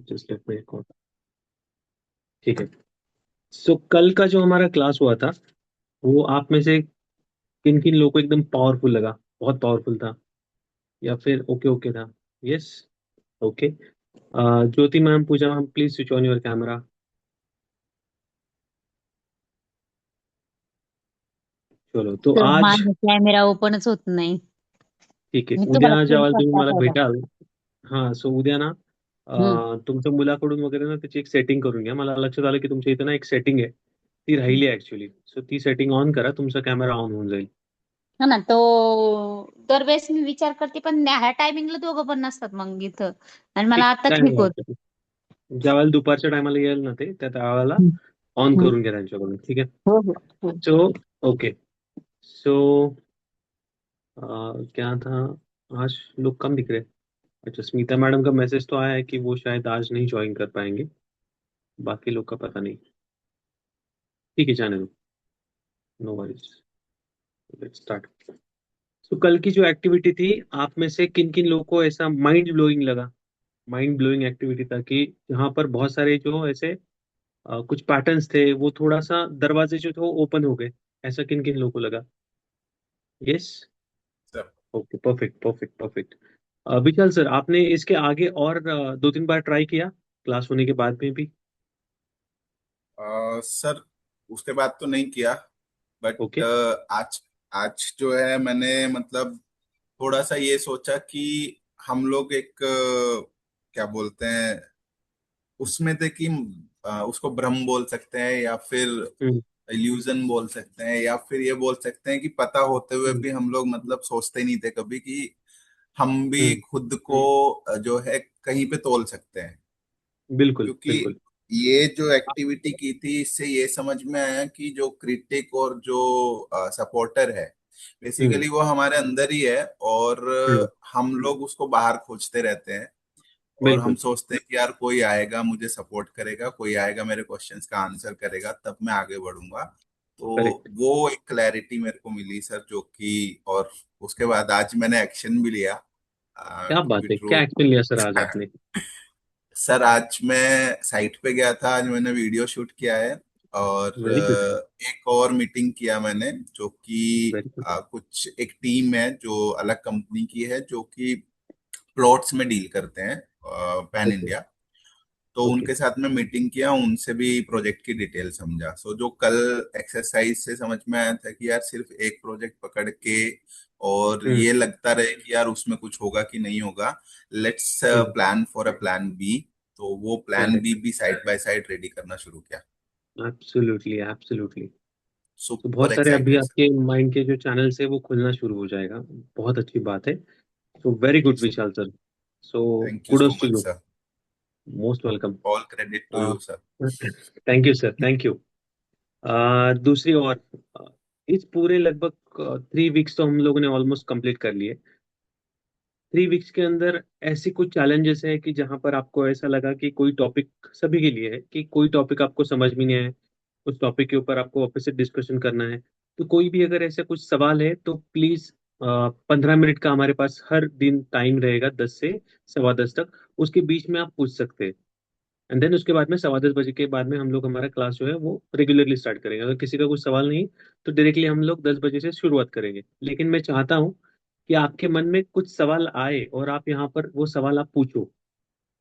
Just let me record. ठीक है। सो कल का जो हमारा क्लास हुआ था, वो आप में से किन किन लोगों को एकदम पावरफुल लगा? बहुत पावरफुल था या फिर ओके ओके था? Yes. Okay. Jyoti ma'am, Pooja ma'am, please switch on your camera. चलो तो तर आज, माझा कॅमेरा ओपनच होत नाही. ठीक आहे, मी तुम्हाला उद्या जेव्हा स्क्रीनशॉट तुम्ही मला पाठवला. भेटाल, हा, सो उद्या ना हम्म. तुमच्या मुलाकडून वगैरे ना त्याची एक सेटिंग करून घ्या. मला लक्षात आलं की तुमच्या इथे ना एक सेटिंग आहे, ती राहिली आहे ऍक्च्युली. सो ती सेटिंग ऑन करा, तुमचा कॅमेरा ऑन होऊन जाईल. हा ना, तो दरवेळेस मी विचार करते पण ह्या टायमिंगला दोघं पण नसतात मग इथं, आणि मला ठीक, आता काय नाही ठीक होत. हरकत. ज्या वेळेला दुपारच्या टायमाला येईल ना ते, त्या त्यावेळेला हम्म. ऑन हम्म. करून घ्या त्यांच्याकडून, ठीक आहे? हो हो हो. So okay. सो क्या था, आज लोग कम दिख रहे। अच्छा, स्मिता मैडम का मैसेज तो आया है कि वो शायद आज नहीं ज्वाइन कर पाएंगे, बाकी लोग का पता नहीं। ठीक है, जाने दो, नो वरीज, लेट्स स्टार्ट। तो कल की जो एक्टिविटी थी, आप में से किन किन लोगों को ऐसा माइंड ब्लोइंग लगा? माइंड ब्लोइंग एक्टिविटी था कि जहाँ पर बहुत सारे जो ऐसे कुछ पैटर्न्स थे, वो थोड़ा सा दरवाजे जो थे वो ओपन हो गए। ऐसा किन किन लोगों को लगा? Yes. Sir okay, perfect perfect perfect. Vishal sir, आपने इसके आगे और दो तीन बार ट्राई किया क्लास होने के बाद में भी? सर उसके बाद तो नहीं किया, बट ओके। आज आज जो है मैंने मतलब थोड़ा सा ये सोचा कि हम लोग एक क्या बोलते हैं उसमें थे कि उसको भ्रम बोल सकते हैं या फिर हम्म। इल्यूजन बोल सकते हैं या फिर ये बोल सकते हैं कि पता होते हुए हम्म। भी हम लोग मतलब सोचते नहीं थे कभी कि हम भी हम्म। खुद को जो है कहीं पे तोल सकते हैं। बिल्कुल क्योंकि बिल्कुल। ये जो एक्टिविटी की थी इससे ये समझ में आया कि जो क्रिटिक और जो सपोर्टर है हम्म। बेसिकली वो हमारे अंदर ही है, और हम्म। हम लोग उसको बाहर खोजते रहते हैं। और हम बिल्कुल। सोचते हैं कि यार कोई आएगा मुझे सपोर्ट करेगा, कोई आएगा मेरे क्वेश्चंस का आंसर करेगा, तब मैं आगे बढ़ूंगा। तो करेक्ट। वो एक क्लैरिटी मेरे को मिली सर, जो कि और उसके बाद आज मैंने एक्शन भी लिया। क्या टू बी बात है, ट्रू क्या एक्शन लिया सर आज आपने? सर आज मैं साइट पे गया था, आज मैंने वीडियो शूट किया है। और वेरी गुड। एक और मीटिंग किया मैंने, जो कि वेरी गुड। कुछ एक टीम है जो अलग कंपनी की है, जो कि प्लॉट्स में डील करते हैं पैन ओके। इंडिया। तो ओके। उनके साथ में मीटिंग किया, उनसे भी प्रोजेक्ट की डिटेल समझा। सो जो कल एक्सरसाइज से समझ में आया था कि यार सिर्फ एक प्रोजेक्ट पकड़ के और हम्म। ये लगता रहे कि यार उसमें कुछ होगा कि नहीं होगा, let's hmm. Plan for a plan B. तो वो प्लान बी करेक्ट। भी साइड बाय साइड रेडी करना शुरू किया। Absolutely absolutely. तो बहुत सुपर सारे अभी एक्साइटेड सर। आपके माइंड के जो चैनल्स है वो खुलना शुरू हो जाएगा। बहुत अच्छी बात है। So very good Vishal sir. So thank you so kudos to much you. Sir. Most welcome. All credit to you sir. Thank you sir, thank you. दूसरी ओर, इस पूरे लगभग 3 वीक्स तो हम लोगों ने ऑलमोस्ट कंप्लीट कर लिए। 3 वीक्स के अंदर ऐसी कुछ चैलेंजेस है कि जहां पर आपको ऐसा लगा कि कोई टॉपिक, सभी के लिए है कि कोई टॉपिक आपको समझ में नहीं आया, उस टॉपिक के ऊपर आपको वापस से डिस्कशन करना है? तो कोई भी अगर ऐसा कुछ सवाल है तो प्लीज, 15 मिनट का हमारे पास हर दिन टाइम रहेगा, 10 से 10:15 तक। उसके बीच में आप पूछ सकते हैं। एंड देन उसके बाद में 10:15 बजे के बाद में हम लोग हमारा क्लास जो है वो रेगुलरली स्टार्ट करेंगे। अगर किसी का कुछ सवाल नहीं तो डायरेक्टली हम लोग 10 बजे से शुरुआत करेंगे। लेकिन मैं चाहता हूँ कि आपके मन में कुछ सवाल आए और आप यहाँ पर वो सवाल आप पूछो।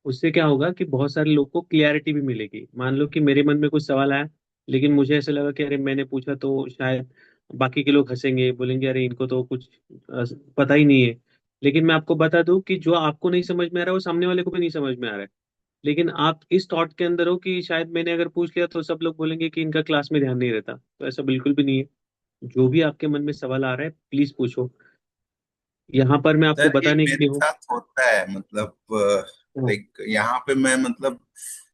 उससे क्या होगा कि बहुत सारे लोग को क्लियरिटी भी मिलेगी। मान लो कि मेरे मन में कुछ सवाल आया, लेकिन मुझे ऐसा लगा कि अरे मैंने पूछा तो शायद बाकी के लोग हंसेंगे, बोलेंगे अरे इनको तो कुछ पता ही नहीं है। लेकिन मैं आपको बता दूं कि जो आपको नहीं समझ में आ रहा है वो सामने वाले को भी नहीं समझ में आ रहा है। लेकिन आप इस थॉट के अंदर हो कि शायद मैंने अगर पूछ लिया तो सब लोग बोलेंगे कि इनका क्लास में ध्यान नहीं रहता। तो ऐसा बिल्कुल भी नहीं है। जो भी आपके मन में सवाल आ रहा है प्लीज पूछो। यहाँ पर मैं आपको सर ये बताने के मेरे लिए हूँ। साथ होता है, मतलब हाँ। लाइक यहाँ पे मैं मतलब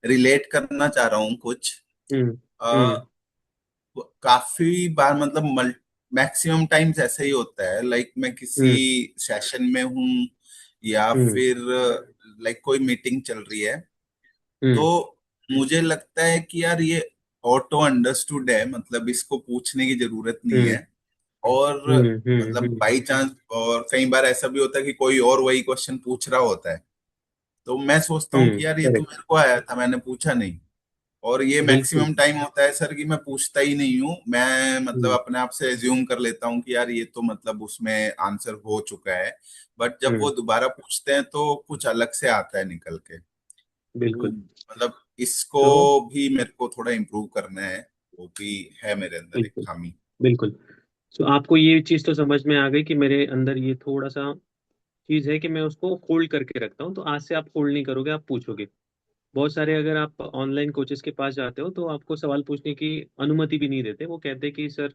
रिलेट करना चाह रहा हूँ कुछ। हम्म। हम्म। अ, काफी बार मतलब मैक्सिमम टाइम्स ऐसा ही होता है, लाइक मैं किसी हम्म। सेशन में हूँ या हम्म। फिर लाइक कोई मीटिंग चल रही है। तो हम्म। मुझे लगता है कि यार ये ऑटो अंडरस्टूड है, मतलब इसको पूछने की जरूरत नहीं हम्म। है। और हम्म। मतलब हम्म। बाई चांस और कई बार ऐसा भी होता है कि कोई और वही क्वेश्चन पूछ रहा होता है। तो मैं सोचता हूँ कि यार ये तो करेक्ट। मेरे को आया था, मैंने पूछा नहीं। और ये बिल्कुल। मैक्सिमम टाइम होता है सर कि मैं पूछता ही नहीं हूँ, मैं मतलब हम्म। अपने आप से एज्यूम कर लेता हूँ कि यार ये तो मतलब उसमें आंसर हो चुका है। बट जब वो हम्म। दोबारा पूछते हैं तो कुछ अलग से आता है निकल के। तो बिल्कुल। मतलब इसको तो भी मेरे को थोड़ा इम्प्रूव करना है, वो भी है मेरे अंदर एक बिल्कुल। खामी। बिल्कुल। तो आपको ये चीज़ तो समझ में आ गई कि मेरे अंदर ये थोड़ा सा चीज़ है कि मैं उसको होल्ड करके रखता हूँ। तो आज से आप होल्ड नहीं करोगे, आप पूछोगे। बहुत सारे अगर आप ऑनलाइन कोचेस के पास जाते हो तो आपको सवाल पूछने की अनुमति भी नहीं देते। वो कहते हैं कि सर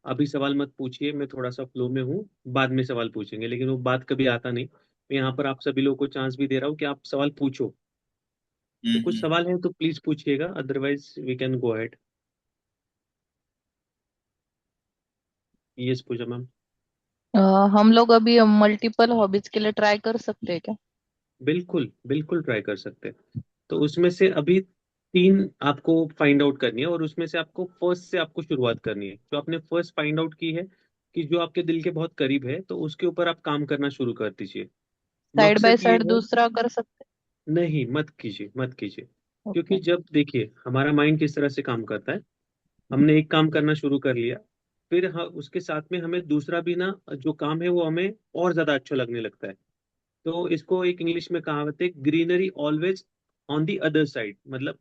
अभी सवाल मत पूछिए, मैं थोड़ा सा फ्लो में हूँ, बाद में सवाल पूछेंगे। लेकिन वो बात कभी आता नहीं। मैं यहाँ पर आप सभी लोगों को चांस भी दे रहा हूँ कि आप सवाल पूछो। तो कुछ हम्म। सवाल है तो प्लीज पूछिएगा, otherwise we can go ahead. Yes Pooja ma'am. Uh, हम लोग अभी मल्टीपल हॉबीज के लिए ट्राई कर सकते हैं क्या? बिल्कुल बिल्कुल ट्राई कर सकते हैं। तो उसमें से अभी तीन आपको फाइंड आउट करनी है, और उसमें से आपको फर्स्ट से आपको शुरुआत करनी है। जो आपने फर्स्ट फाइंड आउट की है कि जो आपके दिल के बहुत करीब है, तो उसके ऊपर आप काम करना शुरू कर दीजिए। साइड बाय मकसद ये साइड है। दूसरा कर सकते नहीं, मत कीजिए, मत कीजिए। हैं? क्योंकि ओके। जब देखिए हमारा माइंड किस तरह से काम करता है, हमने एक काम करना शुरू कर लिया, फिर उसके साथ में हमें दूसरा भी ना जो काम है वो हमें और ज्यादा अच्छा लगने लगता है। तो इसको एक इंग्लिश में कहावत है, greenery always on the other side. मतलब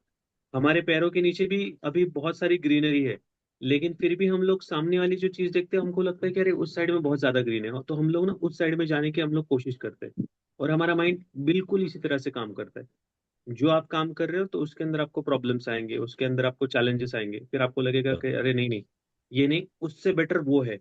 हमारे पैरों के नीचे भी अभी बहुत सारी ग्रीनरी है, लेकिन फिर भी हम लोग सामने वाली जो चीज देखते हैं हमको लगता है कि अरे उस साइड में बहुत ज्यादा ग्रीन है, तो हम लोग ना उस साइड में जाने की हम लोग कोशिश करते हैं। और हमारा माइंड बिल्कुल इसी तरह से काम करता है। जो आप काम कर रहे हो तो उसके अंदर आपको प्रॉब्लम्स आएंगे, उसके अंदर आपको चैलेंजेस आएंगे, फिर आपको लगेगा कि अरे नहीं नहीं, ये नहीं, उससे बेटर वो है।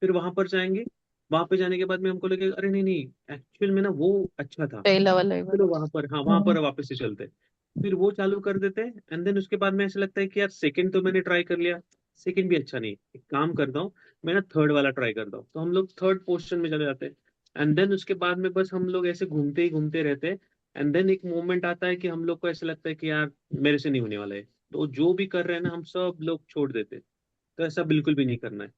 फिर वहां पर जाएंगे, वहां पे जाने के बाद में हमको लगेगा अरे नहीं नहीं, एक्चुअल में ना वो अच्छा था। पहला वाला ही चलो बस। वहां पर, हाँ वहां हम्म। पर वापस से चलते हैं। फिर वो चालू कर देते हैं, एंड देन उसके बाद में ऐसा लगता है कि यार सेकंड तो मैंने ट्राई कर लिया, सेकंड भी अच्छा नहीं, एक काम करता हूँ, मैं ना थर्ड वाला ट्राई करता हूँ। तो हम लोग थर्ड पोर्शन में चले जाते हैं। एंड देन उसके बाद में बस हम लोग ऐसे घूमते ही घूमते रहते हैं। एंड देन एक मोमेंट आता है कि हम लोग को ऐसा लगता है कि यार मेरे से नहीं होने वाला है। तो जो भी कर रहे हैं ना हम सब लोग छोड़ देते हैं। तो ऐसा बिल्कुल भी नहीं करना है।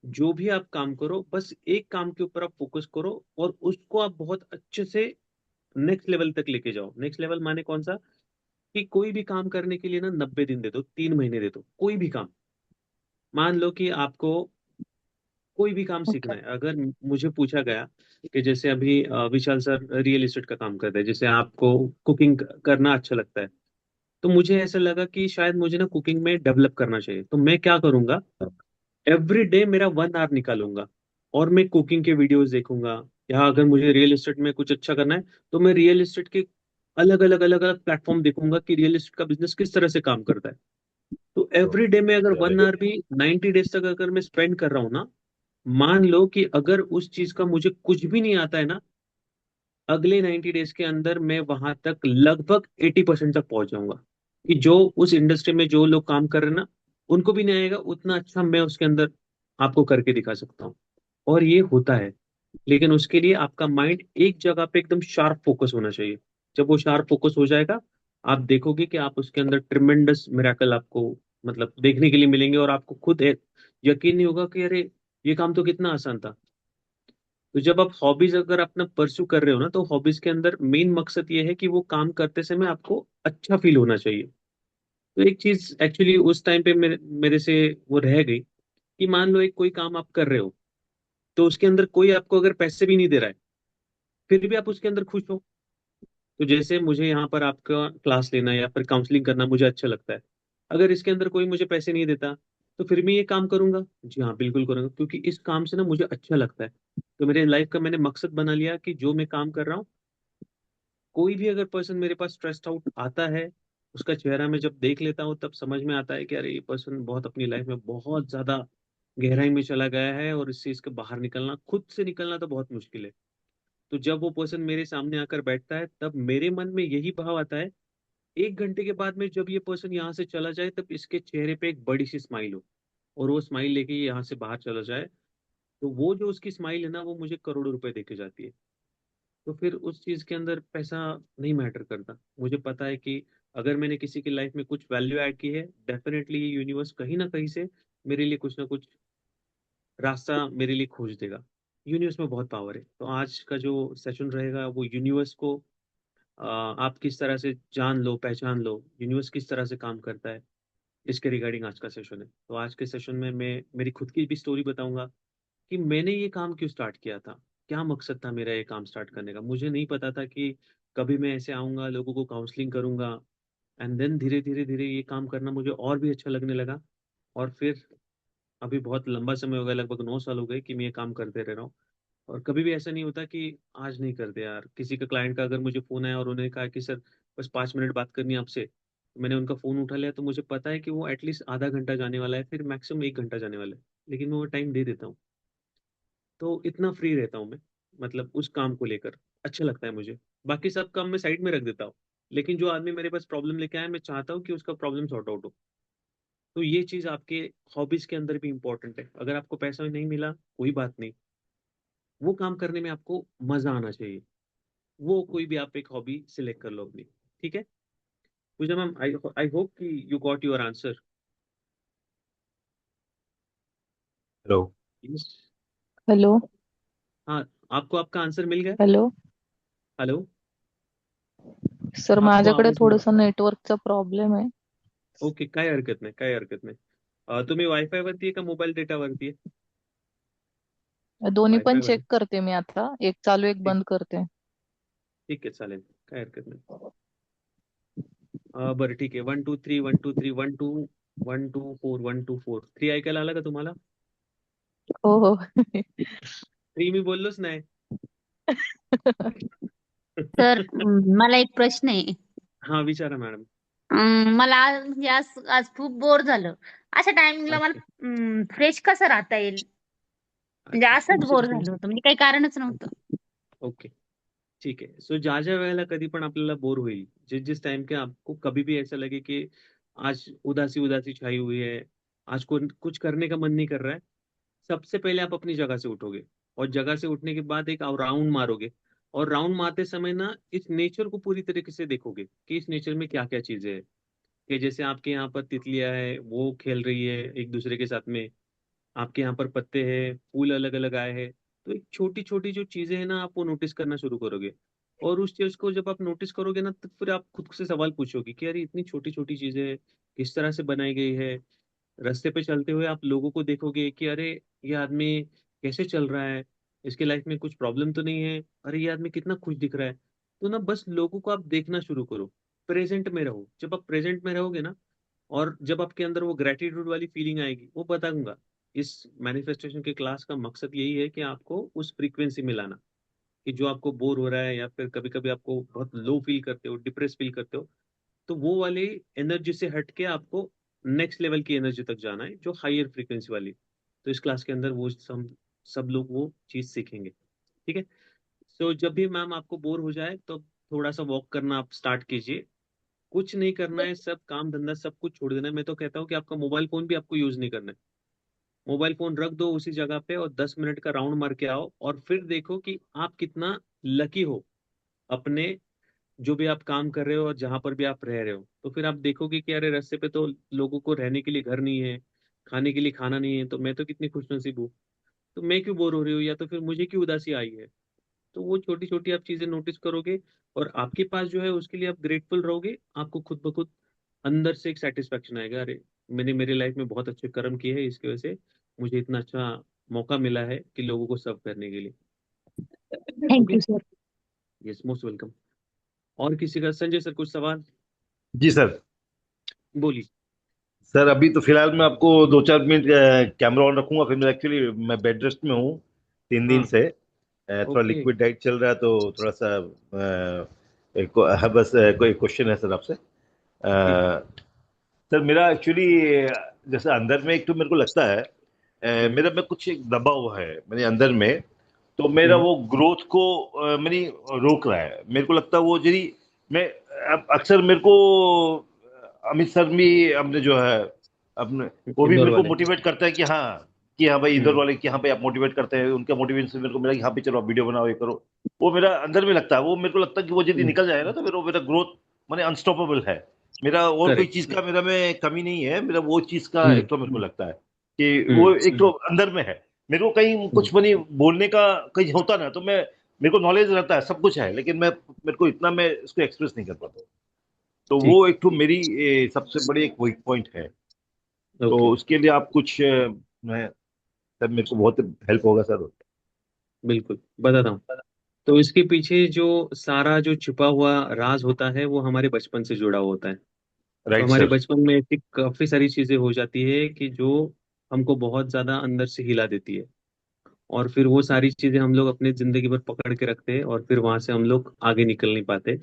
जो भी आप काम करो, बस एक काम के ऊपर आप फोकस करो, और उसको आप बहुत अच्छे से नेक्स्ट लेवल तक लेके जाओ। नेक्स्ट लेवल माने कौन सा? कि कोई भी काम करने के लिए ना 90 दिन दे दो, 3 महीने दे दो, कोई भी काम। मान लो कि आपको कोई भी काम सीखना ओके। है। अगर मुझे पूछा गया कि जैसे अभी विशाल सर रियल एस्टेट का काम करते हैं, जैसे आपको कुकिंग करना अच्छा लगता है, तो मुझे ऐसा लगा कि शायद मुझे ना कुकिंग में डेवलप करना चाहिए। तो मैं क्या करूंगा, एवरी डे मेरा 1 आवर निकालूंगा, और मैं कुकिंग के वीडियोस देखूंगा। या अगर मुझे रियल एस्टेट में कुछ अच्छा करना है, तो मैं रियल एस्टेट के अलग अलग प्लेटफॉर्म देखूंगा कि रियल एस्टेट का बिजनेस किस तरह से काम करता है। तो एवरी डे में अगर 1 आवर भी 90 डेज तक अगर मैं स्पेंड कर रहा हूँ ना, मान लो कि अगर उस चीज का मुझे कुछ भी नहीं आता है ना, अगले 90 डेज के अंदर मैं वहां तक लगभग 80% तक पहुंच जाऊंगा। कि जो उस इंडस्ट्री में जो लोग काम कर रहे हैं ना, उनको भी नहीं आएगा उतना अच्छा मैं उसके अंदर आपको करके दिखा सकता हूँ। और ये होता है। लेकिन उसके लिए आपका माइंड एक जगह पे एकदम शार्प फोकस होना चाहिए। जब वो शार्प फोकस हो जाएगा, आप देखोगे कि आप उसके अंदर ट्रिमेंडस मिराकल आपको मतलब देखने के लिए मिलेंगे, और आपको खुद यकीन नहीं होगा कि अरे ये काम तो कितना आसान था। तो जब आप हॉबीज अगर अपना परस्यू कर रहे हो ना, तो हॉबीज के अंदर मेन मकसद ये है कि वो काम करते समय आपको अच्छा फील होना चाहिए। तो एक चीज एक्चुअली उस टाइम पे मेरे से वो रह गई, कि मान लो एक कोई काम आप कर रहे हो, तो उसके अंदर कोई आपको अगर पैसे भी नहीं दे रहा है, फिर भी आप उसके अंदर खुश हो। तो जैसे मुझे यहाँ पर आपका क्लास लेना या फिर काउंसलिंग करना मुझे अच्छा लगता है, अगर इसके अंदर कोई मुझे पैसे नहीं देता, तो फिर मैं ये काम करूंगा। जी हाँ, बिल्कुल करूंगा, क्योंकि इस काम से ना मुझे अच्छा लगता है। तो मेरे लाइफ का मैंने मकसद बना लिया कि जो मैं काम कर रहा हूँ, कोई भी अगर पर्सन मेरे पास स्ट्रेस्ड आउट आता है, उसका चेहरा मैं जब देख लेता हूँ तब समझ में आता है कि अरे ये पर्सन बहुत अपनी लाइफ में बहुत ज्यादा गहराई में चला गया है, और इससे इसके बाहर निकलना, खुद से निकलना तो बहुत मुश्किल है। तो जब वो पर्सन मेरे सामने आकर बैठता है, तब मेरे मन में यही भाव आता है, 1 घंटे के बाद में जब ये पर्सन यहाँ से चला जाए, तब इसके चेहरे पे एक बड़ी सी स्माइल हो, और वो स्माइल लेके ये यहाँ से बाहर चला जाए। तो वो जो उसकी स्माइल है ना, वो मुझे करोड़ों रुपए देके जाती है। तो फिर उस चीज के अंदर पैसा नहीं मैटर करता। मुझे पता है कि अगर मैंने किसी की लाइफ में कुछ वैल्यू ऐड की है, डेफिनेटली ये यूनिवर्स कहीं ना कहीं से मेरे लिए कुछ ना कुछ रास्ता मेरे लिए खोज देगा। यूनिवर्स में बहुत पावर है। तो आज का जो सेशन रहेगा वो यूनिवर्स को आप किस तरह से जान लो, पहचान लो यूनिवर्स किस तरह से काम करता है, इसके रिगार्डिंग आज का सेशन है। तो आज के सेशन में मैं मेरी खुद की भी स्टोरी बताऊंगा कि मैंने ये काम क्यों स्टार्ट किया था, क्या मकसद था मेरा ये काम स्टार्ट करने का। मुझे नहीं पता था कि कभी मैं ऐसे आऊंगा, लोगों को काउंसलिंग करूंगा, एंड देन धीरे धीरे धीरे ये काम करना मुझे और भी अच्छा लगने लगा। और फिर अभी बहुत लंबा समय हो गया, लगभग 9 साल हो गए कि मैं ये काम करते रह रहा हूँ। और कभी भी ऐसा नहीं होता कि आज नहीं करते यार। किसी का क्लाइंट का अगर मुझे फोन आया और उन्होंने कहा कि सर बस 5 मिनट बात करनी है आपसे, तो मैंने उनका फोन उठा लिया, तो मुझे पता है कि वो एटलीस्ट आधा घंटा जाने वाला है, फिर मैक्सिमम 1 घंटा जाने वाला है, लेकिन मैं वो टाइम दे देता हूँ। तो इतना फ्री रहता हूँ मैं, मतलब उस काम को लेकर अच्छा लगता है मुझे। बाकी सब काम मैं साइड में रख देता हूँ, लेकिन जो आदमी मेरे पास प्रॉब्लम लेके आया, मैं चाहता हूँ कि उसका प्रॉब्लम सॉर्ट आउट हो। तो ये चीज आपके हॉबीज के अंदर भी इंपॉर्टेंट है। अगर आपको पैसा नहीं मिला कोई बात नहीं, वो काम करने में आपको मजा आना चाहिए। वो कोई भी आप एक हॉबी सिलेक्ट कर लो अपनी। ठीक है Pooja ma'am, I I hope कि you got your answer. Hello. Yes. Hello. हाँ, आपको आपका आंसर मिल गया। Hello hello. सर, आपको माझ्याकडे आवाज मिळा? थोडस नेटवर्कचा प्रॉब्लेम आहे. ओके, काय हरकत नाही, काय हरकत नाही. तुम्ही वायफाय वरती आहे का मोबाईल डेटा वरती आहे? दोन्ही पण वायफाय वर चेक आहे. करते मी आता, एक चालू एक ठीक, बंद करते. ठीक आहे, चालेल, काय हरकत नाही. बरं ठीक आहे. 1 2 3 1 2 3 1 2 1 2 4 3 ऐकायला आलं का तुम्हाला? हो हो. 3 मी बोललोच नाही. सर, मला एक प्रश्न आहे. हा विचारा मॅडम. मला आज म्हणजे आज आज खूप बोर झालं. अशा टायमिंगला अच्छा, मला फ्रेश कसं राहता येईल? म्हणजे अच्छा, खूप असंच बोर झालं होतं, म्हणजे काही कारणच नव्हतं. ओके, ठीक है। सो ज्या ज्या वेळेला कधी पण आपल्याला बोर होईल, जिस जिस टाइम के आपको कभी भी ऐसा लगे कि आज उदासी उदासी छाई हुई है, आज को कुछ करने का मन नहीं कर रहा है, सबसे पहले आप अपनी जगह से उठोगे। और जगह से उठने के बाद एक राउंड मारोगे। और राउंड मारते समय ना इस नेचर को पूरी तरीके से देखोगे कि इस नेचर में क्या क्या चीजें हैं। कि जैसे आपके यहाँ पर तितलियां है, वो खेल रही है एक दूसरे के साथ में, आपके यहाँ पर पत्ते हैं, फूल अलग अलग आए हैं। तो एक छोटी छोटी जो चीजें हैं ना, आप वो नोटिस करना शुरू करोगे। और उस चीज को जब आप नोटिस करोगे ना, तो फिर आप खुद से सवाल पूछोगे कि यार ये इतनी छोटी छोटी चीजें किस तरह से बनाई गई है। रास्ते पे चलते हुए आप लोगों को देखोगे कि अरे ये आदमी कैसे चल रहा है, इसके लाइफ में कुछ प्रॉब्लम तो नहीं है, अरे ये आदमी कितना खुश दिख रहा है। तो ना बस लोगों को आप देखना शुरू करो, प्रेजेंट में रहो। जब आप प्रेजेंट में रहोगे ना, और जब आपके अंदर वो ग्रेटिट्यूड वाली फीलिंग आएगी, वो बताऊंगा। इस मैनिफेस्टेशन के क्लास का मकसद यही है कि आपको उस फ्रीक्वेंसी में लाना, कि जो आपको बोर हो रहा है या फिर कभी कभी आपको बहुत लो फील करते हो, डिप्रेस फील करते हो, तो वो वाली एनर्जी से हट के आपको नेक्स्ट लेवल की एनर्जी तक जाना है, जो हायर फ्रीक्वेंसी वाली। तो इस क्लास के अंदर वो सब लोग वो चीज सीखेंगे। ठीक है। सो जब भी मैम आपको बोर हो जाए तो थोड़ा सा वॉक करना आप स्टार्ट कीजिए। कुछ नहीं करना है, सब काम धंधा सब कुछ छोड़ देना है। मैं तो कहता हूँ कि आपका मोबाइल फोन भी आपको यूज नहीं करना है। मोबाइल फोन रख दो उसी जगह पे और 10 मिनट का राउंड मार के आओ, और फिर देखो कि आप कितना लकी हो अपने जो भी आप काम कर रहे हो और जहां पर भी आप रह रहे हो। तो फिर आप देखोगे कि अरे रास्ते पे तो लोगों को रहने के लिए घर नहीं है, खाने के लिए खाना नहीं है, तो मैं तो कितनी खुशनसीब हूँ। तो मैं क्यों बोर हो रही हूँ, या तो फिर मुझे क्यों उदासी आई है। तो वो छोटी छोटी आप चीजें नोटिस करोगे, और आपके पास जो है उसके लिए आप ग्रेटफुल रहोगे। आपको खुद ब खुद अंदर से एक सेटिस्फेक्शन आएगा, अरे मैंने मेरे लाइफ में बहुत अच्छे कर्म किए हैं, इसकी वजह से मुझे इतना अच्छा मौका मिला है कि लोगों को सर्व करने के लिए। Thank okay. You sir. Yes, most welcome. और किसी का, संजय सर कुछ सवाल जी सर। बोलिए। सर अभी तो फिलहाल मैं आपको 2-4 मिनट कैमरा ऑन रखूंगा, फिर मैं एक्चुअली मैं बेड रेस्ट में हूँ 3 दिन हाँ। से। थोड़ा ओके। लिक्विड डाइट चल रहा है, तो थोड़ा सा बस कोई क्वेश्चन है सर आपसे। जी। सर मेरा एक्चुअली जैसे अंदर में एक तो मेरे को लगता है हम्म। मेरा में कुछ एक दबा हुआ है मेरे अंदर में। तो मेरा हम्म। वो ग्रोथ को मेरी रोक रहा है। मेरे को लगता है वो यदि मैं अक्सर मेरे को अमित सर भी हमने जो है अपने वो भी इंदौर मेरे को वाले। मोटिवेट करता है कि हाँ भाई इधर हम्म। वाले कि हाँ भाई आप मोटिवेट करते हैं। उनका मोटिवेशन से मेरे को मिला कि हाँ भाई चलो आप वीडियो बनाओ ये करो। वो मेरा अंदर में लगता है, वो मेरे को लगता है कि वो यदि निकल जाए ना तो मेरा ग्रोथ माने अनस्टॉपेबल है। मेरा और कोई चीज करेक्ट। का मेरा में कमी नहीं है। मेरा वो चीज का हम्म। एक तो मेरे को लगता है कि वो हम्म। एक तो अंदर में है। मेरे को कहीं कुछ बनी बोलने का कहीं होता ना, तो मेरे को नॉलेज रहता है, सब कुछ है, लेकिन मेरे को इतना मैं इसको एक्सप्रेस नहीं कर पाता। तो ठीक। वो एक तो मेरी सबसे बड़ी एक वीक पॉइंट है। तो ओके। उसके लिए आप कुछ मैं सर, मेरे को बहुत हेल्प होगा सर। बिल्कुल बताता हूँ। तो इसके पीछे जो सारा जो छिपा हुआ राज होता है वो हमारे बचपन से जुड़ा हुआ होता है। तो राइट हमारे सर। बचपन में ऐसी काफी सारी चीजें हो जाती है कि जो हमको बहुत ज्यादा अंदर से हिला देती है, और फिर वो सारी चीजें हम लोग अपने जिंदगी भर पकड़ के रखते हैं, और फिर वहां से हम लोग आगे निकल नहीं पाते।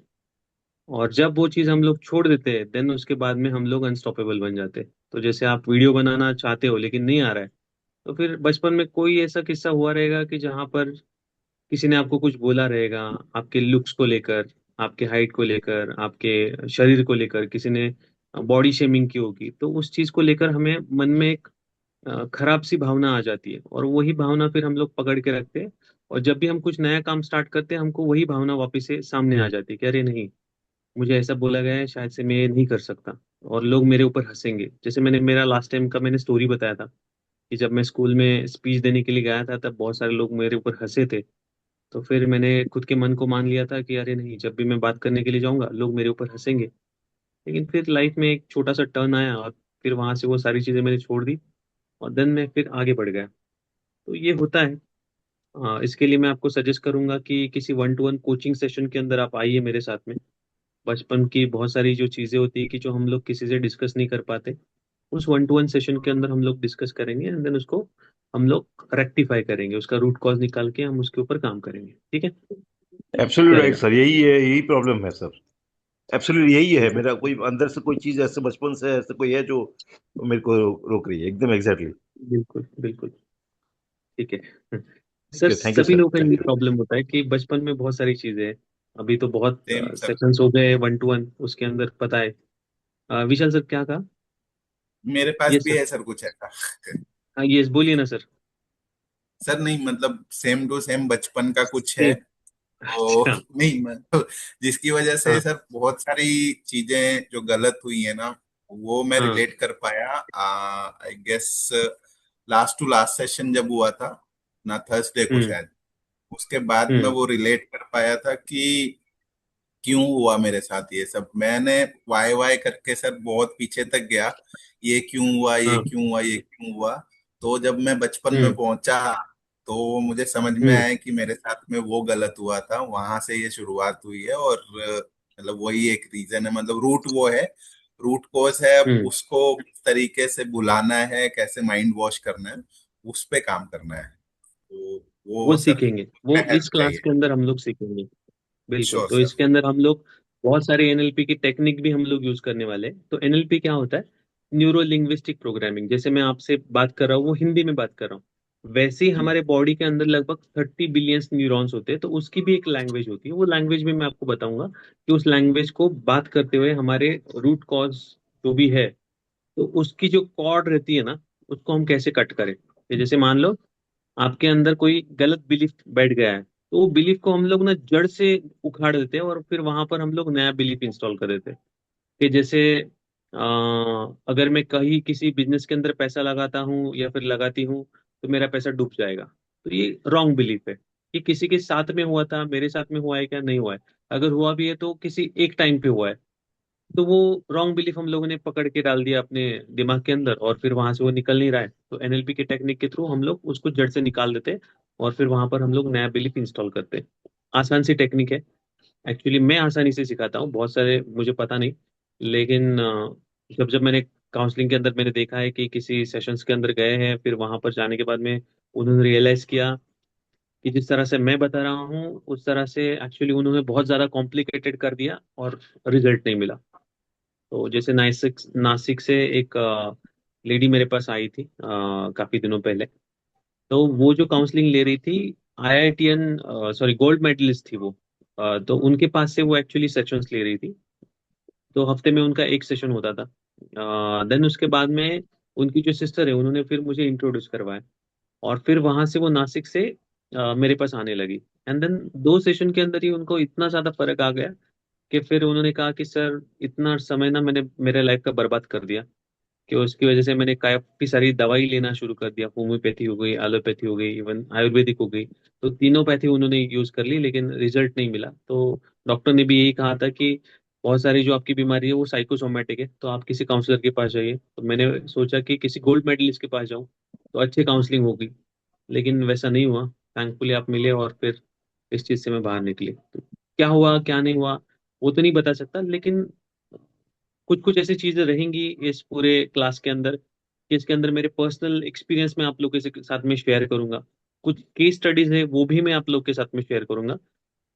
और जब वो चीज हम लोग छोड़ देते हैं, देन उसके बाद में हम लोग अनस्टॉपेबल बन जाते हैं। तो जैसे आप वीडियो बनाना चाहते हो लेकिन नहीं आ रहा है, तो फिर बचपन में कोई ऐसा किस्सा हुआ रहेगा कि जहाँ पर किसी ने आपको कुछ बोला रहेगा, आपके लुक्स को लेकर, आपके हाइट को लेकर, आपके शरीर को लेकर किसी ने बॉडी शेमिंग की होगी, तो उस चीज को लेकर हमें मन में एक खराब सी भावना आ जाती है, और वही भावना फिर हम लोग पकड़ के रखते हैं। और जब भी हम कुछ नया काम स्टार्ट करते हैं, हमको वही भावना वापस से सामने आ जाती है कि अरे नहीं, मुझे ऐसा बोला गया है, शायद से मैं ये नहीं कर सकता, और लोग मेरे ऊपर हंसेंगे। जैसे मैंने मेरा लास्ट टाइम का मैंने स्टोरी बताया था कि जब मैं स्कूल में स्पीच देने के लिए गया था, तब बहुत सारे लोग मेरे ऊपर हंसे थे। तो फिर मैंने खुद के मन को मान लिया था कि अरे नहीं, जब भी मैं बात करने के लिए जाऊंगा लोग मेरे ऊपर हंसेंगे। लेकिन फिर लाइफ में एक छोटा सा टर्न आया, और फिर वहां से वो सारी चीजें मैंने छोड़ दी, और देन मैं फिर आगे बढ़ गया। तो ये होता है। इसके लिए मैं आपको सजेस्ट करूंगा कि किसी 1-to-1 कोचिंग सेशन के अंदर आप आइए मेरे साथ में। बचपन की बहुत सारी जो चीजें होती है कि जो हम लोग किसी से डिस्कस नहीं कर पाते, उस 1-to-1 सेशन के अंदर हम लोग डिस्कस करेंगे, एंड देन उसको हम लोग रेक्टिफाई करेंगे, उसका रूट कॉज निकाल के हम उसके ऊपर काम करेंगे। ठीक है? एब्सोल्यूट राइट चलेगा। सर, यही है, यही प्रॉब्लम है सर। एब्सोल्यूट यही है, ठीक है। मेरा कोई अंदर से कोई चीज ऐसे बचपन से ऐसे कोई है जो मेरे को रोक रही है, एकदम एग्जैक्टली। बिल्कुल बिल्कुल। ठीक है। Thank sir you, thank you सभी सर, लोगों का थैंक ये यू। प्रॉब्लम होता है कि बचपन में बहुत सारी चीजें हैं। अभी तो बहुत सेम सर। सेशंस हो गए 1-to-1, उसके अंदर पता है। विशाल सर क्या कहा? मेरे पास यस भी सर। है सर कुछ ऐसा। हाँ, यस बोलिए ना सर। सर नहीं, मतलब सेम टू सेम बचपन का कुछ है। सेम। तो अच्छा। नहीं मतलब जिसकी वजह से हाँ सर बहुत सारी चीजें जो गलत हुई है ना, वो मैं हाँ। रिलेट कर पाया। I guess last to last session जब हुआ था ना, थर्सडे को हम्म। शायद, उसके बाद मैं हम्म। वो रिलेट कर पाया था कि क्यों हुआ मेरे साथ ये सब। मैंने वाई वाई करके सर बहुत पीछे तक गया, ये क्यों हुआ, ये हाँ। क्यों हुआ, ये क्यों हुआ। तो जब मैं बचपन में हम्म। पहुंचा, तो मुझे समझ में हम्म। आया कि मेरे साथ में वो गलत हुआ था, वहां से ये शुरुआत हुई है। और मतलब वही एक रीजन है, मतलब रूट वो है, रूट कोज है। अब हम्म। उसको किस तरीके से भुलाना है, कैसे माइंड वॉश करना है, उस पे काम करना है। तो वो वो सर सीखेंगे, वो इस हेल्प क्लास चाहिए। के अंदर हम लोग सीखेंगे। बिल्कुल। श्योर तो सर। इसके अंदर हम लोग बहुत सारे एनएलपी की टेक्निक भी हम लोग यूज करने वाले हैं। तो एनएलपी क्या होता है? Neuro linguistic programming. जैसे मैं आपसे बात कर रहा हूँ वो हिंदी में बात कर रहा हूँ, वैसे ही हमारे बॉडी के अंदर लगभग 30 बिलियंस न्यूरॉन्स होते हैं। तो उसकी भी एक लैंग्वेज होती है, वो लैंग्वेज में मैं आपको बताऊंगा कि उस लैंग्वेज को बात करते हुए हमारे रूट कॉज जो भी है, तो उसकी जो कॉर्ड रहती है ना, उसको हम कैसे कट करें। कि जैसे मान लो आपके अंदर कोई गलत बिलीफ बैठ गया है, तो वो बिलीफ को हम लोग ना जड़ से उखाड़ देते हैं, और फिर वहां पर हम लोग नया बिलीफ इंस्टॉल कर देते हैं। कि जैसे अगर मैं कहीं किसी बिजनेस के अंदर पैसा लगाता हूँ या फिर लगाती हूँ, तो मेरा पैसा डूब जाएगा। तो ये रॉन्ग बिलीफ है। कि किसी के साथ में हुआ था, मेरे साथ में हुआ है क्या? नहीं हुआ है। अगर हुआ भी है तो किसी एक टाइम पे हुआ है। तो वो रॉन्ग बिलीफ हम लोगों ने पकड़ के डाल दिया अपने दिमाग के अंदर, और फिर वहां से वो निकल नहीं रहा है। तो एनएलपी के टेक्निक के थ्रू हम लोग उसको जड़ से निकाल देते हैं, और फिर वहां पर हम लोग नया बिलीफ इंस्टॉल करते हैं। आसान सी टेक्निक है। एक्चुअली मैं आसानी से सिखाता हूँ, बहुत सारे मुझे पता नहीं। लेकिन जब जब मैंने काउंसलिंग के अंदर मैंने देखा है कि किसी सेशंस के अंदर गए हैं, फिर वहां पर जाने के बाद में उन्होंने रियलाइज किया कि जिस तरह से मैं बता रहा हूँ उस तरह से एक्चुअली उन्होंने बहुत ज्यादा कॉम्प्लिकेटेड कर दिया, और रिजल्ट नहीं मिला। तो जैसे नासिक नासिक से एक लेडी मेरे पास आई थी काफी दिनों पहले। तो वो जो काउंसलिंग ले रही थी, आईआईटीएन, सॉरी गोल्ड मेडलिस्ट थी वो। तो उनके पास से वो एक्चुअली सेशंस ले रही थी। तो हफ्ते में उनका एक सेशन होता था। देन उसके बाद में उनकी जो सिस्टर है उन्होंने फिर मुझे इंट्रोड्यूस करवाया, और फिर वहां से वो नासिक से मेरे पास आने लगी। एंड देन 2 सेशन के अंदर ही उनको इतना ज्यादा फर्क आ गया कि फिर उन्होंने कहा कि सर, इतना समय ना मैंने मेरे लाइफ का बर्बाद कर दिया, कि उसकी वजह से मैंने काफी सारी दवाई लेना शुरू कर दिया। होम्योपैथी हो गई, एलोपैथी हो गई, इवन आयुर्वेदिक हो गई। तो तीनों पैथी उन्होंने यूज कर ली, लेकिन रिजल्ट नहीं मिला। तो डॉक्टर ने भी यही कहा था कि बहुत सारी जो आपकी बीमारी है वो साइकोसोमेटिक है, तो आप किसी काउंसलर के पास जाइए। तो मैंने सोचा कि किसी गोल्ड मेडलिस्ट के पास जाऊं तो अच्छी काउंसलिंग होगी, लेकिन वैसा नहीं हुआ। थैंकफुली आप मिले और फिर इस चीज से मैं बाहर निकली। तो क्या हुआ क्या नहीं हुआ वो तो नहीं बता सकता, लेकिन कुछ कुछ ऐसी चीजें रहेंगी इस पूरे क्लास के अंदर कि इसके अंदर मेरे पर्सनल एक्सपीरियंस में आप लोगों के साथ में शेयर करूंगा। कुछ केस स्टडीज है वो भी मैं आप लोग के साथ में शेयर करूंगा,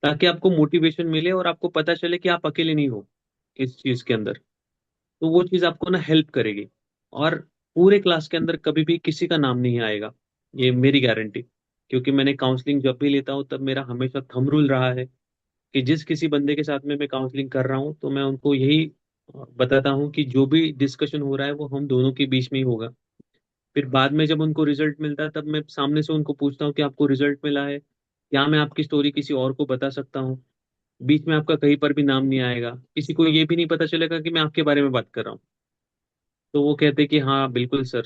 ताकि आपको मोटिवेशन मिले और आपको पता चले कि आप अकेले नहीं हो इस चीज के अंदर। तो वो चीज आपको ना हेल्प करेगी। और पूरे क्लास के अंदर कभी भी किसी का नाम नहीं आएगा, ये मेरी गारंटी। क्योंकि मैंने काउंसलिंग जब भी लेता हूँ तब मेरा हमेशा थंब रूल रहा है कि जिस किसी बंदे के साथ में मैं काउंसलिंग कर रहा हूँ तो मैं उनको यही बताता हूँ कि जो भी डिस्कशन हो रहा है वो हम दोनों के बीच में ही होगा। फिर बाद में जब उनको रिजल्ट मिलता है तब मैं सामने से उनको पूछता हूँ कि आपको रिजल्ट मिला है, क्या मैं आपकी स्टोरी किसी और को बता सकता हूँ। बीच में आपका कहीं पर भी नाम नहीं आएगा, किसी को ये भी नहीं पता चलेगा कि मैं आपके बारे में बात कर रहा हूँ। तो वो कहते हैं कि हाँ बिल्कुल सर,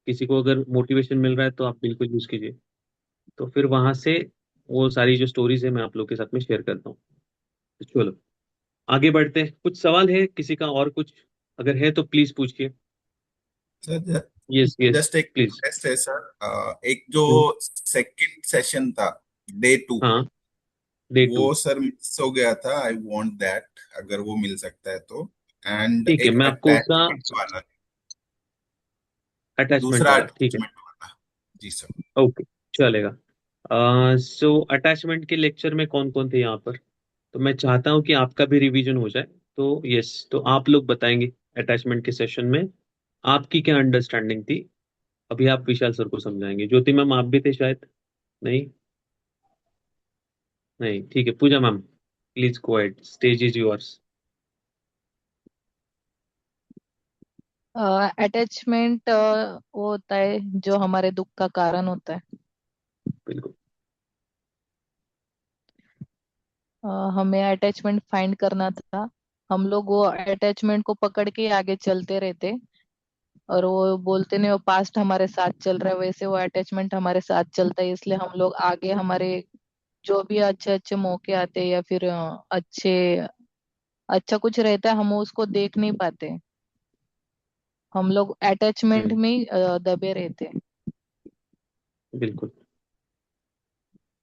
किसी को अगर मोटिवेशन मिल रहा है तो आप बिल्कुल यूज कीजिए। तो फिर वहां से वो सारी जो स्टोरीज है मैं आप लोग के साथ में शेयर करता हूँ। तो चलो आगे बढ़ते हैं। कुछ सवाल है किसी का और कुछ? अगर है तो प्लीज पूछिए। सर यस यस जस्ट एक प्लीज। रिक्वेस्ट है सर, एक जो सेकंड सेशन था, डे 2, हाँ, डे टू। वो सर मिस हो गया था। आई वांट दैट, अगर वो मिल सकता है तो। एंड ठीक है, एक मैं आपको उसका अटैचमेंट वाला, अटैचमेंट दूसरा वाला, ठीक है। अटैचमेंट वाला। जी सर। ओके, चलेगा। सो अटैचमेंट के लेक्चर में कौन कौन थे यहाँ पर? तो मैं चाहता हूँ कि आपका भी रिवीजन हो जाए। तो यस, तो आप लोग बताएंगे अटैचमेंट के सेशन में आपकी क्या अंडरस्टैंडिंग थी। अभी आप विशाल सर को समझाएंगे। ज्योति मैम आप भी थे शायद? नहीं? नहीं, ठीक है। Pooja ma'am please go ahead, stage is yours. Attachment वो होता है जो हमारे दुख का कारण होता है। बिल्कुल। हमें अटैचमेंट फाइंड करना था। हम लोग वो अटैचमेंट को पकड़ के आगे चलते रहते, और वो बोलते नहीं वो पास्ट हमारे साथ चल रहा है, वैसे वो अटैचमेंट हमारे साथ चलता है। इसलिए हम लोग आगे हमारे जो भी अच्छे अच्छे मौके आते हैं या फिर अच्छा कुछ रहता है, हम उसको देख नहीं पाते। हम लोग अटैचमेंट हम्म, में ही दबे रहते हैं। बिल्कुल।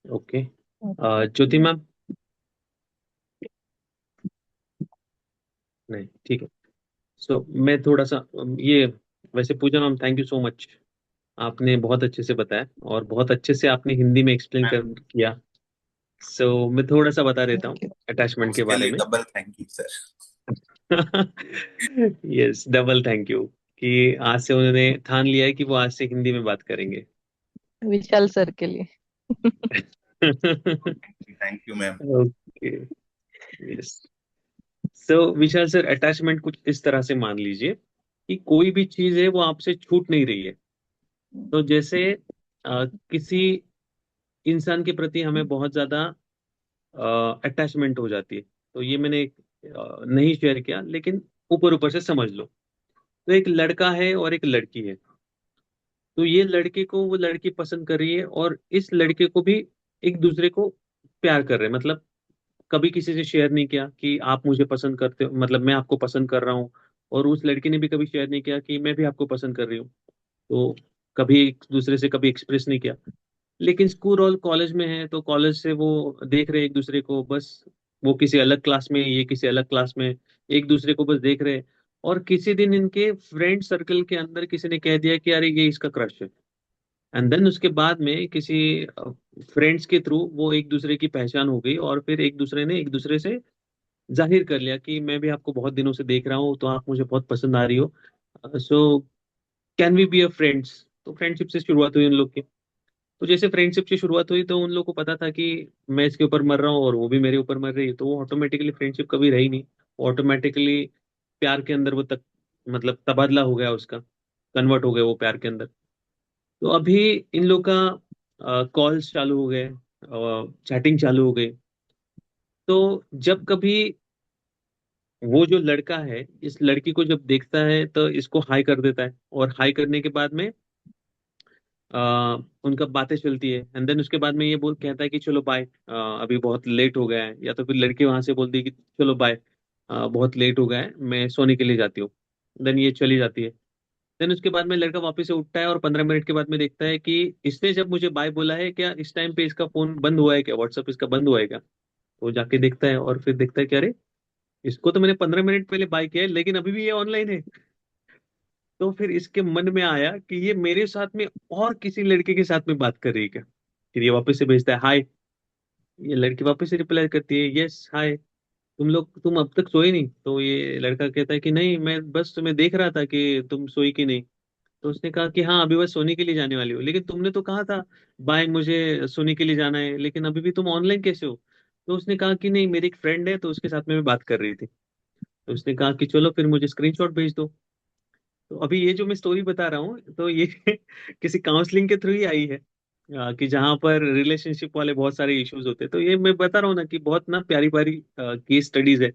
ओके। ओके। ज्योति मैम? नहीं, ठीक है। सो मैं थोड़ा सा ये, वैसे Pooja ma'am thank you so much, आपने बहुत अच्छे से बताया और बहुत अच्छे से आपने हिंदी में एक्सप्लेन कर किया। सो मैं थोड़ा सा बता देता हूँ थैंक यू। अटैचमेंट के उसके बारे लिए में। Double thank you sir. Yes, double thank you कि आज से उन्होंने ठान लिया है कि वो आज से हिंदी में बात करेंगे। विशाल सर के लिए। Thank you ma'am. Okay. Yes. So Vishal sir, attachment कुछ इस तरह से मान लीजिए कि कोई भी चीज है वो आपसे छूट नहीं रही है। तो जैसे किसी इंसान के प्रति हमें बहुत ज्यादा अटैचमेंट हो जाती है। तो ये मैंने नहीं शेयर किया, लेकिन ऊपर ऊपर से समझ लो। तो एक लड़का है और एक लड़की है। तो ये लड़के को वो लड़की पसंद कर रही है और इस लड़के को भी एक दूसरे को प्यार कर रहे हैं। मतलब कभी किसी से शेयर नहीं किया कि आप मुझे पसंद करते हो, मतलब मैं आपको पसंद कर रहा हूँ। और उस लड़की ने भी कभी शेयर नहीं किया कि मैं भी आपको पसंद कर रही हूँ। तो कभी एक दूसरे से कभी एक्सप्रेस नहीं किया। लेकिन स्कूल और कॉलेज में है तो कॉलेज से वो देख रहे हैं एक दूसरे को बस। वो किसी अलग क्लास में, ये किसी अलग क्लास में, एक दूसरे को बस देख रहे हैं। और किसी दिन इनके फ्रेंड सर्कल के अंदर किसी ने कह दिया कि अरे ये इसका क्रश है। एंड देन उसके बाद में किसी फ्रेंड्स के थ्रू वो एक दूसरे की पहचान हो गई और फिर एक दूसरे ने एक दूसरे से जाहिर कर लिया कि मैं भी आपको बहुत दिनों से देख रहा हूँ तो आप मुझे बहुत पसंद आ रही हो। So can we be a friends? तो फ्रेंडशिप से शुरुआत हुई उन लोग की। तो जैसे फ्रेंडशिप की शुरुआत हुई तो उन लोगों को पता था कि मैं इसके ऊपर मर रहा हूँ और वो भी मेरे ऊपर मर रही है, तो वो ऑटोमेटिकली फ्रेंडशिप कभी रही नहीं। ऑटोमेटिकली प्यार के अंदर वो तक, मतलब तबादला हो गया उसका, कन्वर्ट हो गया वो प्यार के अंदर। तो अभी इन लोग का कॉल्स चालू हो गए, चैटिंग चालू हो गई। तो जब कभी वो जो लड़का है इस लड़की को जब देखता है तो इसको हाई कर देता है, और हाई करने के बाद में उनका बातें चलती है, एंड देन उसके बाद में ये बोल कहता है कि चलो बाय, अभी बहुत लेट हो गया है, या तो फिर लड़की वहां से बोलती है कि चलो बाय, बहुत लेट हो गया है, मैं सोने के लिए जाती हूँ। देन ये चली जाती है। देन उसके बाद में लड़का वापस से उठता है और 15 मिनट के बाद में देखता है कि इसने जब मुझे बाय बोला है, क्या इस टाइम पे इसका फोन बंद हुआ है क्या, व्हाट्सअप इसका बंद हुआ है क्या। तो वो जाके देखता है और फिर देखता है कि अरे, इसको तो मैंने 15 मिनट पहले बाय किया है लेकिन अभी भी ये ऑनलाइन है। तो फिर इसके मन में आया कि ये मेरे साथ में और किसी लड़के के साथ में बात कर रही है क्या। फिर ये वापस से भेजता है हाय। ये लड़की वापस से रिप्लाई करती है यस हाय, तुम अब तक सोए नहीं। तो ये लड़का कहता है कि नहीं, मैं बस तुम्हें देख रहा था कि तुम सोई कि नहीं। तो उसने कहा कि हाँ, अभी बस सोने के लिए जाने वाली हो, लेकिन तुमने तो कहा था बाय, मुझे सोने के लिए जाना है, लेकिन अभी भी तुम ऑनलाइन कैसे हो। तो उसने कहा कि नहीं, मेरी एक फ्रेंड है तो उसके साथ में मैं बात कर रही थी। तो उसने कहा कि चलो फिर मुझे स्क्रीनशॉट भेज दो। तो अभी ये जो मैं स्टोरी बता रहा हूँ तो ये किसी काउंसलिंग के थ्रू ही आई है, कि जहाँ पर रिलेशनशिप वाले बहुत सारे इश्यूज होते हैं। तो ये मैं बता रहा हूँ ना कि बहुत ना प्यारी प्यारी केस स्टडीज है,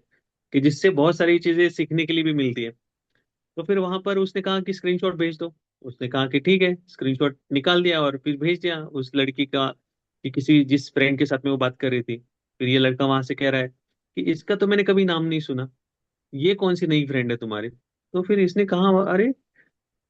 कि जिससे बहुत सारी चीजें सीखने के लिए भी मिलती है। तो फिर वहां पर उसने कहा कि स्क्रीनशॉट भेज दो। उसने कहा कि ठीक है, स्क्रीनशॉट निकाल दिया और फिर भेज दिया उस लड़की का, कि किसी जिस फ्रेंड के साथ में वो बात कर रही थी। फिर ये लड़का वहां से कह रहा है कि इसका तो मैंने कभी नाम नहीं सुना, ये कौन सी नई फ्रेंड है तुम्हारी। तो फिर इसने कहा अरे,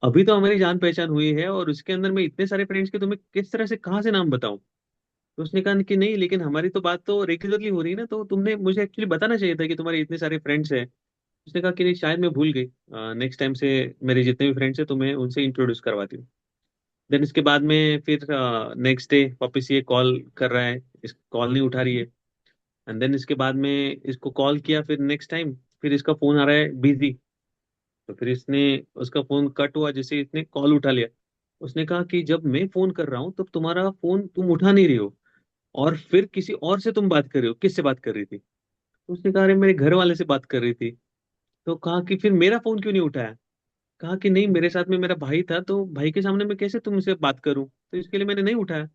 अभी तो हमारी जान पहचान हुई है और उसके अंदर मैं इतने सारे फ्रेंड्स के तुम्हें किस तरह से कहाँ से नाम बताऊं। तो उसने कहा कि नहीं, लेकिन हमारी तो बात तो रेगुलरली हो रही है ना, तो तुमने मुझे एक्चुअली बताना चाहिए था कि तुम्हारे इतने सारे फ्रेंड्स हैं। उसने कहा कि नहीं, शायद मैं भूल गई, नेक्स्ट टाइम से मेरे जितने भी फ्रेंड्स हैं तुम्हें उनसे इंट्रोड्यूस करवाती हूँ। देन इसके बाद में फिर नेक्स्ट डे वापस ये कॉल कर रहा है, इस कॉल नहीं उठा रही है। एंड देन इसके बाद में इसको कॉल किया फिर नेक्स्ट टाइम, फिर इसका फोन आ रहा है बिजी। तो फिर इसने, उसका फोन कट हुआ जैसे इसने कॉल उठा लिया। उसने कहा कि जब मैं फोन कर रहा हूँ तब तुम्हारा फोन तुम उठा नहीं रही हो, और फिर किसी और से तुम बात कर रहे हो, किससे बात कर रही थी। तो उसने कहा अरे, मेरे घर वाले से बात कर रही थी। तो कहा कि फिर मेरा फोन क्यों नहीं उठाया। कहा कि नहीं, मेरे साथ में मेरा भाई था तो भाई के सामने मैं कैसे तुमसे बात करूं, तो इसके लिए मैंने नहीं उठाया।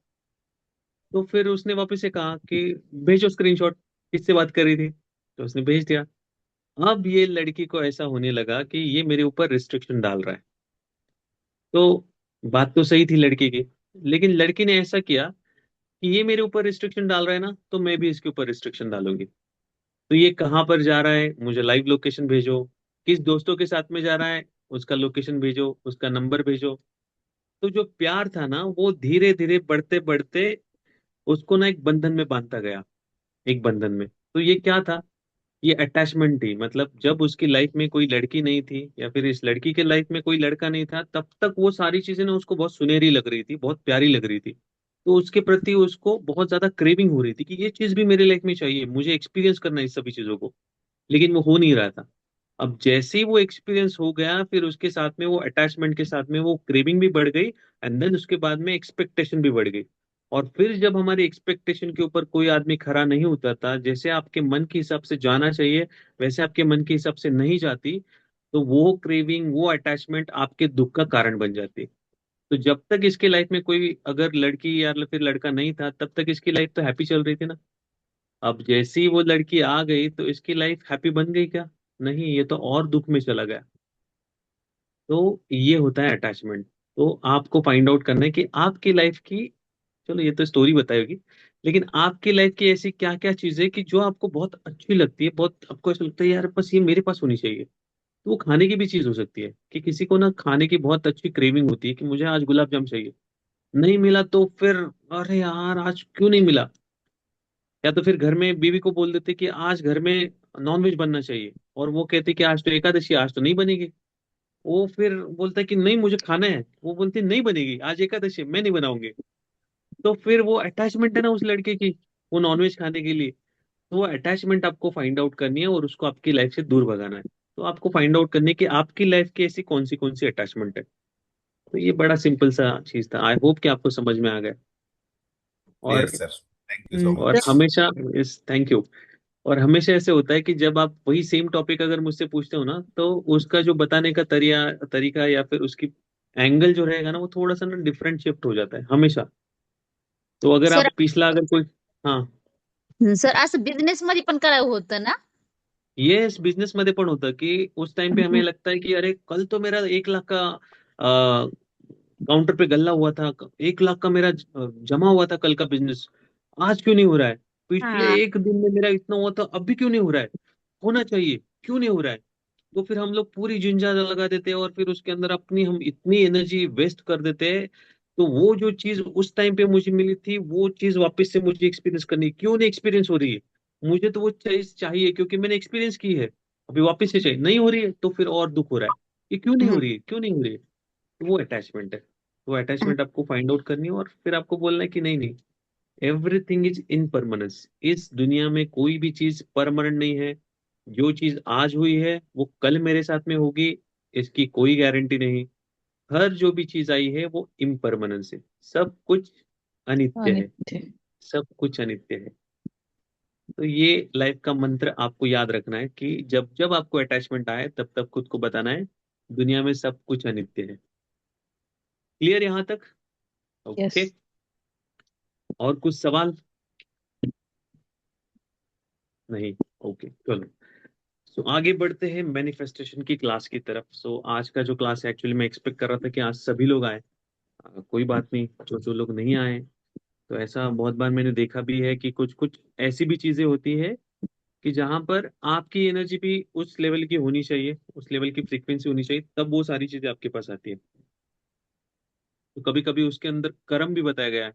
तो फिर उसने वापस से कहा कि भेजो स्क्रीनशॉट, किससे बात कर रही थी। तो उसने भेज दिया। अब ये लड़की को ऐसा होने लगा कि ये मेरे ऊपर रिस्ट्रिक्शन डाल रहा है। तो बात तो सही थी लड़की की, लेकिन लड़की ने ऐसा किया कि ये मेरे ऊपर रिस्ट्रिक्शन डाल रहा है ना, तो मैं भी इसके ऊपर रिस्ट्रिक्शन डालूंगी। तो ये कहाँ पर जा रहा है, मुझे लाइव लोकेशन भेजो। किस दोस्तों के साथ में जा रहा है, उसका लोकेशन भेजो, उसका नंबर भेजो। तो जो प्यार था ना, वो धीरे धीरे बढ़ते बढ़ते उसको ना एक बंधन में बांधता गया, एक बंधन में। तो ये क्या था, ये अटैचमेंट थी। मतलब जब उसकी लाइफ में कोई लड़की नहीं थी, या फिर इस लड़की के लाइफ में कोई लड़का नहीं था, तब तक वो सारी चीजें ना उसको बहुत सुनहरी लग रही थी, बहुत प्यारी लग रही थी। तो उसके प्रति उसको बहुत ज्यादा क्रेविंग हो रही थी कि ये चीज भी मेरे लाइफ में चाहिए, मुझे एक्सपीरियंस करना है इस सभी चीजों को। लेकिन वो हो नहीं रहा था। अब जैसे ही वो एक्सपीरियंस हो गया, फिर उसके साथ में वो अटैचमेंट के साथ में वो क्रेविंग भी बढ़ गई, एंड देन उसके बाद में एक्सपेक्टेशन भी बढ़ गई। और फिर जब हमारी एक्सपेक्टेशन के ऊपर कोई आदमी खरा नहीं उतरता, जैसे आपके मन के हिसाब से जाना चाहिए वैसे आपके मन के हिसाब से नहीं जाती, तो वो क्रेविंग, वो अटैचमेंट आपके दुख का कारण बन जाती है। तो जब तक इसके लाइफ में कोई अगर लड़की या फिर लड़का नहीं था, तब तक इसकी लाइफ तो हैप्पी चल रही थी ना। अब जैसे ही वो लड़की आ गई तो इसकी लाइफ हैप्पी बन गई क्या, नहीं, ये तो और दुख में चला गया। तो ये होता है अटैचमेंट। तो आपको फाइंड आउट करना है कि आपकी लाइफ की, चलो ये तो स्टोरी बताएगी, लेकिन आपकी लाइफ की ऐसी क्या क्या चीजें कि जो आपको बहुत अच्छी लगती है, बहुत आपको ऐसा लगता है यार बस ये मेरे पास होनी चाहिए। तो वो खाने की भी चीज हो सकती है, कि किसी को ना खाने की बहुत अच्छी क्रेविंग होती है कि मुझे आज गुलाब जाम चाहिए, नहीं मिला तो फिर अरे यार आज क्यों नहीं मिला। या तो फिर घर में बीवी को बोल देते कि आज घर में नॉनवेज बनना चाहिए, और वो कहते कि आज तो एकादशी, आज तो नहीं बनेगी। वो फिर बोलता है कि नहीं, मुझे खाना है, वो बोलती नहीं बनेगी, आज एकादशी है, मैं नहीं बनाऊंगी। तो फिर वो अटैचमेंट है ना उस लड़के की, वो नॉनवेज खाने के लिए। तो वो अटैचमेंट आपको फाइंड आउट करनी है और उसको आपकी लाइफ से दूर भगाना है। तो आपको फाइंड आउट करनी है कि आपकी लाइफ की ऐसी कौन सी अटैचमेंट है। तो ये बड़ा सिंपल सा चीज था, आई होप कि आपको समझ में आ गया। क्लियर और सर, थैंक यू सो और मच। हमेशा इस थैंक यू। और हमेशा ऐसे होता है कि जब आप वही सेम टॉपिक अगर मुझसे पूछते हो ना, तो उसका जो बताने का तरीका या फिर उसकी एंगल जो रहेगा ना, वो थोड़ा सा ना डिफरेंट शिफ्ट हो जाता है हमेशा। तो अगर सर आप पिछला अगर कोई, हाँ, सर असं बिझनेस मध्ये पण करावं होतं ना. ये इस बिझनेस मध्ये पण होतं की उस टाइम पे हमें लगता है कि अरे कल तो मेरा 1 लाख का काउंटर पे गल्ला हुआ था, 1 लाख का मेरा जमा हुआ था कल का बिजनेस, आज क्यों नहीं हो रहा है? पिछले हाँ। 1 दिन में मेरा इतना हुआ था, अभी क्यों नहीं हो रहा है? होना चाहिए, क्यों नहीं हो रहा है? तो फिर हम लोग पूरी जिंजा लगा देते हैं और फिर उसके अंदर अपनी हम इतनी एनर्जी वेस्ट कर देते हैं। तो वो जो चीज उस टाइम पे मुझे मिली थी, वो चीज वापस से मुझे एक्सपीरियंस करनी है। क्यों नहीं एक्सपीरियंस हो रही है? मुझे तो वो चीज चाहिए क्योंकि मैंने एक्सपीरियंस की है। अभी वापस से चाहिए, नहीं हो रही है तो फिर और दुख हो रहा है। ये क्यों नहीं हो हम्म, रही है, क्यों नहीं हो रही है? तो वो अटैचमेंट है। वो अटैचमेंट आपको फाइंड आउट करनी है और फिर आपको बोलना है कि नहीं नहीं, एवरीथिंग इज इनपरमानेंस। इस दुनिया में कोई भी चीज परमानेंट नहीं है। जो चीज आज हुई है वो कल मेरे साथ में होगी, इसकी कोई गारंटी नहीं। हर जो भी चीज आई है वो इम्परमानेंस है। सब कुछ अनित्य है। अनित्य। सब कुछ अनित्य है। तो ये लाइफ का मंत्र आपको याद रखना है कि जब जब आपको अटैचमेंट आए तब तब खुद को बताना है दुनिया में सब कुछ अनित्य है। क्लियर यहां तक? यस। ओके। और कुछ सवाल? नहीं? ओके चलो। सो आगे बढ़ते हैं मैनिफेस्टेशन की क्लास की तरफ। सो आज का जो क्लास है, एक्चुअली मैं एक्सपेक्ट कर रहा था कि आज सभी लोग आए। कोई बात नहीं, जो जो लोग नहीं आए, तो ऐसा बहुत बार मैंने देखा भी है कि कुछ कुछ ऐसी भी चीजें होती है कि जहां पर आपकी एनर्जी भी उस लेवल की होनी चाहिए, उस लेवल की फ्रीक्वेंसी होनी चाहिए, तब वो सारी चीजें आपके पास आती है। तो कभी कभी उसके अंदर कर्म भी बताया गया है।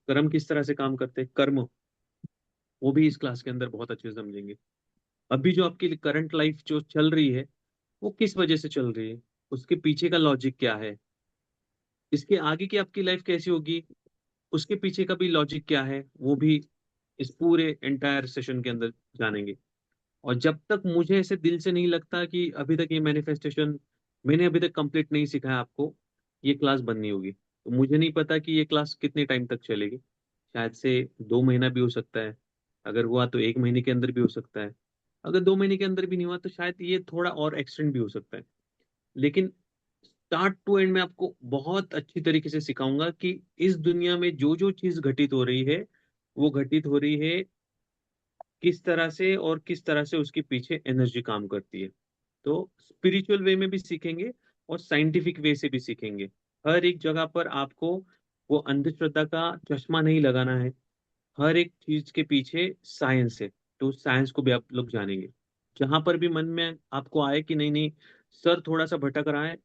कर्म किस तरह से काम करते हैं, कर्म, वो भी इस क्लास के अंदर बहुत अच्छे से समझेंगे। अभी जो आपकी करंट लाइफ जो चल रही है, वो किस वजह से चल रही है, उसके पीछे का लॉजिक क्या है, इसके आगे की आपकी लाइफ कैसी होगी, उसके पीछे का भी लॉजिक क्या है, वो भी इस पूरे एंटायर सेशन के अंदर जानेंगे। और जब तक मुझे ऐसे दिल से नहीं लगता कि अभी तक ये मैनिफेस्टेशन मैंने अभी तक कंप्लीट नहीं सिखाया आपको, ये क्लास बंद नहीं होगी। तो मुझे नहीं पता कि ये क्लास कितने टाइम तक चलेगी। शायद से 2 महीना भी हो सकता है, अगर हुआ तो 1 महीने के अंदर भी हो सकता है, अगर 2 महीने के अंदर भी नहीं हुआ तो शायद ये थोड़ा और एक्सटेंड भी हो सकता है। लेकिन स्टार्ट टू एंड में आपको बहुत अच्छी तरीके से सिखाऊंगा कि इस दुनिया में जो जो चीज घटित हो रही है, वो घटित हो रही है किस तरह से, और किस तरह से उसके पीछे एनर्जी काम करती है। तो स्पिरिचुअल वे में भी सीखेंगे और साइंटिफिक वे से भी सीखेंगे। हर एक जगह पर आपको वो अंधश्रद्धा का चश्मा नहीं लगाना है। हर एक चीज के पीछे साइंस है, तो साइंस को भी आप लोग जानेंगे। जहां पर भी मन में आपको आए कि नहीं नहीं, सर थोड़ा सा भटक रहा है,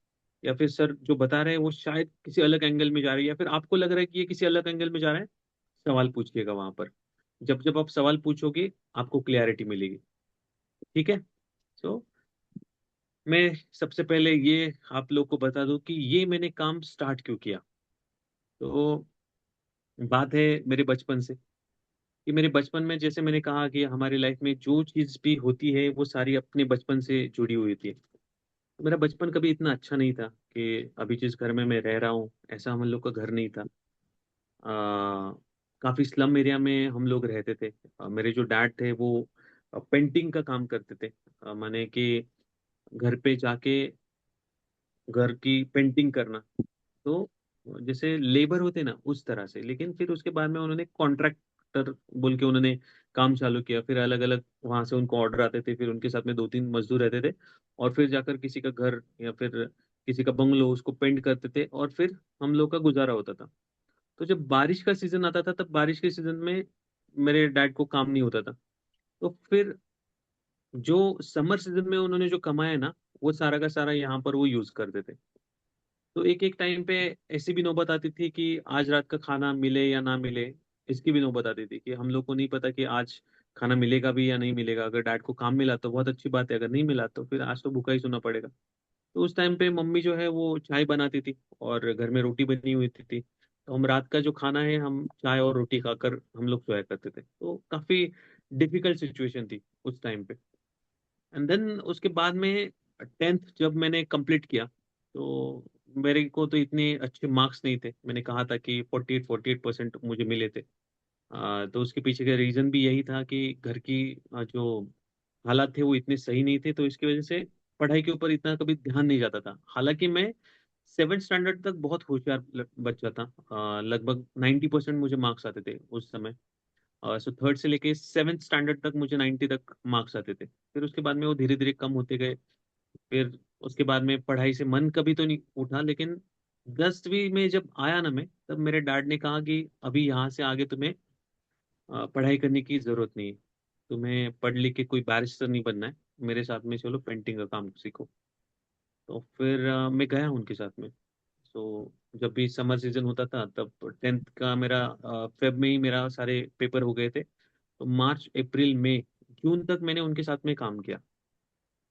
या फिर सर जो बता रहे हैं वो शायद किसी अलग एंगल में जा रही है, या फिर आपको लग रहा है कि ये किसी अलग एंगल में जा रहा है, सवाल पूछिएगा वहां पर। जब जब आप सवाल पूछोगे आपको क्लियरिटी मिलेगी। ठीक है? सो मैं सबसे पहले ये आप लोग को बता दूं कि ये मैंने काम स्टार्ट क्यों किया। तो बात है मेरे बचपन से, कि मेरे बचपन में, जैसे मैंने कहा कि हमारी लाइफ में जो चीज भी होती है वो सारी अपने बचपन से जुड़ी हुई थी। तो मेरा बचपन कभी इतना अच्छा नहीं था कि अभी जिस घर में मैं रह रहा हूँ ऐसा हम लोग का घर नहीं था। आ, काफी स्लम एरिया में हम लोग रहते थे। मेरे जो डैड थे वो पेंटिंग का काम करते थे। माने कि घर पे जाके घर की पेंटिंग करना। तो जैसे लेबर होते ना उस तरह से, लेकिन फिर उसके बाद में उन्होंने कॉन्ट्रैक्टर बोल के उन्होंने काम चालू किया। फिर अलग अलग वहां से उनको ऑर्डर आते थे, फिर उनके साथ में 2-3 मजदूर रहते थे, और फिर जाकर किसी का घर या फिर किसी का बंगलो उसको पेंट करते थे, और फिर हम लोग का गुजारा होता था। तो जब बारिश का सीजन आता था, तब बारिश के सीजन में मेरे डैड को काम नहीं होता था। तो फिर जो समर सीजन में उन्होंने जो कमाया ना, वो सारा का सारा यहाँ पर वो यूज करते थे। तो एक एक टाइम पे ऐसी भी नौबत आती थी कि आज रात का खाना मिले या ना मिले, इसकी भी नौबत आती थी कि हम लोग को नहीं पता कि आज खाना मिलेगा भी या नहीं मिलेगा। अगर डैड को काम मिला तो बहुत अच्छी बात है, अगर नहीं मिला तो फिर आज तो भूखा ही सोना पड़ेगा। तो उस टाइम पे मम्मी जो है वो चाय बनाती थी और घर में रोटी बनी हुई थी। तो हम रात का जो खाना है हम चाय और रोटी खाकर हम लोग सोया करते थे। तो काफी डिफिकल्ट सिचुएशन थी उस टाइम पे। एंड देन उसके बाद में 10th जब मैंने कंप्लीट किया, तो मेरे को तो इतने अच्छे मार्क्स नहीं थे। मैंने कहा था कि 48% मुझे मिले थे। तो उसके पीछे का रीजन भी यही था कि घर की जो हालात थे वो इतने सही नहीं थे, तो इसकी वजह से पढ़ाई के ऊपर इतना कभी ध्यान नहीं जाता था। हालांकि मैं 7th स्टैंडर्ड तक बहुत होशियार बच्चा था। लगभग 90% मुझे मार्क्स आते थे उस समय। सो थर्ड से लेके सेवेंथ स्टैंडर्ड तक मुझे 90 तक मार्क्स आते थे। फिर उसके बाद में वो धीरे धीरे कम होते गए। फिर उसके बाद में पढ़ाई से मन कभी तो नहीं उठा, लेकिन 10वीं में जब आया ना मैं, तब मेरे डैड ने कहा कि अभी यहाँ से आगे तुम्हें पढ़ाई करने की जरूरत नहीं है, तुम्हें पढ़ लिख के कोई बैरिस्टर नहीं बनना है, मेरे साथ में चलो पेंटिंग का काम सीखो। तो फिर मैं गया उनके साथ में। सो जब भी समर सीजन होता था तब 10th का मेरा फेब में ही मेरा सारे पेपर हो गए थे। तो मार्च अप्रैल मई जून तक मैंने उनके साथ में काम किया।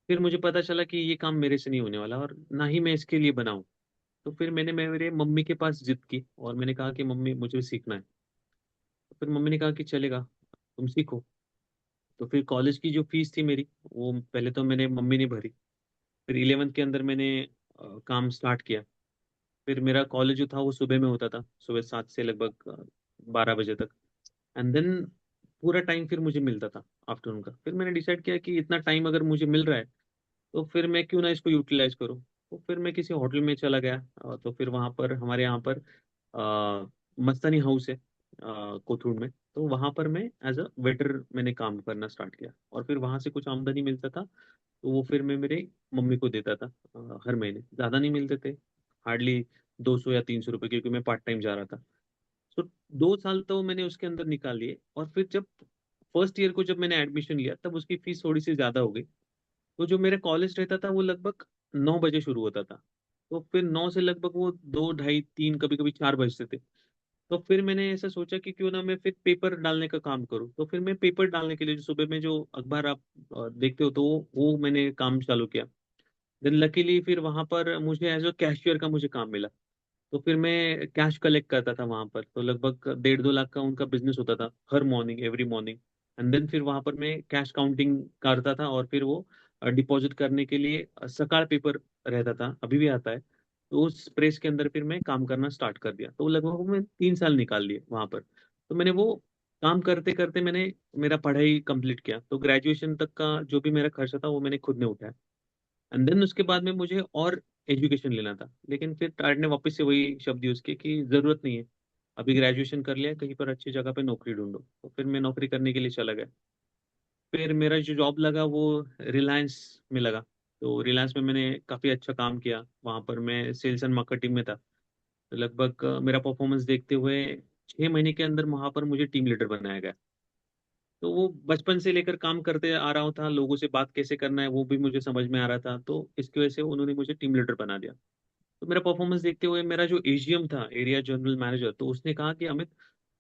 फिर मुझे पता चला कि ये काम मेरे से नहीं होने वाला और ना ही मैं इसके लिए बनाऊं। तो फिर मैंने मेरे मम्मी के पास जिद की और मैंने कहा कि मम्मी मुझे सीखना है। तो फिर मम्मी ने कहा कि चलेगा, तुम सीखो। तो फिर कॉलेज की जो फीस थी मेरी, वो पहले तो मैंने मम्मी ने भरी। फिर 11th के अंदर मैंने काम स्टार्ट किया। फिर मेरा कॉलेज जो था वो सुबह में होता था, सुबह 7 से लगभग 12 बजे तक। एंड देन पूरा टाइम फिर मुझे मिलता था आफ्टरनून का। फिर मैंने डिसाइड किया कि इतना टाइम अगर मुझे मिल रहा है तो फिर मैं क्यों ना इसको यूटिलाइज करूँ। तो फिर मैं किसी होटल में चला गया। तो फिर वहाँ पर हमारे यहाँ पर मस्तानी हाउस है कोथरूड में। तो वहाँ पर मैं एज अ वेटर मैंने काम करना स्टार्ट किया और फिर वहाँ से कुछ आमदनी मिलता था। तो वो फिर मैं मेरे मम्मी को देता था हर महीने। ज़्यादा नहीं मिलते थे, हार्डली 200 या 300 रुपये, क्योंकि मैं पार्ट टाइम जा रहा था। तो 2 साल तो मैंने उसके अंदर निकाल लिए। और फिर जब फर्स्ट ईयर को जब मैंने एडमिशन लिया तब उसकी फीस थोड़ी सी ज़्यादा हो गई। तो जो मेरा कॉलेज रहता था वो लगभग 9 बजे शुरू होता था। तो फिर 9 से लगभग वो 2 ढाई 3 कभी कभी 4 बजते थे। तो फिर मैंने ऐसा सोचा कि क्यों ना मैं फिर पेपर डालने का काम करूं। तो फिर मैं पेपर डालने के लिए जो सुबह में जो अखबार आप देखते हो, तो वो मैंने काम चालू किया। देन लकीली फिर वहां पर मुझे एज अ कैशियर का मुझे काम मिला। तो फिर मैं कैश कलेक्ट करता था वहां पर। तो लगभग 1.5-2 लाख का उनका बिजनेस होता था हर morning, every morning. And then फिर वहां पर मैं कैश काउंटिंग करता था और फिर वो डिपॉजिट करने के लिए सकाळ पेपर रहता था, अभी भी आता है। तो उस प्रेस के अंदर फिर मैं काम करना स्टार्ट कर दिया। तो लगभग मैं 3 साल निकाल लिए वहां पर। तो मैंने वो काम करते करते मैंने मेरा पढ़ाई कंप्लीट किया। तो ग्रेजुएशन तक का जो भी मेरा खर्चा था वो मैंने खुद ने उठाया। एंड देन उसके बाद में मुझे और एजुकेशन लेना था, लेकिन फिर टार्ड ने वापस से वही शब्द यूज किए कि जरूरत नहीं है, अभी ग्रेजुएशन कर लिया है, कहीं पर अच्छी जगह पे नौकरी ढूंढो। तो फिर मैं नौकरी करने के लिए चला गया। फिर मेरा जो जॉब लगा वो रिलायंस में लगा। तो रिलायंस में मैंने काफ़ी अच्छा काम किया। वहाँ पर मैं सेल्स एंड मार्केटिंग में था। तो लगभग मेरा परफॉर्मेंस देखते हुए 6 महीने के अंदर वहाँ पर मुझे टीम लीडर बनाया गया। तो वो बचपन से लेकर काम करते आ रहा हूँ था, लोगों से बात कैसे करना है वो भी मुझे समझ में आ रहा था। तो इसकी वजह से उन्होंने मुझे टीम लीडर बना दिया। तो मेरा परफॉर्मेंस देखते हुए मेरा जो एजीएम था, एरिया जनरल मैनेजर, तो उसने कहा कि अमित,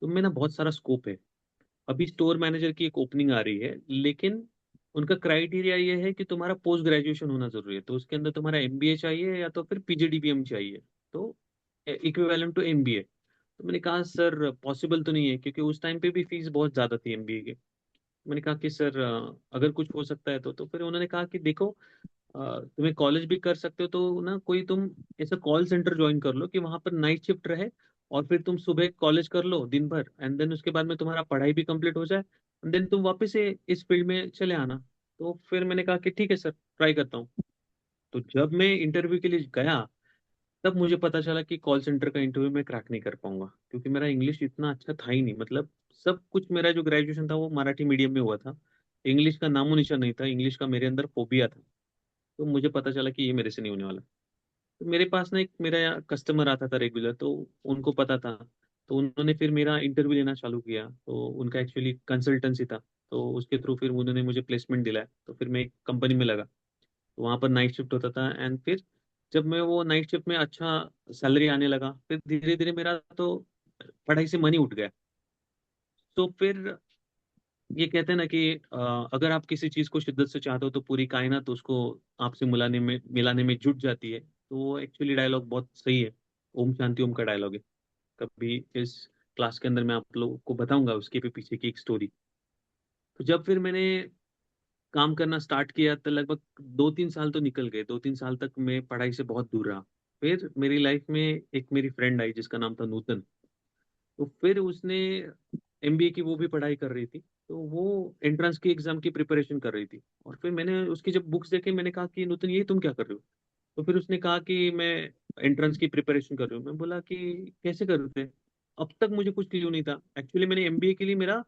तुम में ना बहुत सारा स्कोप है। अभी स्टोर मैनेजर की एक ओपनिंग आ रही है, लेकिन उनका क्राइटेरिया ये है कि तुम्हारा पोस्ट ग्रेजुएशन होना जरूरी है। तो उसके अंदर तुम्हारा एमबीए चाहिए या तो फिर पीजीडीबीएम चाहिए, तो इक्विवेलेंट टू एमबीए। तो मैंने कहा सर पॉसिबल तो नहीं है, क्योंकि उस टाइम पे भी फीस बहुत ज़्यादा थी एमबीए की। मैंने कहा कि सर अगर कुछ हो सकता है तो फिर उन्होंने कहा कि देखो, तुम्हें कॉलेज भी कर सकते हो तो ना कोई तुम ऐसा कॉल सेंटर ज्वाइन कर लो कि वहां पर नाइट शिफ्ट रहे, और फिर तुम सुबह कॉलेज कर लो दिन भर, एंड देन उसके बाद में तुम्हारा पढ़ाई भी कंप्लीट हो जाए, एंड देन तुम वापस से इस फील्ड में चले आना। तो फिर मैंने कहा कि ठीक है सर, ट्राई करता हूँ। तो जब मैं इंटरव्यू के लिए गया तब मुझे पता चला कि कॉल सेंटर का इंटरव्यू मैं क्रैक नहीं कर पाऊंगा, क्योंकि मेरा इंग्लिश इतना अच्छा था ही नहीं। मतलब सब कुछ, मेरा जो ग्रेजुएशन था वो मराठी मीडियम में हुआ था, इंग्लिश का नामो निशान नहीं था, इंग्लिश का मेरे अंदर फोबिया था। तो मुझे पता चला कि ये मेरे से नहीं होने वाला। तो मेरे पास ना एक मेरा कस्टमर आता था रेगुलर, तो उनको पता था। तो उन्होंने फिर मेरा इंटरव्यू लेना चालू किया। तो उनका एक्चुअली कंसल्टेंसी था, तो उसके थ्रू फिर उन्होंने मुझे प्लेसमेंट दिलाया। तो फिर मैं एक कंपनी में लगा। तो वहाँ पर नाइट शिफ्ट होता था। एंड फिर जब मैं वो नाइट शिफ्ट में अच्छा सैलरी आने लगा, फिर धीरे धीरे मेरा तो पढ़ाई से मन ही उठ गया। तो फिर ये कहते हैं ना कि अगर आप किसी चीज को शिद्दत से चाहते हो तो पूरी कायनात उसको आपसे मिलाने में जुट जाती है। तो वो एक्चुअली डायलॉग बहुत सही है, ओम शांति ओम का डायलॉग है। कभी इस क्लास के अंदर मैं आप लोगों को बताऊंगा उसके भी पीछे की एक स्टोरी। तो जब फिर मैंने काम करना स्टार्ट किया तो लगभग 2-3 साल तो निकल गए। 2-3 साल तक मैं पढ़ाई से बहुत दूर रहा। फिर मेरी लाइफ में एक मेरी फ्रेंड आई जिसका नाम था नूतन। तो फिर उसने एमबीए की वो भी पढ़ाई कर रही थी। तो वो एंट्रेंस की एग्जाम की प्रिपरेशन कर रही थी। और फिर मैंने उसकी जब बुक्स देखे, मैंने कहा कि नूतन ये तुम क्या कर रहे हो। तो फिर उसने कहा कि मैं एंट्रेंस की प्रिपरेशन कर रही हूँ। मैं बोला कि कैसे कर रहे थे। अब तक मुझे कुछ क्लियर नहीं था। एक्चुअली मैंने एमबीए के लिए मेरा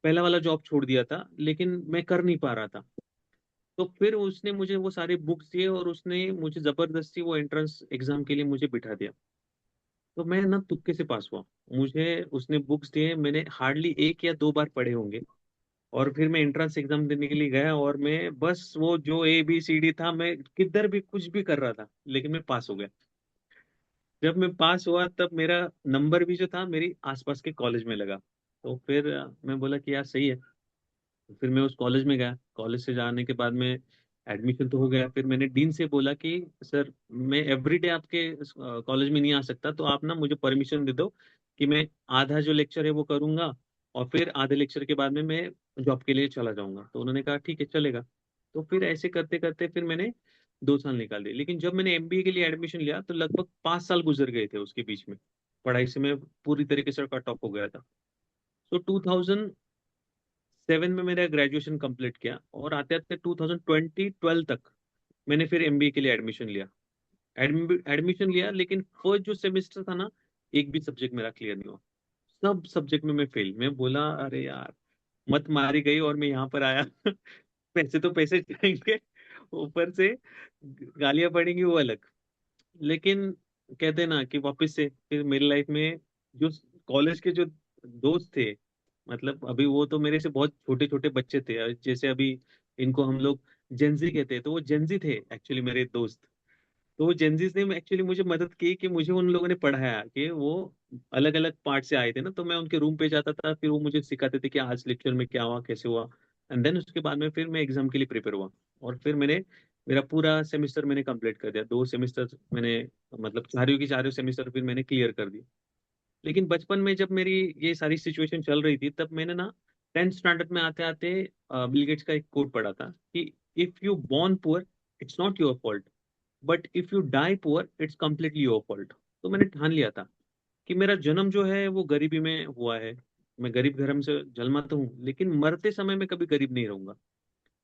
पहला वाला जॉब छोड़ दिया था, लेकिन मैं कर नहीं पा रहा था। तो फिर उसने मुझे वो सारे बुक्स दिए और उसने मुझे जबरदस्ती वो एंट्रेंस एग्जाम के लिए मुझे बिठा दिया। तो मैं ना तुक्के से पास हुआ। मुझे उसने बुक्स दिए, मैंने हार्डली एक या दो बार पढ़े होंगे। और फिर मैं एंट्रेंस एग्जाम देने के लिए गया और मैं बस वो जो ABCD था, मैं किधर भी कुछ भी कर रहा था, लेकिन मैं पास हो गया। जब मैं पास हुआ तब मेरा नंबर भी जो था मेरी आसपास के कॉलेज में लगा। तो फिर मैं बोला कि यार सही है। फिर मैं उस कॉलेज में गया। कॉलेज से जाने के बाद में एडमिशन तो हो गया। फिर मैंने डीन से बोला कि सर, मैं एवरीडे आपके कॉलेज में नहीं आ सकता, तो आप ना मुझे परमिशन दे दो कि मैं आधा जो लेक्चर है वो करूंगा, और फिर आधे लेक्चर के बाद में मैं जॉब के लिए चला जाऊंगा। तो उन्होंने कहा ठीक है, चलेगा। तो फिर ऐसे करते करते फिर मैंने 2 साल निकाल दिए। लेकिन जब मैंने MBA के लिए एडमिशन लिया तो लगभग 5 साल गुजर गए थे उसके बीच में। पढ़ाई से मैं पूरी तरीके से कट ऑफ हो गया था। तो 2007 में मेरा ग्रेजुएशन कंप्लीट किया, और आते आते 2012 तक मैंने फिर MBA के लिए एडमिशन लिया। एडमिशन लिया, लेकिन फर्स्ट जो सेमेस्टर था ना, एक भी सब्जेक्ट मेरा क्लियर नहीं हुआ। सब सब्जेक्ट में मैं फेल। मैं बोला अरे यार, मत मारी गई और मैं यहाँ पर आया। पैसे तो पैसे जाएंगे, ऊपर से गालियां पड़ेंगी वो अलग। लेकिन कहते हैं ना कि वापस से फिर मेरी लाइफ में जो कॉलेज के जो दोस्त थे, मतलब अभी वो तो मेरे से बहुत छोटे छोटे बच्चे थे, जैसे अभी इनको हम लोग जेंजी कहते हैं, तो वो जेंजी थे एक्चुअली मेरे दोस्त। तो वो जेंजीज ने एक्चुअली मुझे मदद की कि मुझे उन लोगों ने पढ़ाया कि वो अलग अलग पार्ट से आए थे ना, तो मैं उनके रूम पे जाता था, फिर वो मुझे सिखाते थे कि आज लेक्चर में क्या हुआ, कैसे हुआ। एंड देन उसके बाद में फिर मैं एग्जाम के लिए प्रिपेयर हुआ। और फिर मैंने मेरा पूरा सेमेस्टर मैंने कंप्लीट कर दिया। 2 सेमेस्टर मैंने, मतलब चारों की चारों सेमेस्टर फिर मैंने क्लियर कर दी। लेकिन बचपन में जब मेरी ये सारी सिचुएशन चल रही थी, तब मैंने ना 10th स्टैंडर्ड में आते आते बिल गेट्स का एक कोट पढ़ा था कि if you born poor, it's not your fault, but if you die poor, it's completely your fault. तो मैंने ठान लिया था कि मेरा जन्म जो है वो गरीबी में हुआ है। मैं गरीब घर में से जन्मा तो हूँ, लेकिन मरते समय में कभी गरीब नहीं रहूंगा।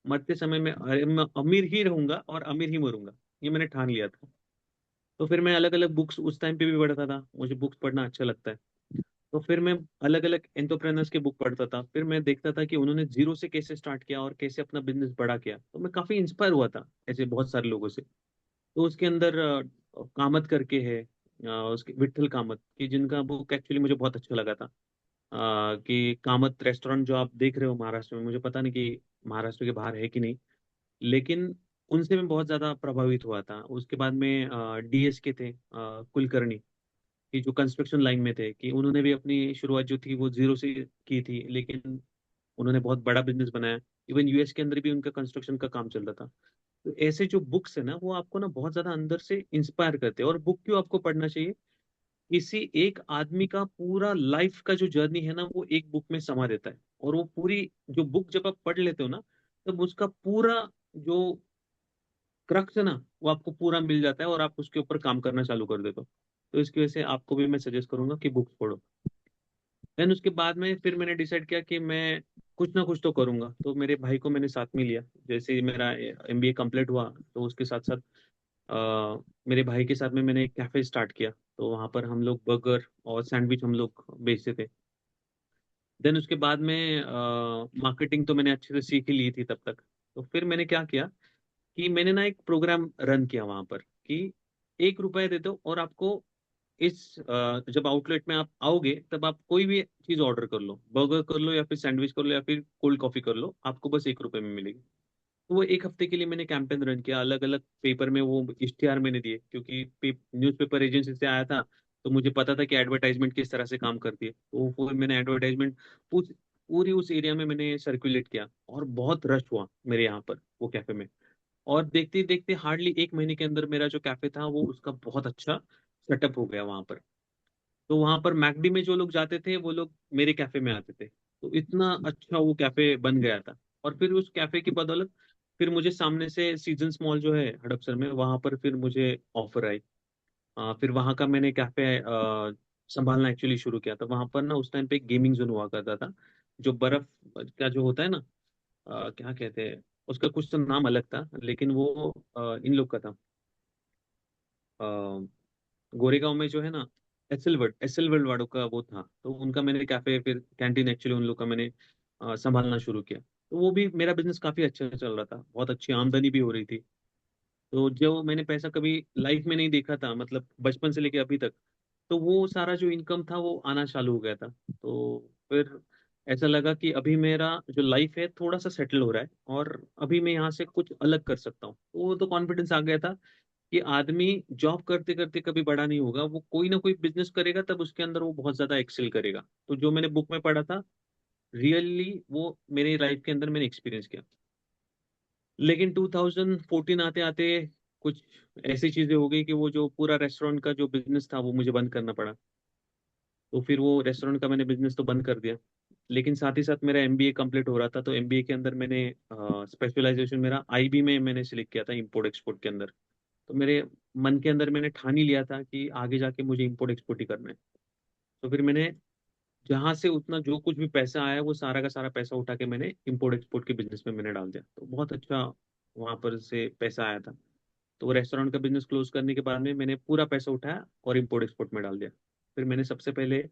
मरते समय में मैं अमीर ही रहूंगा और अमीर ही मरूंगा। ये मैंने ठान लिया था। तो फिर मैं अलग अलग बुक्स उस टाइम पे भी पढ़ता था, मुझे बुक्स पढ़ना अच्छा लगता है। तो फिर मैं अलग अलग एंटरप्रेनर्स के बुक पढ़ता था, फिर मैं देखता था कि उन्होंने जीरो से कैसे स्टार्ट किया और कैसे अपना बिजनेस बड़ा किया। तो मैं काफी इंस्पायर हुआ था ऐसे बहुत सारे लोगों से। तो उसके अंदर कामत करके है, उसके विट्ठल कामत की, जिनका बुक एक्चुअली मुझे बहुत अच्छा लगा था। कि कामत रेस्टोरेंट जो आप देख रहे हो महाराष्ट्र में, मुझे पता नहीं कि महाराष्ट्र के बाहर है कि नहीं, लेकिन उनसे मैं बहुत ज्यादा प्रभावित हुआ था। उसके बाद में DS के थे, कुलकर्णी, कि जो कंस्ट्रक्शन लाइन में थे, कि उन्होंने भी अपनी शुरुआत जो थी वो जीरो से की थी, लेकिन उन्होंने बहुत बड़ा बिजनेस बनाया। इवन US के अंदर भी उनका कंस्ट्रक्शन का काम चल रहा था। तो ऐसे जो बुक्स है ना, वो आपको ना बहुत ज्यादा अंदर से इंस्पायर करते हैं। और बुक क्यों आपको पढ़ना चाहिए? किसी एक आदमी का पूरा लाइफ का जो जर्नी है ना, वो एक बुक में समा देता है। और वो पूरी जो बुक जब आप पढ़ लेते हो ना, तब उसका पूरा जो क्रक्स है ना, वो आपको पूरा मिल जाता है और आप उसके ऊपर काम करना चालू कर देते हो। तो इसकी वजह से आपको भी मैं सजेस्ट करूंगा कि बुक्स पढ़ो। देन उसके बाद में फिर मैंने डिसाइड किया कि मैं कुछ ना कुछ तो करूंगा। तो मेरे भाई को मैंने साथ में लिया। जैसे ही मेरा MBA कंप्लीट हुआ, तो उसके साथ साथ मेरे भाई के साथ में मैंने एक कैफे स्टार्ट किया। तो वहां पर हम लोग बर्गर और सैंडविच हम लोग बेचते थे। देन उसके बाद में मार्केटिंग तो मैंने अच्छे से सीख ही ली थी तब तक। तो फिर मैंने क्या किया कि मैंने ना एक प्रोग्राम रन किया वहां पर, कि 1 रुपए दे दो और आपको जब आउटलेट में आप आओगे तब आप कोई भी चीज ऑर्डर कर लो, बर्गर कर लो या फिर सैंडविच कर लो या फिर कोल्ड कॉफी कर लो, आपको बस 1 रुपए में मिलेगी। तो वो एक हफ्ते के लिए मैंने कैंपेन रन किया। अलग अलग पेपर में वो इश्तिहार मैंने दिए, क्योंकि न्यूज़पेपर एजेंसी से आया था। तो मुझे पता था कि एडवर्टाइजमेंट किस तरह से काम करती है। तो वो मैंने एडवर्टाइजमेंट पूरी उस एरिया में मैंने सर्कुलेट किया, और बहुत रश हुआ मेरे यहाँ पर वो कैफे में। और देखते देखते हार्डली 1 महीने के अंदर मेरा जो कैफे था वो उसका बहुत अच्छा सेटअप हो गया वहां पर। तो वहां पर मैकडी में जो लोग जाते थे वो लोग मेरे कैफे में आते थे। तो इतना अच्छा वो कैफे बन गया था। और फिर उस कैफे की बदौलत फिर मुझे सामने से सीजन्स मॉल जो है हडपसर में, वहां पर फिर मुझे ऑफर आई। फिर वहां का मैंने कैफे संभालना एक्चुअली शुरू किया था। वहां पर ना उस टाइम पे गेमिंग जोन हुआ करता था, जो बर्फ का जो होता है ना, क्या कहते हैं उसका, कुछ तो नाम अलग था, लेकिन वो इन लोग का था। गोरेगांव में जो है ना, एसएल वर्ल्ड वालों का वो था। तो उनका मैंने कैफे, फिर कैंटीन एक्चुअली उन लोग का मैंने संभालना शुरू किया। तो वो भी मेरा बिजनेस काफी अच्छा चल रहा था, बहुत अच्छी आमदनी भी हो रही थी। तो जो मैंने पैसा कभी लाइफ में नहीं देखा था, मतलब बचपन से लेके अभी तक, तो वो सारा जो इनकम था वो आना चालू हो गया था। तो फिर ऐसा लगा कि अभी मेरा जो लाइफ है थोड़ा सा सेटल हो रहा है, और अभी मैं यहाँ से कुछ अलग कर सकता हूँ। तो वो तो कॉन्फिडेंस आ गया था कि आदमी जॉब करते करते कभी बड़ा नहीं होगा, वो कोई ना कोई बिजनेस करेगा, तब उसके अंदर वो बहुत ज्यादा एक्सेल करेगा। तो जो मैंने बुक में पढ़ा था, रियली वो मेरे लाइफ के अंदर मैंने एक्सपीरियंस किया। लेकिन 2014 आते आते कुछ ऐसी चीजें हो गई कि वो जो पूरा रेस्टोरेंट का जो बिजनेस था वो मुझे बंद करना पड़ा। तो फिर वो रेस्टोरेंट का मैंने बिजनेस तो बंद कर दिया। लेकिन साथ ही साथ मेरा एमबीए कंप्लीट हो रहा था, तो एमबीए के अंदर मैंने स्पेशलाइजेशन मेरा आईबी में मैंने सिलेक्ट किया था, इंपोर्ट एक्सपोर्ट के अंदर। तो मेरे मन के अंदर मैंने ठान ही लिया था कि आगे जाके मुझे इंपोर्ट एक्सपोर्ट ही करना है। तो फिर मैंने जहां से उतना जो कुछ भी पैसा आया वो सारा का सारा पैसा उठा के मैंने इंपोर्ट एक्सपोर्ट के बिजनेस में मैंने डाल दिया। तो बहुत अच्छा वहां पर से पैसा आया था। तो वो रेस्टोरेंट का बिजनेस क्लोज करने के बाद में मैंने पूरा पैसा उठाया और इंपोर्ट एक्सपोर्ट में डाल दिया। फिर मैंने सबसे पहले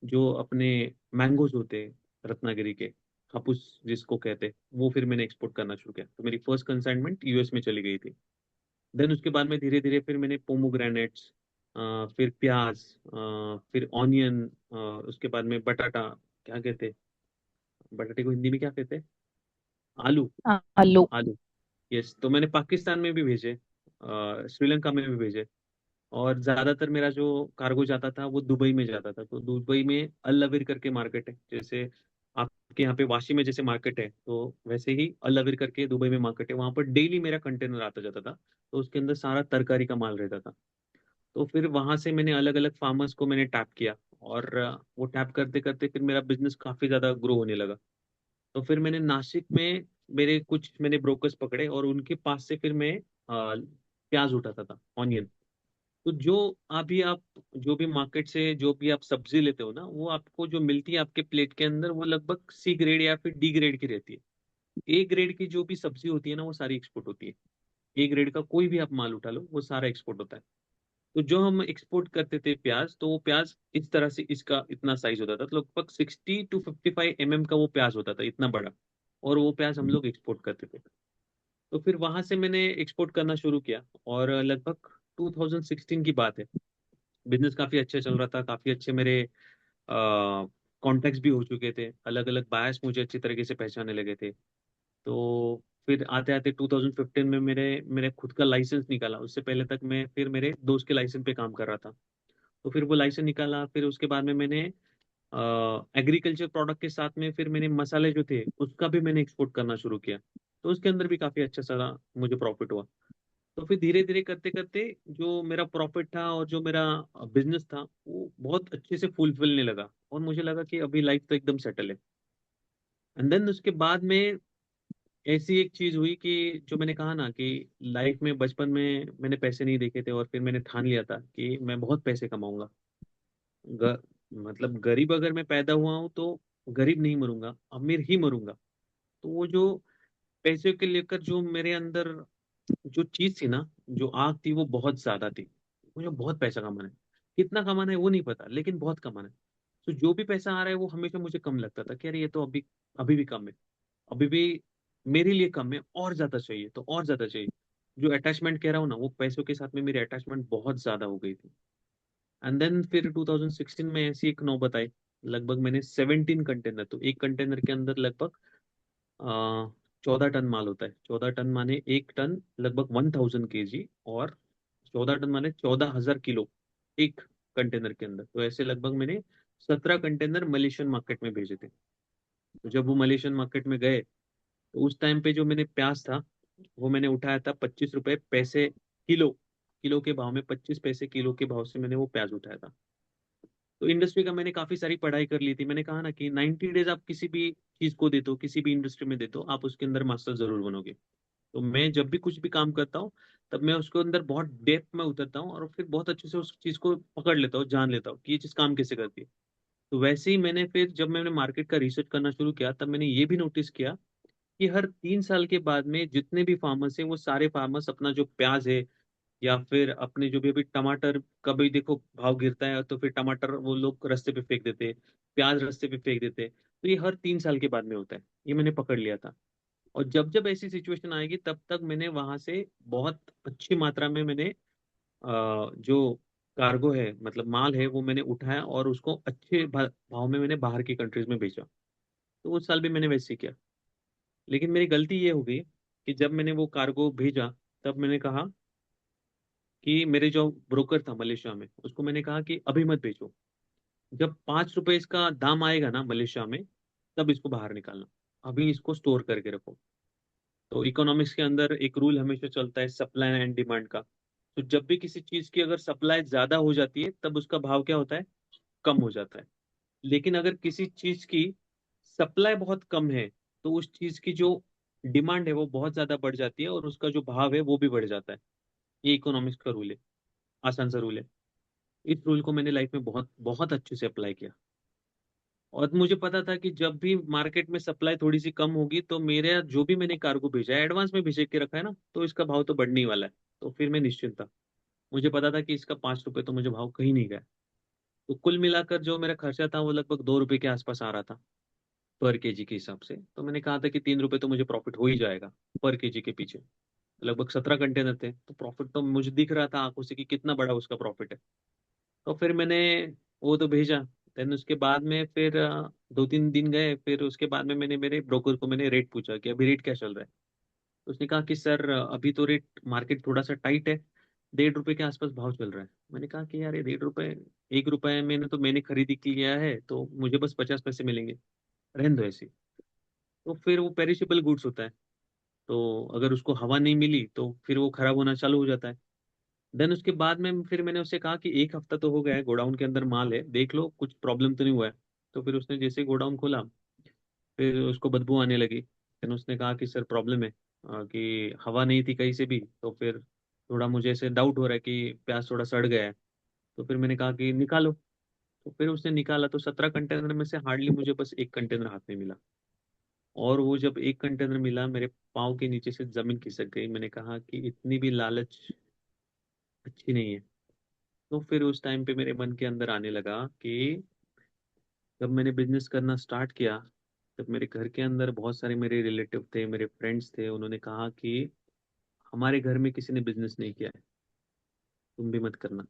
जो अपने मैंगोज होते हैं रत्नागिरी के, हापुस जिसको कहते हैं, वो फिर मैंने एक्सपोर्ट करना शुरू किया। तो मेरी फर्स्ट कंसाइनमेंट यूएस में चली गई थी। देन उसके बाद में धीरे धीरे फिर मैंने पोमोग्रेनेट्स, फिर प्याज, फिर ऑनियन, उसके बाद में बटाटा, क्या कहते हैं, बटाटे को हिंदी में क्या कहते हैं, आलू। हाँ, आलू। आलू, यस। तो मैंने पाकिस्तान में भी भेजे, श्रीलंका में भी भेजे। और ज्यादातर मेरा जो कार्गो जाता था वो दुबई में जाता था। तो दुबई में अल अवीर करके मार्केट है, जैसे आपके यहाँ पे वाशी में जैसे मार्केट है, तो वैसे ही अल अवीर करके दुबई में मार्केट है। वहां पर डेली मेरा कंटेनर आता जाता था। तो उसके अंदर सारा तरकारी का माल रहता था। तो फिर वहां से मैंने अलग अलग फार्मर्स को मैंने टैप किया, और वो टैप करते करते फिर मेरा बिजनेस काफी ज्यादा ग्रो होने लगा। तो फिर मैंने नासिक में मेरे कुछ मैंने ब्रोकर्स पकड़े, और उनके पास से फिर मैं प्याज उठाता था, ऑनियन। तो जो अभी आप जो भी मार्केट से जो भी आप सब्जी लेते हो ना, वो आपको जो मिलती है आपके प्लेट के अंदर, वो लगभग सी ग्रेड या फिर डी ग्रेड की रहती है। ए ग्रेड की जो भी सब्जी होती है ना, वो सारी एक्सपोर्ट होती है। ए ग्रेड का कोई भी आप माल उठा लो, वो सारा एक्सपोर्ट होता है। तो जो हम एक्सपोर्ट करते थे प्याज, तो वो प्याज इस तरह से, इसका इतना साइज होता था, तो लगभग 60 to 55 का वो प्याज होता था, इतना बड़ा। और वो प्याज हम लोग एक्सपोर्ट करते थे। तो फिर वहां से मैंने एक्सपोर्ट करना शुरू किया, और लगभग 2016 की बात है। बिजनेस काफी अच्छा चल रहा था, काफी अच्छे मेरे कॉन्टेक्ट भी हो चुके थे, अलग अलग बायर्स मुझे अच्छी तरीके से पहचानने लगे थे। तो फिर आते आते 2015 में मेरे मेरे खुद का लाइसेंस निकाला। उससे पहले तक मैं फिर मेरे दोस्त के लाइसेंस पे काम कर रहा था। तो फिर वो लाइसेंस निकाला, फिर उसके बाद में मैंने एग्रीकल्चर प्रोडक्ट के साथ में फिर मैंने मसाले जो थे उसका भी मैंने एक्सपोर्ट करना शुरू किया। तो उसके अंदर भी काफी अच्छा सारा मुझे प्रॉफिट हुआ। तो फिर धीरे धीरे करते करते जो मेरा प्रॉफिट था और जो मेरा बिजनेस था वो बहुत अच्छे से फुलफिलने लगा, और मुझे लगा कि अभी लाइफ तो एकदम सेटल है। एंड देन उसके बाद में ऐसी एक चीज हुई कि जो मैंने कहा ना कि लाइफ में बचपन में मैंने पैसे नहीं देखे थे, और फिर मैंने ठान लिया था कि मैं बहुत पैसे कमाऊंगा। ग, मतलब गरीब अगर मैं पैदा हुआ हूं तो गरीब नहीं मरूंगा, अमीर ही मरूंगा। तो वो जो पैसे के लेकर जो मेरे अंदर जो चीज थी ना, जो आग थी, वो बहुत ज्यादा थी। मुझे बहुत पैसा कमाना है। कितना कमाना है वो नहीं पता, लेकिन बहुत कमाना है। तो जो भी पैसा आ रहा है वो हमेशा मुझे कम लगता था कि अरे ये तो अभी अभी भी कम है, अभी भी मेरे लिए कम है, और ज्यादा चाहिए तो और ज्यादा चाहिए। जो अटैचमेंट कह रहा हूँ ना, वो पैसों के साथ में मेरी अटैचमेंट बहुत ज्यादा हो गई थी। एंड देन फिर 2016 में ऐसी एक नौबत आई। लगभग मैंने 17 कंटेनर, तो एक कंटेनर के अंदर लगभग 14 टन माल होता है। 14 टन माने एक टन लगभग 1000 kg, और 14 टन माने 14,000 किलो एक कंटेनर के अंदर। तो ऐसे लगभग मैंने 17 कंटेनर मलेशियन मार्केट में भेजे थे। तो जब वो मलेशियन मार्केट में गए, तो उस टाइम पे जो मैंने प्याज था वो मैंने उठाया था 25 रुपए पैसे किलो। किलो के भाव में 25 पैसे किलो के भाव से मैंने वो प्याज उठाया था। तो इंडस्ट्री का मैंने काफी सारी पढ़ाई कर ली थी। मैंने कहा ना कि 90 डेज आप किसी भी चीज को दे दो, किसी भी इंडस्ट्री में दे दो, आप उसके अंदर मास्टर जरूर बनोगे। तो मैं जब भी कुछ भी काम करता हूँ, तब मैं उसके अंदर बहुत डेप्थ में उतरता हूँ, और फिर बहुत अच्छे से उस चीज को पकड़ लेता हूँ, जान लेता हूँ कि ये चीज काम कैसे करती है। तो वैसे ही मैंने फिर जब मैंने मार्केट का रिसर्च करना शुरू किया, तब मैंने ये भी नोटिस किया कि हर 3 साल के बाद में जितने भी फार्मर्स हैं, वो सारे फार्मर्स अपना जो प्याज है, या फिर अपने जो भी अभी टमाटर, कभी देखो भाव गिरता है तो फिर टमाटर वो लोग रास्ते पे फेंक देते, प्याज रास्ते पे फेंक देते। तो तो ये हर 3 साल के बाद में होता है, ये मैंने पकड़ लिया था। और जब जब ऐसी सिचुएशन आएगी तब तक मैंने वहां से बहुत अच्छी मात्रा में मैंने जो कार्गो है, मतलब माल है, वो मैंने उठाया और उसको अच्छे भाव में मैंने बाहर की कंट्रीज में भेजा। तो उस साल भी मैंने वैसे ही किया। लेकिन मेरी गलती ये हो गई कि जब मैंने वो कार्गो भेजा, तब मैंने कहा कि मेरे जो ब्रोकर था मलेशिया में, उसको मैंने कहा कि अभी मत भेजो, जब 5 रुपए इसका दाम आएगा ना मलेशिया में, तब इसको बाहर निकालना, अभी इसको स्टोर करके रखो। तो इकोनॉमिक्स के अंदर एक रूल हमेशा चलता है, सप्लाई एंड डिमांड का। तो जब भी किसी चीज की अगर सप्लाई ज्यादा हो जाती है, तब उसका भाव क्या होता है, कम हो जाता है। लेकिन अगर किसी चीज की सप्लाई बहुत कम है, तो उस चीज की जो डिमांड है वो बहुत ज्यादा बढ़ जाती है और उसका जो भाव है वो भी बढ़ जाता है। ये इकोनॉमिक्स का रूल है, आसान सा रूल है। इस रूल को मैंने लाइफ में बहुत बहुत अच्छे से अप्लाई किया। और मुझे पता था कि जब भी मार्केट में सप्लाई थोड़ी सी कम होगी, तो मेरे जो भी मैंने कार्गो भेजा है, एडवांस में भेज के रखा है ना, तो इसका भाव तो बढ़ने ही वाला है। तो फिर मैं निश्चिंत था। मुझे पता था कि इसका 5 रुपए तो मुझे भाव कहीं नहीं गया। तो कुल मिलाकर जो मेरा खर्चा था वो लगभग 2 रुपए के आसपास आ रहा था पर केजी के हिसाब से। तो मैंने कहा था कि 3 रुपए तो मुझे प्रॉफिट हो ही जाएगा पर केजी के पीछे। लगभग 17 कंटेनर थे, तो प्रॉफिट तो मुझे दिख रहा था आंखों से कि कितना बड़ा उसका प्रॉफिट है। तो फिर मैंने वो तो भेजा। देन उसके बाद में फिर 2-3 दिन गए, फिर उसके बाद में मैंने मेरे ब्रोकर को मैंने रेट पूछा कि अभी रेट क्या चल रहा है। तो उसने कहा कि सर अभी तो रेट मार्केट थोड़ा सा टाइट है, 1.5 रुपए के आसपास भाव चल रहा है। मैंने कहा कि यार ये 1.5 रुपए, 1 रुपए मैंने तो मैंने खरीदी किया है, तो मुझे बस 50 पैसे मिलेंगे, रहने दो ऐसे ही। तो फिर वो पेरिशेबल गुड्स होता है, तो अगर उसको हवा नहीं मिली तो फिर वो खराब होना चालू हो जाता है। देन उसके बाद में फिर मैंने उससे कहा कि 1 हफ्ता तो हो गया है, गोडाउन के अंदर माल है, देख लो कुछ प्रॉब्लम तो नहीं हुआ है। तो फिर उसने जैसे ही गोडाउन खोला, फिर उसको बदबू आने लगी। फिर उसने कहा कि सर प्रॉब्लम है कि हवा नहीं थी कहीं से भी। तो फिर थोड़ा मुझे ऐसे डाउट हो रहा है कि प्याज थोड़ा सड़ गया है। तो फिर मैंने कहा कि निकालो। तो फिर उसने निकाला, तो 17 कंटेनर में से हार्डली मुझे बस एक कंटेनर हाथ में मिला। और वो जब एक कंटेनर मिला, मेरे पाँव के नीचे से जमीन खिसक गई। मैंने कहा कि इतनी भी लालच अच्छी नहीं है। तो फिर उस टाइम पे मेरे मन के अंदर आने लगा कि जब मैंने बिजनेस करना स्टार्ट किया, तब मेरे घर के अंदर बहुत सारे मेरे रिलेटिव थे, मेरे फ्रेंड्स थे। उन्होंने कहा कि हमारे घर में किसी ने बिजनेस नहीं किया है, तुम भी मत करना।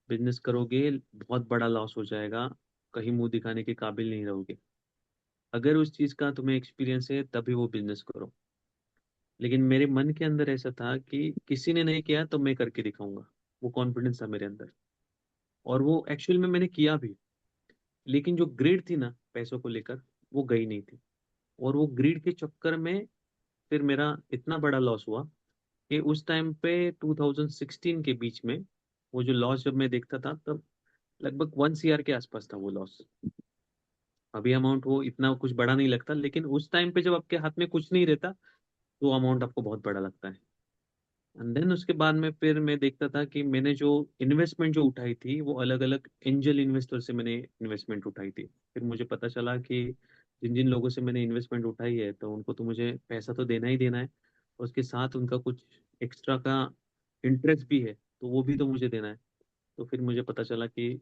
बिजनेस करोगे बहुत बड़ा लॉस हो जाएगा, कहीं मुंह दिखाने के काबिल नहीं रहोगे। अगर उस चीज का तुम्हें एक्सपीरियंस है तभी वो बिजनेस करो। लेकिन मेरे मन के अंदर ऐसा था कि किसी ने नहीं किया तो मैं करके दिखाऊंगा। वो कॉन्फिडेंस था मेरे अंदर, और वो एक्चुअल में मैंने किया भी। लेकिन जो ग्रीड थी ना पैसों को लेकर, वो गई नहीं थी। और वो ग्रीड के चक्कर में फिर मेरा इतना बड़ा लॉस हुआ कि उस टाइम पे 2016 के बीच में वो जो लॉस जब मैं देखता था, तब लगभग 1 CR के आसपास था वो लॉस। अभी अमाउंट वो इतना कुछ बड़ा नहीं लगता, लेकिन उस टाइम पे जब आपके हाथ में कुछ नहीं रहता, तो अमाउंट आपको बहुत बड़ा लगता है। एंड देन उसके बाद में फिर मैं देखता था कि मैंने जो इन्वेस्टमेंट जो उठाई थी, वो अलग अलग एंजल इन्वेस्टर से मैंने इन्वेस्टमेंट उठाई थी। फिर मुझे पता चला कि जिन जिन लोगों से मैंने इन्वेस्टमेंट उठाई है, तो उनको तो मुझे पैसा तो देना ही देना है, उसके साथ उनका कुछ एक्स्ट्रा का इंटरेस्ट भी है, तो वो भी तो मुझे देना है। तो फिर मुझे पता चला कि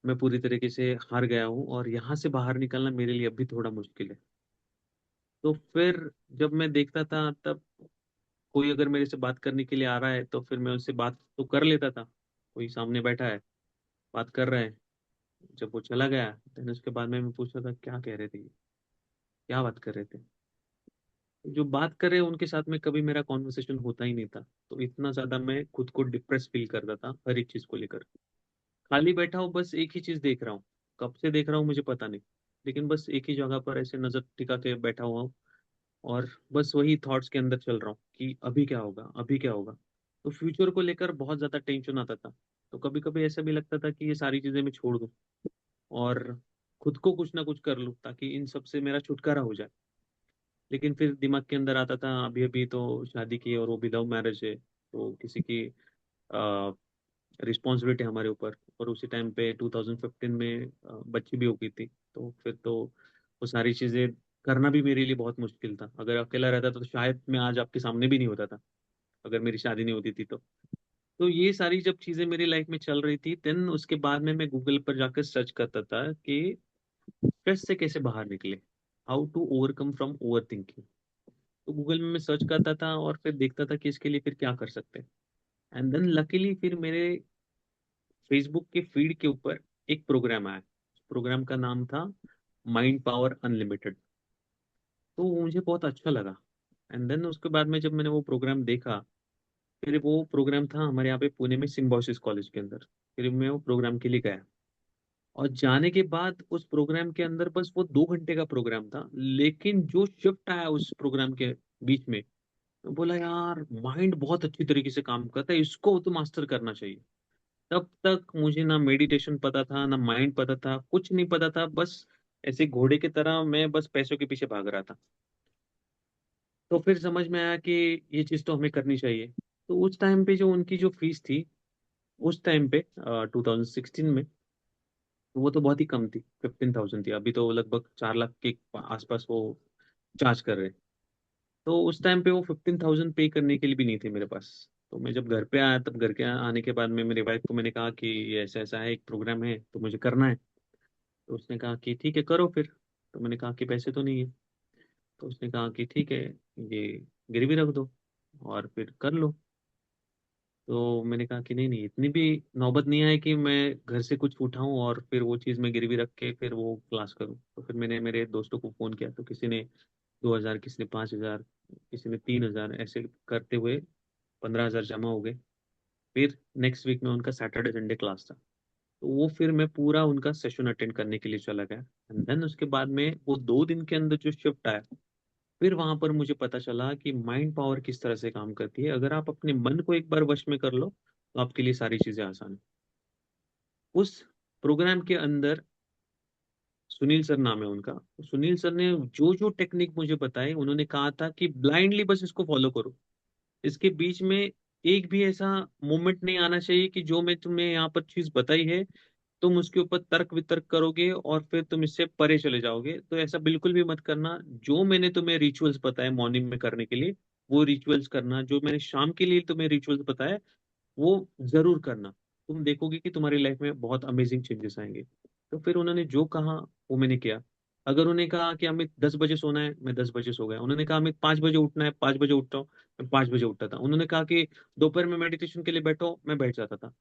मैं पूरी तरीके से हार गया हूँ, और यहाँ से बाहर निकलना मेरे लिए अभी थोड़ा मुश्किल है। तो फिर जब मैं देखता था, तब कोई अगर मेरे से बात करने के लिए आ रहा है, तो फिर मैं उससे बात तो कर लेता था। कोई सामने बैठा है, बात कर रहा है। जब वो चला गया, देन उसके बाद में मैं पूछा था क्या कह रहे थे ये? क्या बात कर रहे थे? जो बात कर रहे हैं उनके साथ में कभी मेरा कॉन्वर्सेशन होता ही नहीं था। तो इतना ज्यादा मैं खुद को डिप्रेस फील करता था हर एक चीज को लेकर। खाली बैठा हूँ, बस एक ही चीज देख रहा हूँ। कब से देख रहा हूँ मुझे पता नहीं, लेकिन बस एक ही जगह पर ऐसे नजर टिका के बैठा हुआ हूँ। और बस वही थॉट्स के अंदर चल रहा हूँ कि अभी क्या होगा, अभी क्या होगा। तो फ्यूचर को लेकर बहुत ज्यादा टेंशन आता था। तो कभी कभी ऐसा भी लगता था कि ये सारी चीजें मैं छोड़ दूं और खुद को कुछ ना कुछ कर लूं, ताकि इन सब से मेरा छुटकारा हो जाए। लेकिन फिर दिमाग के अंदर आता था अभी अभी तो शादी की, और वो भी लव मैरिज है, तो किसी की रिस्पॉन्सिबिलिटी हमारे ऊपर। और उसी टाइम पे 2015 में बच्ची भी हो गई थी। तो फिर तो वो सारी चीजें करना भी मेरे लिए बहुत मुश्किल था। अगर अकेला रहता था तो शायद मैं आज आपके सामने भी नहीं होता था, अगर मेरी शादी नहीं होती थी तो। तो ये सारी जब चीजें मेरी लाइफ में चल रही थी, देन उसके बाद में मैं गूगल पर जाकर सर्च करता था कि स्ट्रेस से कैसे बाहर निकले, how to overcome from over thinking. तो गूगल में मैं सर्च करता था और फिर देखता था कि इसके लिए फिर क्या कर सकते हैं। एंड देन लकीली फिर मेरे फेसबुक के फीड के ऊपर एक प्रोग्राम आया। प्रोग्राम का नाम था माइंड पावर अनलिमिटेड। तो वो मुझे बहुत अच्छा लगा। एंड देन उसके बाद में जब मैंने वो प्रोग्राम देखा, फिर वो प्रोग्राम था हमारे यहाँ पे पुणे में सिम्बोसिस कॉलेज के अंदर। फिर मैं वो प्रोग्राम के लिए गया। और जाने के बाद उस प्रोग्राम के अंदर बस वो 2 घंटे का प्रोग्राम था, लेकिन जो शिफ्ट आया उस प्रोग्राम के बीच में, मैं बोला यार माइंड बहुत अच्छी तरीके से काम करता है, इसको तो मास्टर करना चाहिए। तब तक मुझे ना मेडिटेशन पता था, ना माइंड पता था, कुछ नहीं पता था। बस ऐसे घोड़े की तरह मैं बस पैसों के पीछे भाग रहा था। तो फिर समझ में आया कि ये चीज़ तो हमें करनी चाहिए। तो उस टाइम पे जो उनकी जो फीस थी, उस टाइम पे 2016 में, वो तो बहुत ही कम थी, 15,000 थी। अभी तो लगभग 4 लाख के आसपास वो चार्ज कर रहे हैं। तो उस टाइम पे वो 15,000 पे करने के लिए भी नहीं थे मेरे पास। तो मैं जब घर पे आया, तब घर के आने के बाद में मेरी वाइफ को मैंने कहा कि ये ऐसा ऐसा है, एक प्रोग्राम है तो मुझे करना है। तो उसने कहा कि ठीक है करो फिर। तो मैंने कहा कि पैसे तो नहीं है। तो उसने कहा कि ठीक है, ये गिरवी रख दो और फिर कर लो। तो मैंने कहा कि नहीं नहीं, इतनी भी नौबत नहीं आए कि मैं घर से कुछ उठाऊं और फिर वो चीज़ मैं गिरवी रख के फिर वो क्लास करूं। तो फिर मैंने मेरे दोस्तों को फ़ोन किया, तो किसी ने 2,000, किसी ने 5,000, किसी ने 3,000, ऐसे करते हुए 15,000 जमा हो गए। फिर नेक्स्ट वीक में उनका सैटरडे संडे क्लास था। तो वो फिर मैं पूरा उनका सेशन अटेंड करने के लिए चला गया। एंड देन उसके बाद में वो 2 दिन के अंदर जो शिफ्ट आया, फिर वहां पर मुझे पता चला कि माइंड पावर किस तरह से काम करती है। अगर आप अपने मन को एक बार वश में कर लो, तो आपके लिए सारी चीजें आसान है। उस प्रोग्राम के अंदर सुनील सर नाम है उनका। तो सुनील सर ने जो जो टेक्निक मुझे बताई, उन्होंने कहा था कि ब्लाइंडली बस इसको फॉलो करो। इसके बीच में एक भी ऐसा मोमेंट नहीं आना चाहिए कि जो मैं तुम्हें यहाँ पर चीज बताई है, तुम उसके ऊपर तर्क वितर्क करोगे और फिर तुम इससे परे चले जाओगे। तो ऐसा बिल्कुल भी मत करना। जो मैंने तुम्हें रिचुअल्स बताए मॉर्निंग में करने के लिए, वो रिचुअल्स करना। जो मैंने शाम के लिए तुम्हें रिचुअल्स बताए, वो जरूर करना। तुम देखोगे कि तुम्हारी लाइफ में बहुत अमेजिंग चेंजेस आएंगे। तो फिर उन्होंने जो कहा वो मैंने किया। अगर उन्हें कहा कि हमें 10 बजे सोना है, मैं 10 बजे सो गया। उन्होंने कहा हमें 5 बजे उठना है, 5 बजे उठता हूँ, मैं 5 बजे उठता था। उन्होंने कहा कि दोपहर में मेडिटेशन के लिए बैठो, मैं बैठ जाता था।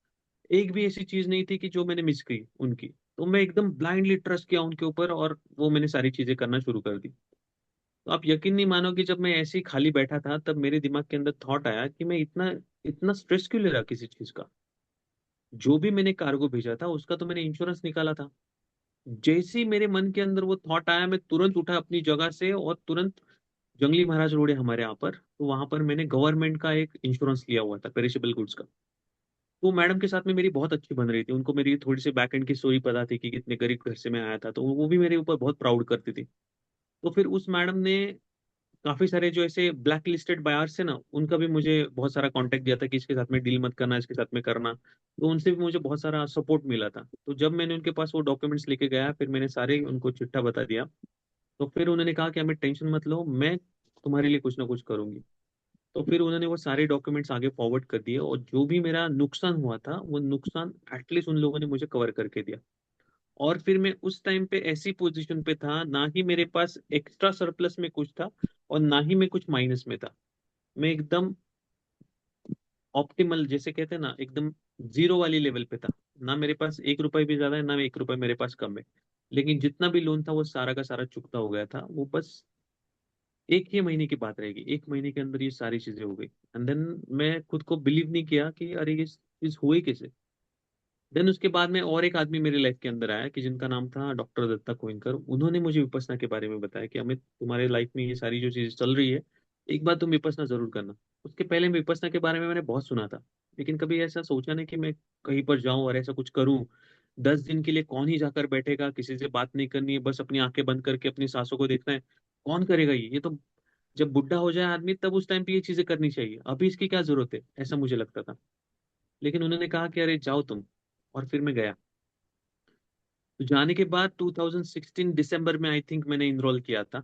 एक भी ऐसी चीज नहीं थी कि जो मैंने मिस की उनकी। तो मैं एकदम ब्लाइंडली ट्रस्ट किया उनके ऊपर और वो मैंने सारी चीजें करना शुरू कर दी। तो आप यकीन नहीं मानोगे, जब मैं ऐसे ही खाली बैठा था, तब मेरे दिमाग के अंदर थॉट आया कि मैं इतना इतना स्ट्रेस क्यों ले रहा किसी चीज का। जो भी मैंने कार्गो भेजा था उसका तो मैंने इंश्योरेंस निकाला था। जैसे ही मेरे मन के अंदर वो थॉट आया, मैं तुरंत उठा अपनी जगह से और तुरंत जंगली महाराज रोड है हमारे यहाँ पर, तो वहां पर मैंने गवर्नमेंट का एक इंश्योरेंस लिया हुआ था पेरिशेबल गुड्स का। तो मैडम के साथ में मेरी बहुत अच्छी बन रही थी। उनको मेरी थोड़ी सी बैक एंड की स्टोरी पता थी कि कितने गरीब घर से मैं आया था, तो वो भी मेरे ऊपर बहुत प्राउड करती थी। तो फिर उस मैडम ने काफी सारे जो ऐसे ब्लैक लिस्टेड बायर्स है ना, उनका भी मुझे बहुत सारा कांटेक्ट दिया था कि इसके साथ में डील मत करना, इसके साथ में करना। तो उनसे भी मुझे बहुत सारा सपोर्ट मिला था। तो जब मैंने उनके पास वो डॉक्यूमेंट्स लेके गया, फिर मैंने सारे उनको चिट्ठा बता दिया। तो फिर उन्होंने कहा कि हमें टेंशन मत लो, मैं तुम्हारे लिए कुछ ना कुछ करूंगी। तो फिर उन्होंने वो सारे डॉक्यूमेंट्स आगे फॉरवर्ड कर दिए, और जो भी मेरा नुकसान हुआ था, वो नुकसान एटलीस्ट उन लोगों ने मुझे कवर करके दिया। और फिर मैं उस टाइम पे ऐसी पोजीशन पे था, ना ही मेरे पास एक्स्ट्रा सरप्लस में कुछ था और ना ही मैं कुछ माइनस में था। मैं एकदम ऑप्टिमल, जैसे कहते हैं ना, एकदम जीरो वाली लेवल पे था। ना मेरे पास 1 रुपए भी ज्यादा है, ना 1 रुपए मेरे पास कम है। लेकिन जितना भी लोन था वो सारा का सारा चुकता हो गया था। वो बस एक ही महीने की बात रहेगी, 1 महीने के अंदर ये सारी चीजें हो गई। एंड देन मैं खुद को बिलीव नहीं किया कि अरे ये चीज हुई कैसे। देन उसके बाद में और एक आदमी मेरी लाइफ के अंदर आया कि जिनका नाम था डॉक्टर दत्ता कोइनकर। उन्होंने मुझे विपස්සना के बारे में बताया कि अमित, तुम्हारे लाइफ में ये सारी जो चीजें चल रही है, एक बार तुम विपස්සना जरूर करना। उसके पहले विपස්සना के बारे में मैंने बहुत सुना था, लेकिन कभी ऐसा सोचा नहीं कि मैं कहीं पर जाऊं और ऐसा कुछ करूं। 10 दिन के लिए कौन ही जाकर बैठेगा, किसी से बात नहीं करनी है, बस अपनी आंखें बंद करके अपनी सांसों को देखना है। कौन करेगा ये तो जब बुढ़ा हो जाए आदमी, तब उस टाइम पे ये चीजें करनी चाहिए, अभी इसकी क्या जरूरत है, ऐसा मुझे लगता था। लेकिन उन्होंने कहा कि अरे जाओ तुम। और फिर मैं गया। तो जाने के बाद 2016 दिसंबर में आई थिंक मैंने इनरोल किया था।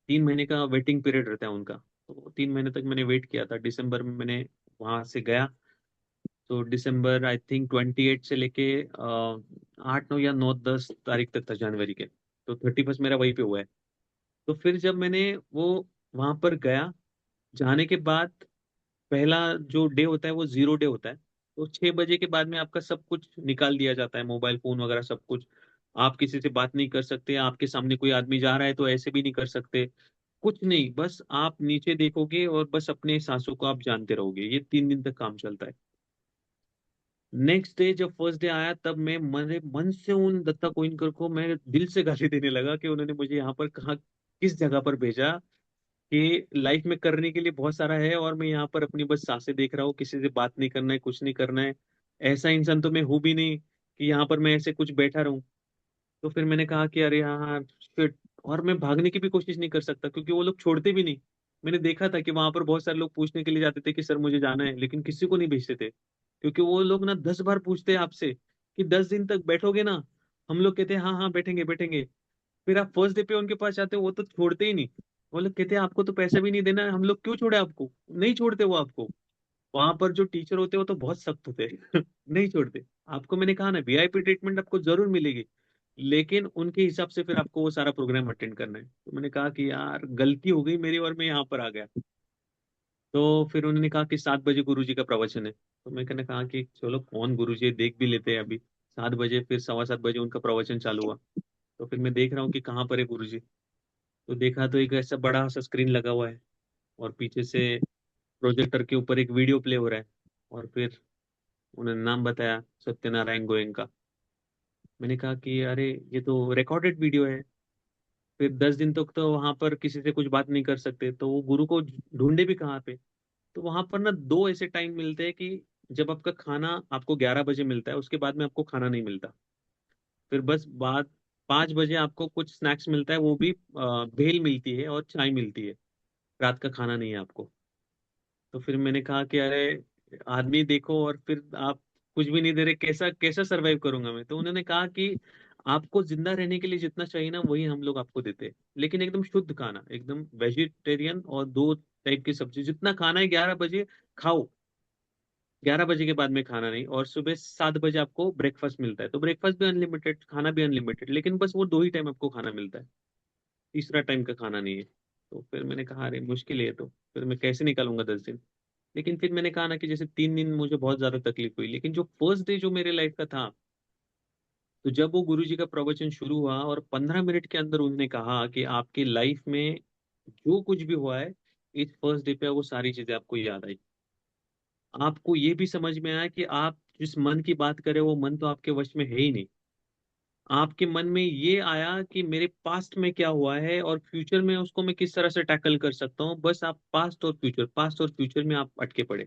3 महीने का वेटिंग पीरियड रहता है उनका। तो 3 महीने तक मैंने वेट किया था। दिसंबर में मैंने वहां से गया। तो दिसंबर आई थिंक 28 से लेके 8, 9 या 9, 10 तारीख तक था जनवरी के। तो 31st मेरा वहीं पे हुआ है। तो फिर जब मैंने वो वहां पर गया, जाने के बाद पहला जो डे होता है वो 0 डे होता है। तो 6 बजे के बाद में आपका सब कुछ निकाल दिया जाता है, मोबाइल फोन वगैरह सब कुछ। आप किसी से बात नहीं कर सकते, आपके सामने कोई आदमी जा रहा है तो ऐसे भी नहीं कर सकते, कुछ नहीं, बस आप नीचे देखोगे और बस अपने सांसों को आप जानते रहोगे। ये 3 दिन तक काम चलता है। नेक्स्ट डे जब फर्स्ट डे आया, तब मैं मेरे मन से उन दत्ता कोइनकर को मैं दिल से गाली देने लगा कि उन्होंने मुझे यहाँ पर कहा, किस जगह पर भेजा, कि लाइफ में करने के लिए बहुत सारा है और मैं यहाँ पर अपनी बस सांसें देख रहा हूँ, किसी से बात नहीं करना है, कुछ नहीं करना है। ऐसा इंसान तो मैं हूं भी नहीं कि यहाँ पर मैं ऐसे कुछ बैठा रहूं। तो फिर मैंने कहा कि अरे हाँ हाँ शिट। और मैं भागने की भी कोशिश नहीं कर सकता क्योंकि वो लोग छोड़ते भी नहीं। मैंने देखा था कि वहां पर बहुत सारे लोग पूछने के लिए जाते थे कि सर मुझे जाना है, लेकिन किसी को नहीं भेजते थे, क्योंकि वो लोग ना 10 बार पूछते हैं आपसे कि 10 दिन तक बैठोगे ना। हम लोग कहते हैं हाँ हाँ बैठेंगे बैठेंगे। फिर आप फर्स्ट डे पे उनके पास जाते हो, वो तो छोड़ते ही नहीं। वो लोग कहते हैं आपको तो पैसा भी नहीं देना है, हम लोग क्यों छोड़े आपको। नहीं छोड़ते वो आपको। वहां पर जो टीचर होते हैं वो तो बहुत सख्त होते हैं नहीं छोड़ते आपको। मैंने कहा ना, वीआईपी ट्रीटमेंट आपको जरूर मिलेगी, लेकिन उनके हिसाब से फिर आपको वो सारा प्रोग्राम अटेंड करना है। तो मैंने कहा कि यार गलती हो गई मेरी और मैं यहाँ पर आ गया। तो फिर उन्होंने कहा कि 7 बजे गुरुजी का प्रवचन है। तो मैंने कहा कि चलो कौन गुरुजी है, देख भी लेते हैं अभी। 7 बजे, फिर 7:15 बजे उनका प्रवचन चालू हुआ। तो फिर मैं देख रहा हूँ कि कहाँ पर है गुरुजी। तो देखा तो एक ऐसा बड़ा सा स्क्रीन लगा हुआ है, और पीछे से प्रोजेक्टर के ऊपर एक वीडियो प्ले हो रहा है। और फिर उन्होंने नाम बताया, सत्यनारायण गोयनका। मैंने कहा कि अरे ये तो रिकॉर्डेड वीडियो है। फिर 10 दिन तक तो वहां पर किसी से कुछ बात नहीं कर सकते, तो वो गुरु को ढूंढे भी कहाँ पे। तो वहां पर ना दो ऐसे टाइम मिलते हैं कि जब आपका खाना आपको 11 बजे मिलता है, उसके बाद में आपको खाना नहीं मिलता। फिर बस बाद 5 बजे आपको कुछ स्नैक्स मिलता है, वो भी भेल मिलती है और चाय मिलती है। रात का खाना नहीं है आपको। तो फिर मैंने कहा कि अरे आदमी देखो, और फिर आप कुछ भी नहीं दे रहे, कैसा कैसा सरवाइव करूंगा मैं। तो उन्होंने कहा कि आपको जिंदा रहने के लिए जितना चाहिए ना, वही हम लोग आपको देते हैं, लेकिन एकदम शुद्ध खाना, एकदम वेजिटेरियन, और 2 टाइप की सब्जी, जितना खाना है 11 बजे खाओ। 11 बजे के बाद में खाना नहीं, और सुबह 7 बजे आपको ब्रेकफास्ट मिलता है। तो ब्रेकफास्ट भी अनलिमिटेड, खाना भी अनलिमिटेड, लेकिन बस वो 2 ही टाइम आपको खाना मिलता है, तीसरा टाइम का खाना नहीं है। तो फिर मैंने कहा अरे मुश्किल है ये तो, फिर मैं कैसे निकालूंगा 10 दिन। लेकिन फिर मैंने कहा ना कि जैसे 3 दिन मुझे बहुत ज्यादा तकलीफ हुई, लेकिन जो फर्स्ट डे जो मेरे लाइफ का था, तो जब वो गुरुजी का प्रवचन शुरू हुआ और 15 मिनट के अंदर उन्होंने कहा कि आपकी लाइफ में जो कुछ भी हुआ है, इस फर्स्ट डे पे वो सारी चीजें आपको याद आई। आपको ये भी समझ में आया कि आप जिस मन की बात करें, वो मन तो आपके वश में है ही नहीं। आपके मन में ये आया कि मेरे पास्ट में क्या हुआ है और फ्यूचर में उसको मैं किस तरह से टैकल कर सकता हूँ। बस आप पास्ट और फ्यूचर में आप अटके पड़े।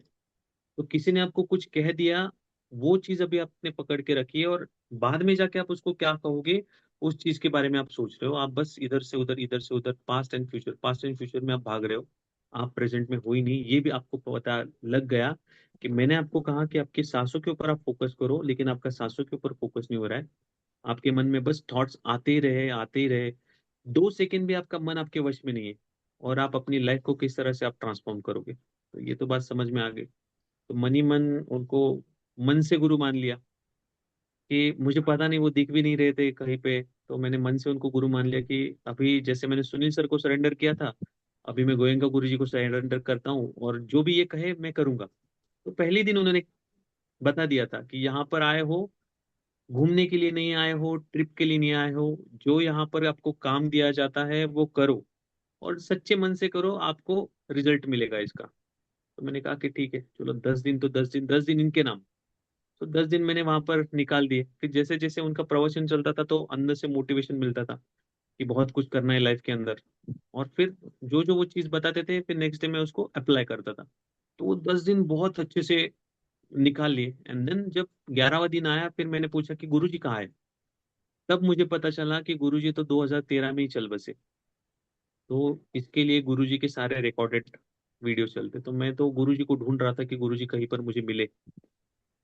तो किसी ने आपको कुछ कह दिया, वो चीज अभी आपने पकड़ के रखी है, और बाद में जाके आप उसको क्या कहोगे, उस चीज के बारे में आप सोच रहे हो। आप बस इधर से उधर, पास्ट एंड फ्यूचर में आप भाग रहे हो। आप प्रेजेंट में हो ही नहीं, ये भी आपको पता लग गया। कि मैंने आपको कहा कि आपकी सांसों के ऊपर आप फोकस करो, लेकिन आपका सांसों के ऊपर फोकस नहीं हो रहा है। आपके मन में बस थॉट्स आते ही रहे आते ही रहे। 2 सेकंड भी आपका मन आपके वश में नहीं है। और आप अपनी लाइफ को किस तरह से आप ट्रांसफॉर्म करोगे, तो ये तो बात समझ में आ गई। तो मन ही मन उनको मन से गुरु मान लिया। कि मुझे पता नहीं, वो दिख भी नहीं रहे थे कहीं पे, तो मैंने मन से उनको गुरु मान लिया कि अभी जैसे मैंने सुनील सर को सरेंडर किया था, अभी मैं गोयनका गुरु जी को सरेंडर करता हूँ, और जो भी ये कहे मैं करूंगा। तो पहले दिन उन्होंने बता दिया था कि यहाँ पर आए हो, घूमने के लिए नहीं आए हो, ट्रिप के लिए नहीं आए हो। जो यहाँ पर आपको काम दिया जाता है वो करो, और सच्चे मन से करो, आपको रिजल्ट मिलेगा इसका। तो मैंने कहा कि ठीक है चलो, 10 दिन तो 10 दिन, 10 दिन इनके नाम। तो 10 दिन मैंने वहां पर निकाल दिए। फिर जैसे जैसे उनका प्रवचन चलता था, तो अंदर से मोटिवेशन मिलता था कि बहुत कुछ करना है लाइफ के अंदर। और फिर जो जो वो चीज बताते थे, फिर नेक्स्ट डे मैं उसको अप्लाई करता था। तो वो 10 दिन बहुत अच्छे से निकाल लिए। एंड देन जब 11वां दिन आया, फिर मैंने पूछा कि गुरु जी कहाँ है। तब मुझे पता चला कि गुरु जी तो 2013 में ही चल बसे। तो इसके लिए गुरु जी के सारे रिकॉर्डेड वीडियो चलते, तो मैं तो गुरु जी को ढूंढ रहा था कि गुरु जी कहीं पर मुझे मिले।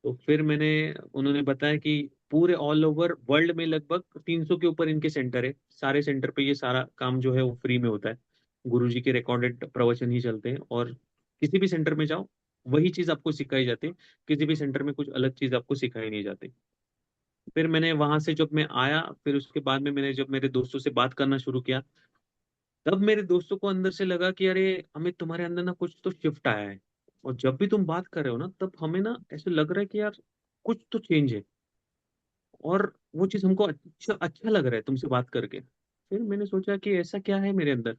तो फिर मैंने उन्होंने बताया कि पूरे ऑल ओवर वर्ल्ड में लगभग 300 के ऊपर इनके सेंटर है। सारे सेंटर पे ये सारा काम जो है वो फ्री में होता है। गुरुजी के रिकॉर्डेड प्रवचन ही चलते हैं, और किसी भी सेंटर में जाओ वही चीज आपको सिखाई जाती है। किसी भी सेंटर में कुछ अलग चीज आपको सिखाई नहीं जाती। फिर मैंने वहां से जब मैं आया, फिर उसके बाद में मैंने जब मेरे दोस्तों से बात करना शुरू किया, तब मेरे दोस्तों को अंदर से लगा कि अरे अमित, तुम्हारे अंदर ना कुछ तो शिफ्ट आया है। और जब भी तुम बात कर रहे हो ना, तब हमें ना ऐसे लग रहा है कि यार कुछ तो चेंज है। और वो चीज हमको अच्छा अच्छा लग रहा है तुमसे बात करके। फिर मैंने सोचा कि ऐसा क्या है मेरे अंदर।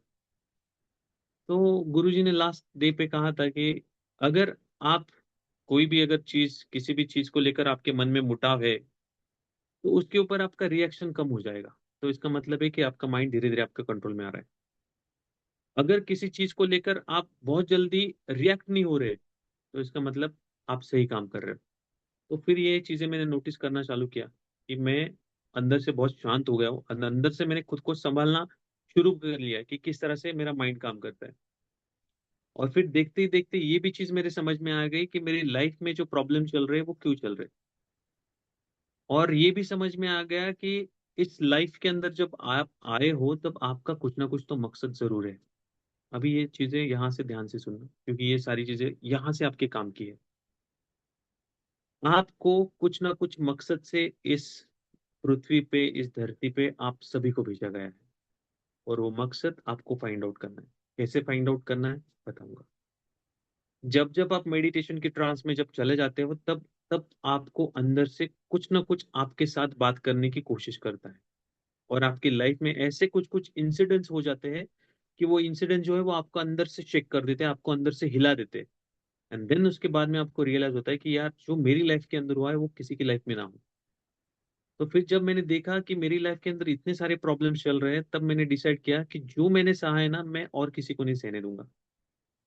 तो गुरुजी ने लास्ट डे पे कहा था कि अगर आप कोई भी अगर चीज, किसी भी चीज को लेकर आपके मन में मुटाव है, तो उसके ऊपर आपका रिएक्शन कम हो जाएगा। तो इसका मतलब है कि आपका माइंड धीरे धीरे आपके कंट्रोल में आ रहा है। अगर किसी चीज को लेकर आप बहुत जल्दी रिएक्ट नहीं हो रहे, तो इसका मतलब आप सही काम कर रहे हो। तो फिर ये चीजें मैंने नोटिस करना चालू किया कि मैं अंदर से बहुत शांत हो गया हूँ। अंदर से मैंने खुद को संभालना शुरू कर लिया है कि किस तरह से मेरा माइंड काम करता है। और फिर देखते ही देखते ये भी चीज मेरे समझ में आ गई कि मेरी लाइफ में जो प्रॉब्लम चल रहे हैं वो क्यों चल रहे हैं। और ये भी समझ में आ गया कि इस लाइफ के अंदर जब आप आए हो, तब आपका कुछ ना कुछ तो मकसद जरूर है। अभी ये चीजें यहाँ से ध्यान से सुनना, क्योंकि ये सारी चीजें यहाँ से आपके काम की है। आपको कुछ ना कुछ मकसद से इस पृथ्वी पे, इस धरती पे आप सभी को भेजा गया है। और वो मकसद आपको फाइंड आउट करना है। कैसे फाइंड आउट करना है बताऊंगा। जब जब आप मेडिटेशन के ट्रांस में जब चले जाते हो, तब तब आपको अंदर से कुछ ना कुछ आपके साथ बात करने की कोशिश करता है। और आपकी लाइफ में ऐसे कुछ कुछ इंसिडेंट्स हो जाते हैं कि वो इंसिडेंट जो है वो आपको अंदर से शेक कर देते हैं, आपको अंदर से हिला देते हैं। एंड देन उसके बाद में आपको रियलाइज होता है कि यार जो मेरी लाइफ के अंदर हुआ है वो किसी की लाइफ में ना हो। तो फिर जब मैंने देखा कि मेरी लाइफ के अंदर इतने सारे प्रॉब्लम्स चल रहे हैं, तब मैंने डिसाइड किया कि जो मैंने सहा है ना, मैं और किसी को नहीं सहने दूंगा।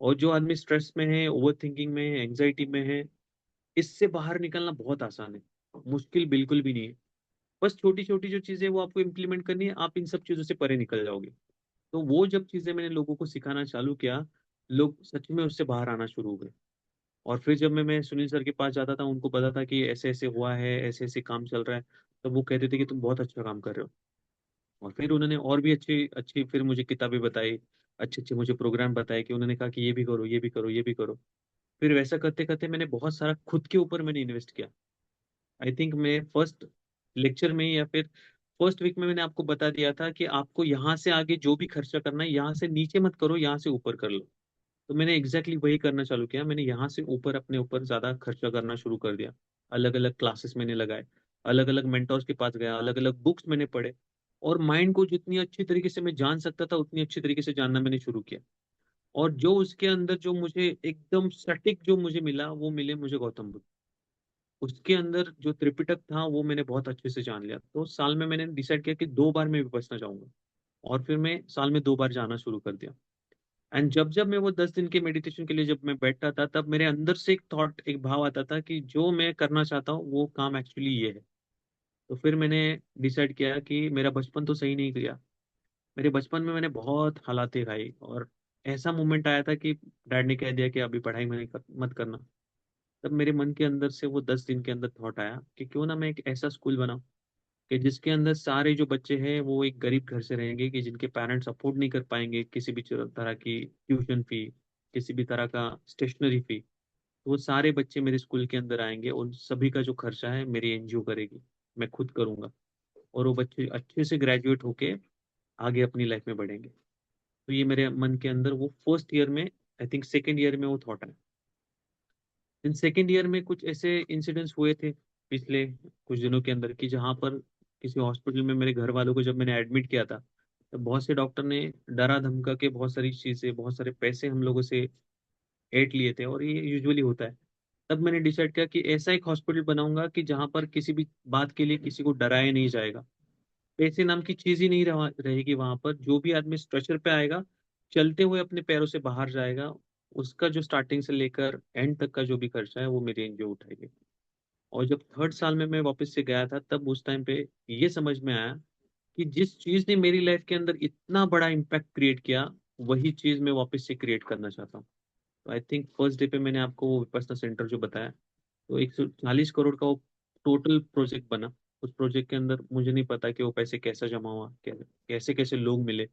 और जो आदमी स्ट्रेस में है, ओवर थिंकिंग में है, एंग्जाइटी में है, इससे बाहर निकलना बहुत आसान है। मुश्किल बिल्कुल भी नहीं है। बस छोटी छोटी जो चीजें वो आपको इम्प्लीमेंट करनी है, आप इन सब चीजों से परे निकल जाओगे। तो वो जब चीजें मैंने लोगों को सिखाना चालू किया, लोग सच में उससे बाहर आना शुरू हो गए। और फिर जब मैं सुनील सर के पास जाता था, उनको पता था कि ऐसे ऐसे हुआ है, ऐसे ऐसे काम चल रहा है, तब वो कहते थे कि तुम बहुत अच्छा काम कर रहे हो। और फिर उन्होंने और भी अच्छी अच्छी फिर मुझे किताबें बताई, अच्छे अच्छे मुझे प्रोग्राम बताए, कि उन्होंने कहा कि ये भी करो, ये भी करो, ये भी करो। फिर वैसा करते करते मैंने बहुत सारा खुद के ऊपर मैंने इन्वेस्ट किया। आई थिंक मैं फर्स्ट लेक्चर में या फिर फर्स्ट वीक में मैंने आपको बता दिया था कि आपको यहाँ से आगे जो भी खर्चा करना है, यहाँ से नीचे मत करो, यहाँ से ऊपर कर लो। तो मैंने एग्जैक्टली वही करना चालू किया। मैंने यहाँ से ऊपर अपने ऊपर ज्यादा खर्चा करना शुरू कर दिया। अलग अलग क्लासेस मैंने लगाए, अलग अलग मेंटर्स के पास गया, अलग अलग बुक्स मैंने पढ़े। और माइंड को जितनी अच्छी तरीके से मैं जान सकता था, उतनी अच्छी तरीके से जानना मैंने शुरू किया। और जो उसके अंदर जो मुझे एकदम सटीक जो मुझे मिला, वो मिले मुझे गौतम बुद्ध। उसके अंदर जो त्रिपिटक था वो मैंने बहुत अच्छे से जान लिया। तो साल में मैंने डिसाइड किया कि 2 बार मैं विपश्यना जाऊंगा। और फिर मैं साल में 2 बार जाना शुरू कर दिया। एंड जब जब मैं वो 10 दिन के मेडिटेशन के लिए जब मैं बैठता था, तब मेरे अंदर से एक थॉट, एक भाव आता था कि जो मैं करना चाहता हूँ वो काम एक्चुअली ये है। तो फिर मैंने डिसाइड किया कि मेरा बचपन तो सही नहीं गया। मेरे बचपन में मैंने बहुत हालातें खाई, और ऐसा मोमेंट आया था कि डैड ने कह दिया कि अभी पढ़ाई में मत करना। तब मेरे मन के अंदर से वो 10 दिन के अंदर थॉट आया कि क्यों ना मैं एक ऐसा स्कूल बनाऊं कि जिसके अंदर सारे जो बच्चे हैं वो एक गरीब घर से रहेंगे, कि जिनके पेरेंट्स अफोर्ड नहीं कर पाएंगे किसी भी तरह की ट्यूशन फी, किसी भी तरह का स्टेशनरी फी। तो वो सारे बच्चे मेरे स्कूल के अंदर आएंगे, उन सभी का जो खर्चा है मेरी एनजीओ करेगी, मैं खुद करूंगा। और वो बच्चे अच्छे से ग्रेजुएट होके आगे अपनी लाइफ में बढ़ेंगे। तो ये मेरे मन के अंदर वो फर्स्ट ईयर में, आई थिंक सेकेंड ईयर में वो थॉट आया। इन सेकेंड ईयर में कुछ ऐसे इंसिडेंट्स हुए थे पिछले कुछ दिनों के अंदर, कि जहाँ पर किसी हॉस्पिटल में मेरे घर वालों को जब मैंने एडमिट किया था, तो बहुत से डॉक्टर ने डरा धमका के बहुत सारी चीजें, बहुत सारे पैसे हम लोगों से ऐंठ लिए थे। और ये यूजुअली होता है। तब मैंने डिसाइड किया कि ऐसा एक हॉस्पिटल बनाऊंगा कि जहाँ पर किसी भी बात के लिए किसी को डराया नहीं जाएगा। पैसे नाम की चीज ही नहीं रहेगी वहां पर। जो भी आदमी स्ट्रेचर पे आएगा, चलते हुए अपने पैरों से बाहर जाएगा, उसका जो स्टार्टिंग से लेकर एंड तक का जो भी खर्चा है वो मेरी एनजीओ उठाएगी। और जब थर्ड साल में मैं वापस से गया था, तब उस टाइम पे ये समझ में आया कि जिस चीज ने मेरी लाइफ के अंदर इतना बड़ा इम्पैक्ट क्रिएट किया, वही चीज मैं वापस से क्रिएट करना चाहता हूँ। तो आई थिंक फर्स्ट डे पे मैंने आपको वो विपස්සना सेंटर जो बताया, तो 140 करोड़ का वो टोटल प्रोजेक्ट बना। उस प्रोजेक्ट के अंदर मुझे नहीं पता कि वो पैसे कैसे जमा हुआ, कैसे कैसे लोग मिले,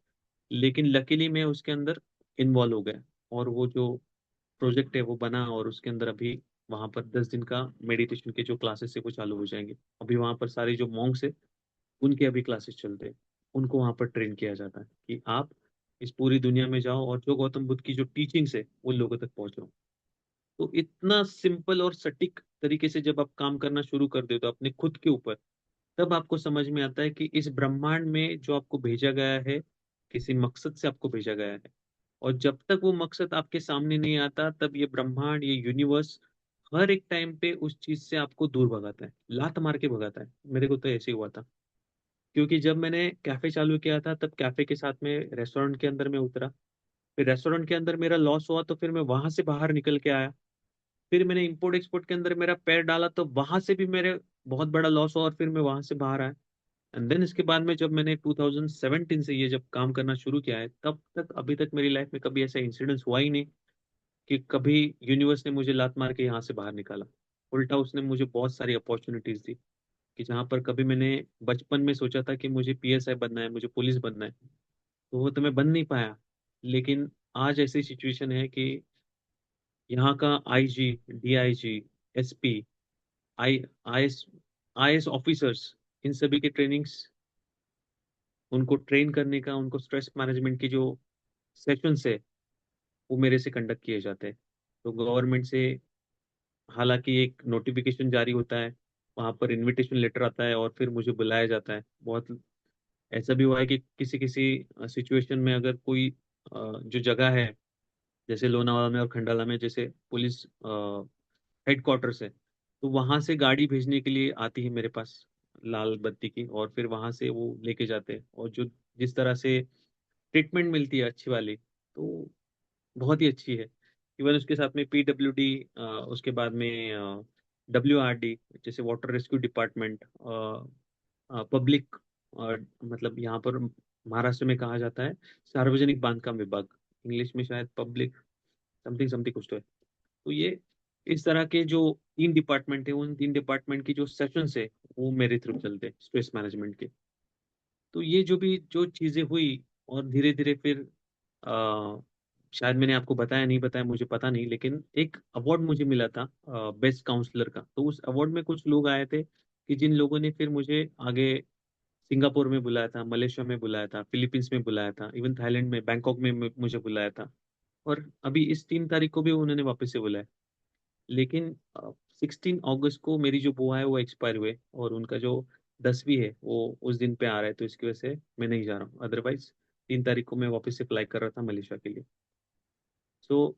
लेकिन लकीली मैं उसके अंदर इन्वॉल्व हो गया। और वो जो प्रोजेक्ट है वो बना, और उसके अंदर अभी वहां पर 10 दिन का मेडिटेशन के जो क्लासेस है वो चालू हो जाएंगे। अभी वहां पर सारे जो मॉन्क्स है उनके अभी क्लासेस चलते हैं। उनको वहां पर ट्रेन किया जाता है कि आप इस पूरी दुनिया में जाओ और जो गौतम बुद्ध की जो टीचिंग्स है उन लोगों तक पहुंचाओ। तो इतना सिंपल और सटीक तरीके से जब आप काम करना शुरू कर देते हो अपने खुद के ऊपर, तब आपको समझ में आता है कि इस ब्रह्मांड में जो आपको भेजा गया है, किसी मकसद से आपको भेजा गया है। और जब तक वो मकसद आपके सामने नहीं आता, तब ये ब्रह्मांड, ये यूनिवर्स हर एक टाइम पे उस चीज से आपको दूर भगाता है, लात मार के भगाता है। मेरे को तो ऐसे ही हुआ था। क्योंकि जब मैंने कैफे चालू किया था तब कैफे के साथ में रेस्टोरेंट के अंदर मैं उतरा। फिर रेस्टोरेंट के अंदर मेरा लॉस हुआ तो फिर मैं वहां से बाहर निकल के आया। फिर मैंने इंपोर्ट एक्सपोर्ट के अंदर मेरा पैर डाला तो वहां से भी मेरे बहुत बड़ा लॉस हुआ और फिर मैं वहां से बाहर आया। एंड देन इसके बाद में जब मैंने 2017 से ये जब काम करना शुरू किया है, तब तक अभी तक मेरी लाइफ में कभी ऐसा इंसिडेंस हुआ ही नहीं कि कभी यूनिवर्स ने मुझे लात मार के यहाँ से बाहर निकाला। उल्टा उसने मुझे बहुत सारी अपॉर्चुनिटीज दी कि जहाँ पर कभी मैंने बचपन में सोचा था कि मुझे पीएसआई बनना है, मुझे पुलिस बनना है, तो वो तो मैं बन नहीं पाया। लेकिन आज ऐसी सिचुएशन है कि यहाँ का IG, DIG, SP, I IS IAS officers, इन सभी के ट्रेनिंग्स, उनको ट्रेन करने का, उनको स्ट्रेस मैनेजमेंट की जो सेशंस है वो मेरे से कंडक्ट किए जाते हैं। तो गवर्नमेंट से हालांकि एक नोटिफिकेशन जारी होता है, वहां पर इनविटेशन लेटर आता है और फिर मुझे बुलाया जाता है। बहुत ऐसा भी हुआ है कि किसी किसी सिचुएशन में अगर कोई जो जगह है, जैसे लोनावाला में और खंडाला में, जैसे पुलिस हेडक्वार्टर्स है, तो वहां से गाड़ी भेजने के लिए आती है मेरे पास लाल बत्ती की, और फिर वहां से वो लेके जाते हैं। और जो जिस तरह से ट्रीटमेंट मिलती है अच्छी वाली, तो बहुत ही अच्छी है। इवन उसके साथ में पीडब्ल्यूडी, उसके बाद में डब्ल्यूआरडी, जैसे वाटर रेस्क्यू डिपार्टमेंट, पब्लिक, मतलब यहाँ पर महाराष्ट्र में कहा जाता है सार्वजनिक बांधकाम विभाग, इंग्लिश में शायद पब्लिक समथिंग समथिंग कुछ तो है। तो ये इस तरह के जो 3 डिपार्टमेंट है, उन 3 डिपार्टमेंट की जो सेशंस है वो मेरे थ्रू चलते हैं स्ट्रेस मैनेजमेंट के। तो ये जो भी जो चीजें हुई, और धीरे धीरे फिर शायद मैंने आपको बताया नहीं बताया मुझे पता नहीं, लेकिन एक अवार्ड मुझे मिला था बेस्ट काउंसलर का। तो उस अवार्ड में कुछ लोग आए थे कि जिन लोगों ने फिर मुझे आगे सिंगापुर में बुलाया था, मलेशिया में बुलाया था, फिलीपींस में बुलाया था, इवन थाईलैंड में बैंकॉक में मुझे बुलाया था। और अभी इस 3 तारीख को भी उन्होंने वापस से बुलाया। लेकिन 16 अगस्त को मेरी जो बुआ है वो एक्सपायर हुए, और उनका जो 10वीं है वो उस दिन पे आ रहा है, तो इसकी वजह से मैं नहीं जा रहा हूँ। अदरवाइज 3 तारीख को मैं वापस से अप्लाई कर रहा था मलेशिया के लिए। सो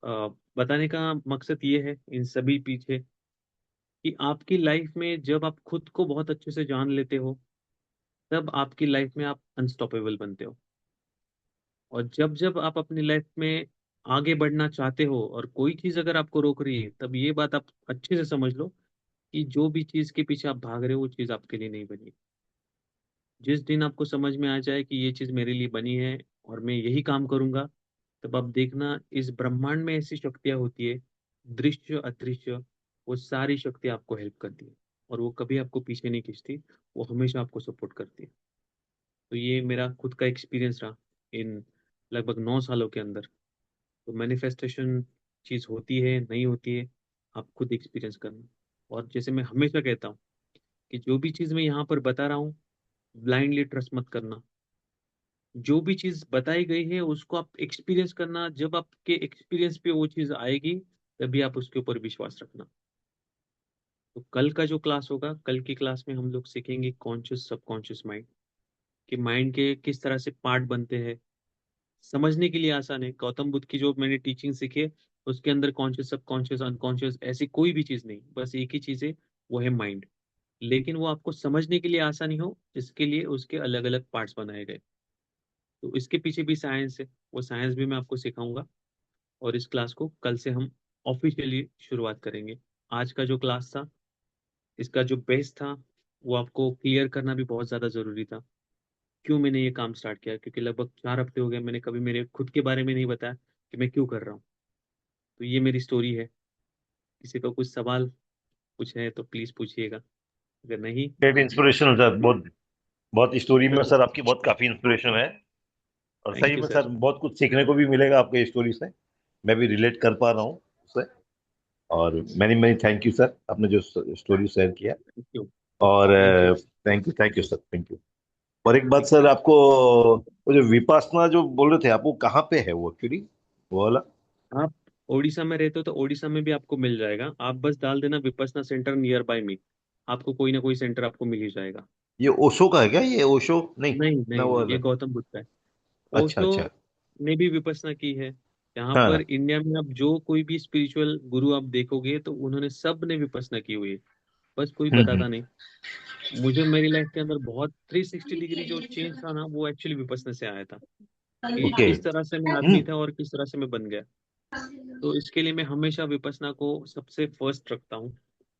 बताने का मकसद ये है इन सभी पीछे कि आपकी लाइफ में जब आप खुद को बहुत अच्छे से जान लेते हो, तब आपकी लाइफ में आप अनस्टॉपेबल बनते हो। और जब जब आप अपनी लाइफ में आगे बढ़ना चाहते हो और कोई चीज अगर आपको रोक रही है, तब ये बात आप अच्छे से समझ लो कि जो भी चीज के पीछे आप भाग रहे हो वो चीज आपके लिए नहीं बनी। जिस दिन आपको समझ में आ जाए कि ये चीज मेरे लिए बनी है और मैं यही काम करूंगा, तब आप देखना इस ब्रह्मांड में ऐसी शक्तियां होती है, दृश्य अदृश्य, वो सारी शक्तियां आपको हेल्प करती है। और वो कभी आपको पीछे नहीं खींचती, वो हमेशा आपको सपोर्ट करती है। तो ये मेरा खुद का एक्सपीरियंस रहा इन लगभग 9 सालों के अंदर। तो मैनिफेस्टेशन चीज होती है नहीं होती है, आप खुद एक्सपीरियंस करना। और जैसे मैं हमेशा कहता हूँ कि जो भी चीज मैं यहाँ पर बता रहा हूँ, ब्लाइंडली ट्रस्ट मत करना। जो भी चीज बताई गई है उसको आप एक्सपीरियंस करना। जब आपके एक्सपीरियंस पे वो चीज आएगी, तभी आप उसके ऊपर विश्वास रखना। तो कल का जो क्लास होगा, कल की क्लास में हम लोग सीखेंगे कॉन्शियस सबकॉन्शियस माइंड, कि माइंड के किस तरह से पार्ट बनते हैं। समझने के लिए आसान है। गौतम बुद्ध की जो मैंने टीचिंग सीखी है, उसके अंदर कॉन्शियस सबकॉन्शियस अनकॉन्शियस ऐसी कोई भी चीज नहीं, बस एक ही चीज है, वो है माइंड। लेकिन वो आपको समझने के लिए आसानी हो, इसके लिए उसके अलग अलग पार्ट्स बनाए गए। तो इसके पीछे भी साइंस है, वो साइंस भी मैं आपको सिखाऊंगा। और इस क्लास को कल से हम ऑफिशियली शुरुआत करेंगे। आज का जो क्लास था, इसका जो बेस था, वो आपको क्लियर करना भी बहुत ज़्यादा ज़रूरी था। क्यों मैंने ये काम स्टार्ट किया, क्योंकि लगभग 4 हफ्ते हो गए मैंने कभी मेरे खुद के बारे में नहीं बताया कि मैं क्यों कर रहा हूँ। तो ये मेरी स्टोरी है। किसी को कुछ सवाल कुछ है तो प्लीज़ पूछिएगा, अगर नहीं। ग्रेट इंस्पिरेशनल सर, बहुत बहुत स्टोरी में चलो, सर आपकी बहुत काफी इंस्पिरेशन है। और थैंक सही यू में सर। सर बहुत कुछ सीखने को भी मिलेगा आपके स्टोरी से। मैं भी रिलेट कर पा रहा हूँ उससे। और many many thank you sir, आपने जो स्टोरी शेयर किया। Thank you. और thank you. Thank you sir, thank you. और एक बात सर, आपको वो जो विपासना जो बोल रहे थे आप, वो कहाँ पे है वो एक्चुअली, वो वाला? आप ओडिशा में रहते हो तो ओडिशा में भी आपको मिल जाएगा। आप बस डाल देना विपसना सेंटर नियर बाय मी, आपको कोई ना कोई सेंटर आपको मिल ही जाएगा। ये ओशो का है क्या, ये ओशो नहीं? नहीं ना नहीं वो नहीं, ये अलग? गौतम बुद्ध का है। अच्छा ओशो अच्छा। ने भी विपसना की है। यहाँ पर हाँ। इंडिया में आप जो कोई भी स्पिरिचुअल गुरु आप देखोगे तो उन्होंने सब ने विपसना की हुई है, बस कोई हम्म। बताता नहीं। मुझे मेरी लाइफ के अंदर बहुत 360 डिग्री जो चेंज था ना, वो एक्चुअली विपसना से आया था, कि ओके। किस तरह से मैं आदमी था और किस तरह से मैं बन गया। तो इसके लिए मैं हमेशा विपसना को सबसे फर्स्ट रखता हूँ,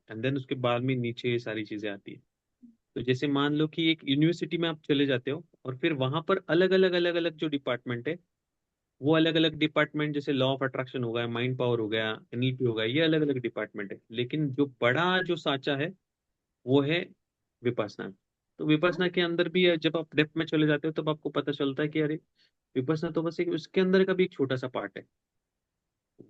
एंड देन उसके बाद में नीचे ये सारी चीजें आती है। तो जैसे मान लो कि एक यूनिवर्सिटी में आप चले जाते हो और फिर वहां पर अलग अलग जो डिपार्टमेंट है, वो अलग अलग डिपार्टमेंट, जैसे लॉ ऑफ अट्रैक्शन हो गया, माइंड पावर हो गया, एनएलपी हो गया, ये अलग अलग डिपार्टमेंट है, लेकिन जो बड़ा जो साचा है वो है विपसना। तो विपसना के अंदर भी जब आप डेप्थ में चले जाते हो तब आपको पता चलता है कि अरे विपसना तो बस एक उसके अंदर का भी एक छोटा सा पार्ट है,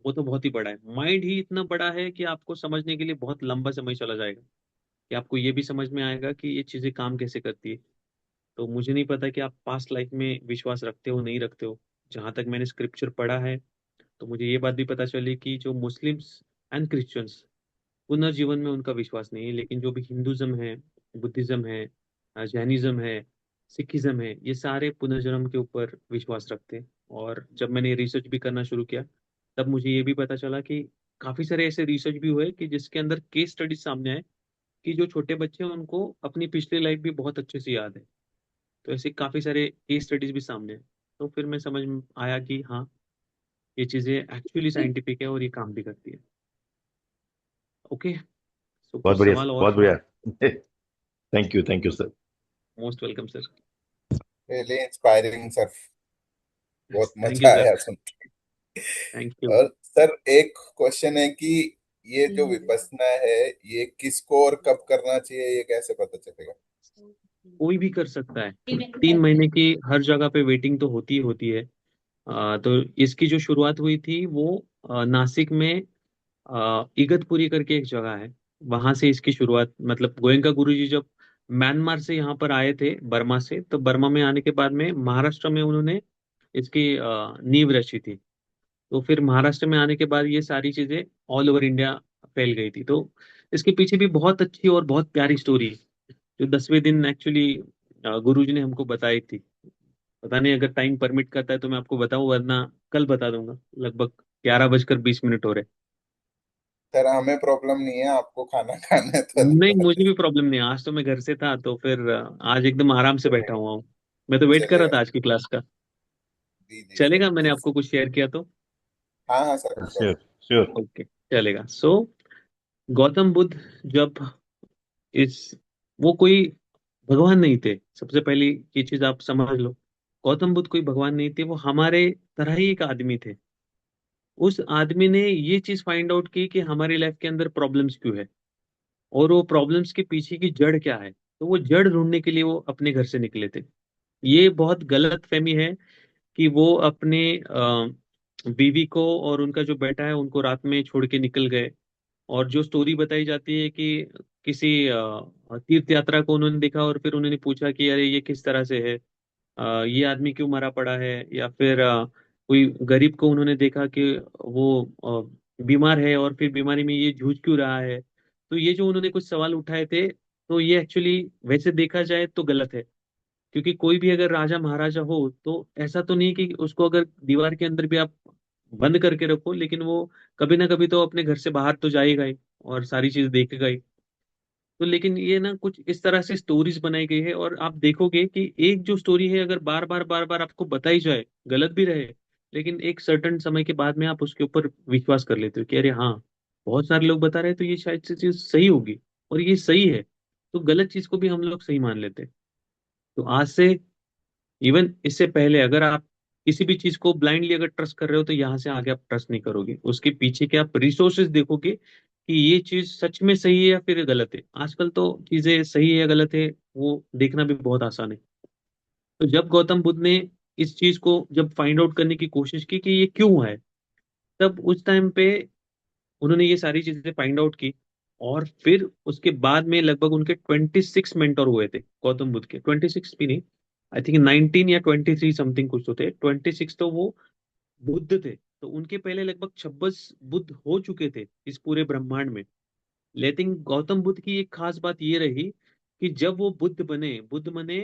वो तो बहुत ही बड़ा है। माइंड ही इतना बड़ा है कि आपको समझने के लिए बहुत लंबा समय चला जाएगा, कि आपको ये भी समझ में आएगा कि ये चीजें काम कैसे करती है। तो मुझे नहीं पता कि आप पास्ट लाइफ में विश्वास रखते हो नहीं रखते हो। जहां तक मैंने स्क्रिप्चर पढ़ा है तो मुझे ये बात भी पता चली कि जो मुस्लिम्स एंड क्रिश्चियंस, पुनर्जीवन में उनका विश्वास नहीं है, लेकिन जो भी हिंदुज्म है, बुद्धिज्म है, जैनिज्म है, सिखिज्म है, ये सारे पुनर्जन्म के ऊपर विश्वास रखते हैं। और जब मैंने रिसर्च भी करना शुरू किया तब मुझे ये भी पता चला कि काफी सारे ऐसे रिसर्च भी हुए कि जिसके अंदर केस स्टडीज सामने आए कि जो छोटे बच्चे हैं उनको अपनी पिछली लाइफ भी बहुत अच्छे से याद है। तो ऐसे काफी सारे केस स्टडीज भी सामने हैं। तो फिर मैं समझ में आया कि हाँ, ये चीजें एक्चुअली साइंटिफिक है और ये काम भी करती है। ओके, सो बहुत कुछ बढ़िया सवाल और? बहुत बढ़िया। Thank you sir. Most welcome sir. Really inspiring sir, बहुत थैंक यू मजा सर। आया सुन के। Thank you. और सर एक क्वेश्चन है कि ये जो विपसना है, ये किसको और कब करना चाहिए, ये कैसे पता चलेगा? कोई भी कर सकता है। 3 महीने की हर जगह पे वेटिंग तो होती ही होती है। तो इसकी जो शुरुआत हुई थी वो नासिक में इगतपुरी करके एक जगह है, वहां से इसकी शुरुआत, मतलब गोयंका गुरुजी जब म्यांमार से यहाँ पर आए थे बर्मा से, तो बर्मा में आने के बाद में महाराष्ट्र में उन्होंने इसकी नींव रची थी। तो फिर महाराष्ट्र में आने के बाद ये सारी चीजें ऑल ओवर इंडिया फैल गई थी। तो इसके पीछे भी बहुत अच्छी और बहुत प्यारी स्टोरी है, जो 10वें दिन एक्चुअली गुरुजी ने हमको बताई थी। पता नहीं अगर टाइम परमिट करता है तो मैं आपको बताऊं, वरना कल बता दूंगा। लगभग 11:20 हो रहे। सर हमें प्रॉब्लम नहीं है, आपको खाना खाना है तो नहीं, अलग बात मुझे है। भी प्रॉब्लम नहीं है। आज तो मैं घर से था तो फिर आज एकदम आराम से बैठा हुआ हूँ। मैं तो वेट कर रहा चलेगा, था आज की क्लास का। जी जी सर। चलेगा, मैंने आपको कुछ शेयर किया तो? हाँ हाँ sir, sure sure. Sure. Okay, चलेगा। सो गौतम बुद्ध जब इस वो कोई भगवान नहीं थे। सबसे पहली ये चीज आप समझ लो, गौतम बुद्ध कोई भगवान नहीं थे, वो हमारे तरह ही एक आदमी थे। उस आदमी ने ये चीज फाइंड आउट की कि हमारी लाइफ के अंदर प्रॉब्लम्स क्यों है, और वो प्रॉब्लम्स के पीछे की जड़ क्या है। तो वो जड़ ढूंढने के लिए वो अपने घर से निकले थे। ये बहुत गलत फहमी है कि वो अपने बीवी को और उनका जो बेटा है उनको रात में छोड़ के निकल गए। और जो स्टोरी बताई जाती है कि किसी तीर्थ यात्रा को उन्होंने देखा और फिर उन्होंने पूछा कि अरे ये किस तरह से है, ये आदमी क्यों मरा पड़ा है, या फिर कोई गरीब को उन्होंने देखा कि वो बीमार है और फिर बीमारी में ये जूझ क्यों रहा है। तो ये जो उन्होंने कुछ सवाल उठाए थे, तो ये एक्चुअली वैसे देखा जाए तो गलत है। क्योंकि कोई भी अगर राजा महाराजा हो तो ऐसा तो नहीं कि उसको अगर दीवार के अंदर भी आप बंद करके रखो, लेकिन वो कभी ना कभी तो अपने घर से बाहर तो जाएगा ही और सारी चीज देखेगा ही। तो लेकिन ये ना कुछ इस तरह से स्टोरीज बनाई गई है, और आप देखोगे कि एक जो स्टोरी है अगर बार बार आपको बताई जाए, गलत भी रहे, लेकिन एक सर्टेन समय के बाद में आप उसके ऊपर विश्वास कर लेते हो कि अरे हाँ, बहुत सारे लोग बता रहे हैं तो ये शायद से चीज सही होगी, और ये सही है। तो गलत चीज को भी हम लोग सही मान लेते हैं। तो आज से, इवन इससे पहले, अगर आप किसी भी चीज को ब्लाइंडली अगर ट्रस्ट कर रहे हो तो यहाँ से आगे आप ट्रस्ट नहीं करोगे। उसके पीछे के आप रिसोर्सेज देखोगे कि ये चीज सच में सही है या फिर गलत है। आजकल तो चीजें सही है या गलत है वो देखना भी बहुत आसान है। तो जब गौतम बुद्ध ने इस चीज को जब फाइंड आउट करने की कोशिश की कि ये क्यों है, तब उस टाइम पे उन्होंने ये सारी चीजें फाइंड आउट की, और फिर उसके बाद में लगभग उनके 26 मेंटर हुए थे गौतम बुद्ध के। 26 भी नहीं, आई थिंक 19 या 23 समथिंग कुछ तो थे। 26 तो वो बुद्ध थे, तो उनके पहले लगभग 26 बुद्ध हो चुके थे इस पूरे ब्रह्मांड में। लेकिन गौतम बुद्ध की एक खास बात ये रही कि जब वो बुद्ध बने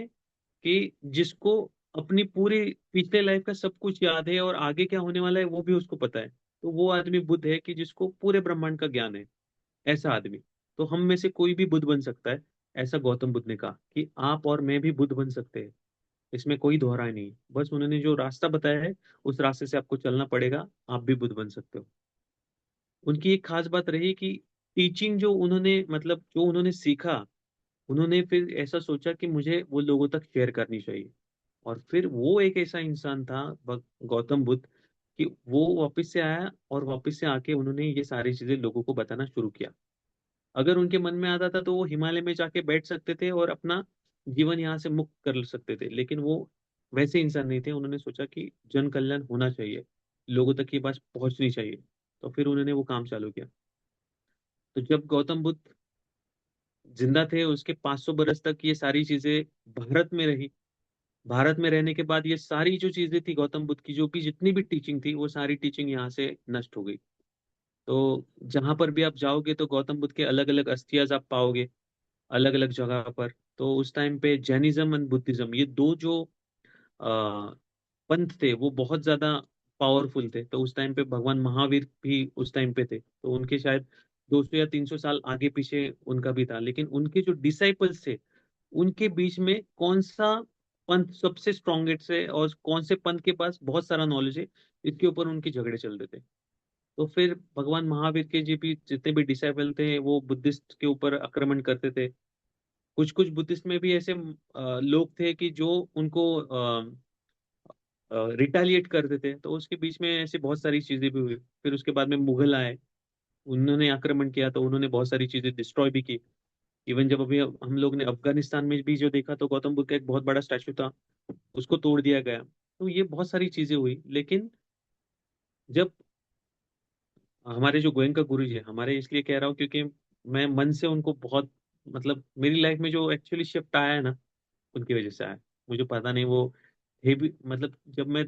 कि जिसको अपनी पूरी पिछले लाइफ का सब कुछ याद है और आगे क्या होने वाला है वो भी उसको पता है, तो वो आदमी बुद्ध है कि जिसको पूरे ब्रह्मांड का ज्ञान है, ऐसा आदमी। तो हम में से कोई भी बुद्ध बन सकता है, ऐसा गौतम बुद्ध ने कहा कि आप और मैं भी बुद्ध बन सकते हैं। इसमें कोई दोहराई नहीं, बस उन्होंने जो रास्ता बताया है उस रास्ते से आपको चलना पड़ेगा, आप भी बुद्ध बन सकते हो। उनकी एक खास बात रही कि टीचिंग जो उन्होंने, मतलब जो उन्होंने सीखा, उन्होंने फिर ऐसा सोचा कि मुझे वो लोगों तक शेयर करनी चाहिए। और फिर वो एक ऐसा इंसान था गौतम बुद्ध, कि वो वापस से आया और वापस से आके उन्होंने ये सारी चीजें लोगों को बताना शुरू किया। अगर उनके मन में आता था तो वो हिमालय में जाके बैठ सकते थे और अपना जीवन यहाँ से मुक्त कर सकते थे, लेकिन वो वैसे इंसान नहीं थे। उन्होंने सोचा कि जन कल्याण होना चाहिए, लोगों तक ये बात पहुंचनी चाहिए, तो फिर उन्होंने वो काम चालू किया। तो जब गौतम बुद्ध जिंदा थे उसके 500 बरस तक ये सारी चीजें भारत में रही। भारत में रहने के बाद ये सारी जो चीजें थी गौतम बुद्ध की, जो भी जितनी भी टीचिंग थी, वो सारी टीचिंग यहाँ से नष्ट हो गई। तो जहां पर भी आप जाओगे तो गौतम बुद्ध के अलग अलग अस्थियाज आप पाओगे अलग अलग जगह पर। तो उस टाइम पे जैनिज्म एंड बुद्धिज्म, ये दो जो पंथ थे वो बहुत ज्यादा पावरफुल थे। तो उस टाइम पे भगवान महावीर भी उस टाइम पे थे, तो उनके शायद 200 या 300 साल आगे पीछे उनका भी था। लेकिन उनके जो डिसाइपल्स थे, उनके बीच में कौन सा पंथ सबसे स्ट्रॉन्गेस्ट है और कौन से पंथ के पास बहुत सारा नॉलेज है, इसके ऊपर उनके झगड़े चल रहे थे। तो फिर भगवान महावीर के जी भी जितने भी डिसाइपल थे वो बुद्धिस्ट के ऊपर आक्रमण करते थे। कुछ कुछ बुद्धिस्ट में भी ऐसे लोग थे कि जो उनको रिटालिएट करते थे, तो उसके बीच में ऐसे बहुत सारी चीजें भी हुई। फिर उसके बाद में मुगल आए, उन्होंने आक्रमण किया, तो उन्होंने बहुत सारी चीजें डिस्ट्रॉय भी की। इवन जब अभी हम लोग ने अफगानिस्तान में भी जो देखा, तो गौतम बुद्ध का एक बहुत बड़ा स्टैचू था, उसको तोड़ दिया गया। तो ये बहुत सारी चीजें हुई। लेकिन जब हमारे जो गोयंका गुरु जी है, हमारे इसलिए कह रहा हूँ क्योंकि मैं मन से उनको बहुत, मतलब मेरी लाइफ में जो एक्चुअली शिफ्ट आया है ना, उनकी वजह से आया। मुझे पता नहीं वो है भी, मतलब जब मैं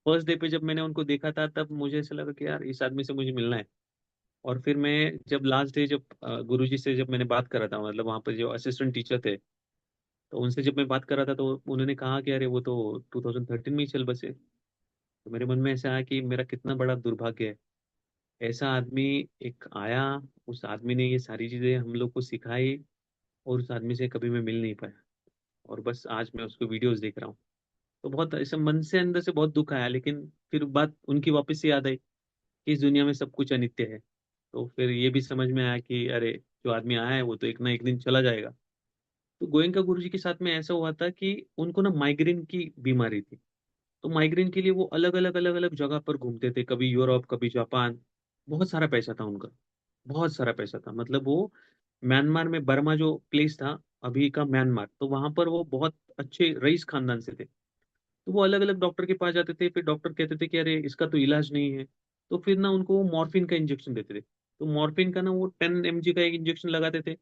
फर्स्ट डे पे जब मैंने उनको देखा था, तब मुझे ऐसा लगा कि यार इस आदमी से मुझे मिलना है। और फिर मैं जब लास्ट डे जब गुरुजी से जब मैंने बात करा था, मतलब वहाँ पर जो असिस्टेंट टीचर थे, तो उनसे जब मैं बात कर रहा था, तो उन्होंने कहा कि अरे वो तो 2013 में ही चल बसे। तो मेरे मन में ऐसा आया कि मेरा कितना बड़ा दुर्भाग्य है, ऐसा आदमी एक आया, उस आदमी ने ये सारी चीजें हम लोग को सिखाई, और उस आदमी से कभी मैं मिल नहीं पाया, और बस आज मैं उसको वीडियोस देख रहा हूँ। तो बहुत ऐसे मन से अंदर से बहुत दुख आया। लेकिन फिर बात उनकी वापस से याद आई कि इस दुनिया में सब कुछ अनित्य है। तो फिर ये भी समझ में आया कि अरे जो आदमी आया है वो तो एक ना एक दिन चला जाएगा। तो गोयंका गुरु जी के साथ में ऐसा हुआ था कि उनको ना माइग्रेन की बीमारी थी। तो माइग्रेन के लिए वो अलग अलग जगह पर घूमते थे, कभी यूरोप कभी जापान। बहुत सारा पैसा था उनका, बहुत सारा पैसा था। मतलब वो म्यांमार में, बर्मा जो प्लेस था अभी का म्यांमार, तो वहां पर वो बहुत अच्छे रईस खानदान से थे। तो वो अलग अलग डॉक्टर के पास जाते थे, फिर डॉक्टर कहते थे कि अरे इसका तो इलाज नहीं है। तो फिर ना उनको वो मॉर्फिन का इंजेक्शन देते थे। तो मॉर्फिन का ना वो 10 mg का एक इंजेक्शन लगाते थे।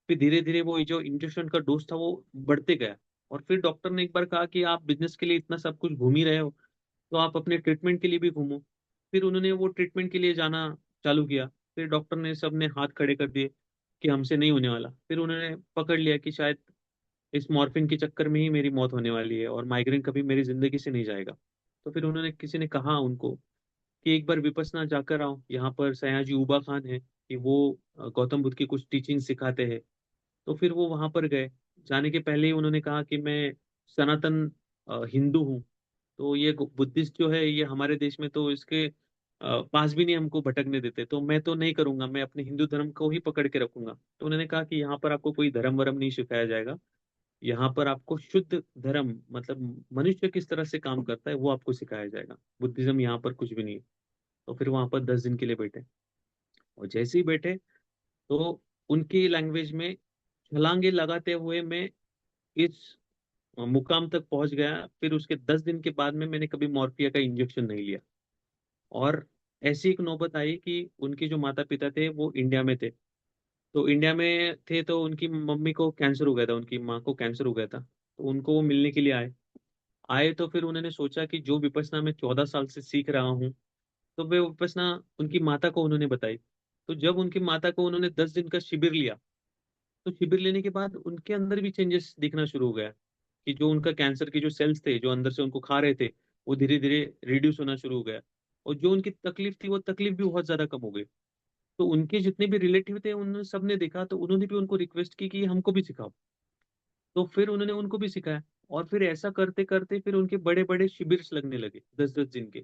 फिर धीरे धीरे वो जो इंजेक्शन का डोज था वो बढ़ते गया। और फिर डॉक्टर ने एक बार कहा कि आप बिजनेस के लिए इतना सब कुछ घूम ही रहे हो, तो आप अपने ट्रीटमेंट के लिए भी घूमो। फिर उन्होंने वो ट्रीटमेंट के लिए जाना चालू किया। फिर डॉक्टर ने सबने हाथ खड़े कर दिए कि हमसे नहीं होने वाला। फिर उन्होंने पकड़ लिया कि शायद इस मॉर्फिन के चक्कर में ही मेरी मौत होने वाली है और माइग्रेन कभी मेरी जिंदगी से नहीं जाएगा। तो फिर उन्होंने, किसी ने कहा उनको कि एक बार विपස්සना जाकर आओ, यहाँ पर सयाजी उबा खान है कि वो गौतम बुद्ध की कुछ टीचिंग सिखाते हैं। तो फिर वो वहां पर गए। जाने के पहले ही उन्होंने कहा कि मैं सनातन हिंदू हूँ। तो ये बुद्धिस्ट जो है ये हमारे देश में तो इसके पास भी नहीं हमको भटकने देते, तो मैं तो नहीं करूंगा, मैं अपने हिंदू धर्म को ही पकड़ के रखूंगा। तो उन्होंने कहा कि यहाँ पर आपको कोई धर्म वरम नहीं सिखाया जाएगा, यहाँ पर आपको शुद्ध धर्म, मतलब मनुष्य किस तरह से काम करता है वो आपको सिखाया जाएगा। बुद्धिज्म यहाँ पर कुछ भी नहीं है। तो फिर वहां पर 10 दिन के लिए बैठे, और जैसे ही बैठे तो उनकी लैंग्वेज में छलांगे लगाते हुए मैं इस मुकाम तक पहुंच गया। फिर उसके 10 दिन के बाद में मैंने कभी मॉर्फिया का इंजेक्शन नहीं लिया। और ऐसी एक नौबत आई कि उनके जो माता पिता थे वो इंडिया में थे। तो इंडिया में थे तो उनकी मम्मी को कैंसर हो गया था, उनकी माँ को कैंसर हो गया था, तो उनको वो मिलने के लिए आए। आए तो फिर उन्होंने सोचा कि जो विपश्यना मैं 14 साल से सीख रहा हूँ, तो वे विपश्यना उनकी माता को उन्होंने बताई। तो जब उनकी माता को उन्होंने 10 दिन का शिविर लिया, तो शिविर लेने के बाद उनके अंदर भी चेंजेस दिखना शुरू हो गया कि जो उनका कैंसर के जो सेल्स थे जो अंदर से उनको खा रहे थे, वो धीरे धीरे रिड्यूस होना शुरू हो गया। और जो उनकी तकलीफ थी वो तकलीफ भी बहुत ज्यादा कम हो गई। तो उनके जितने भी रिलेटिव थे उन्होंने सबने देखा, तो उन्होंने भी उनको रिक्वेस्ट की कि हमको भी सिखाओ। तो फिर उन्होंने उनको भी सिखाया। और फिर ऐसा करते करते फिर उनके बड़े बड़े शिविर लगने लगे 10-10 दिन के।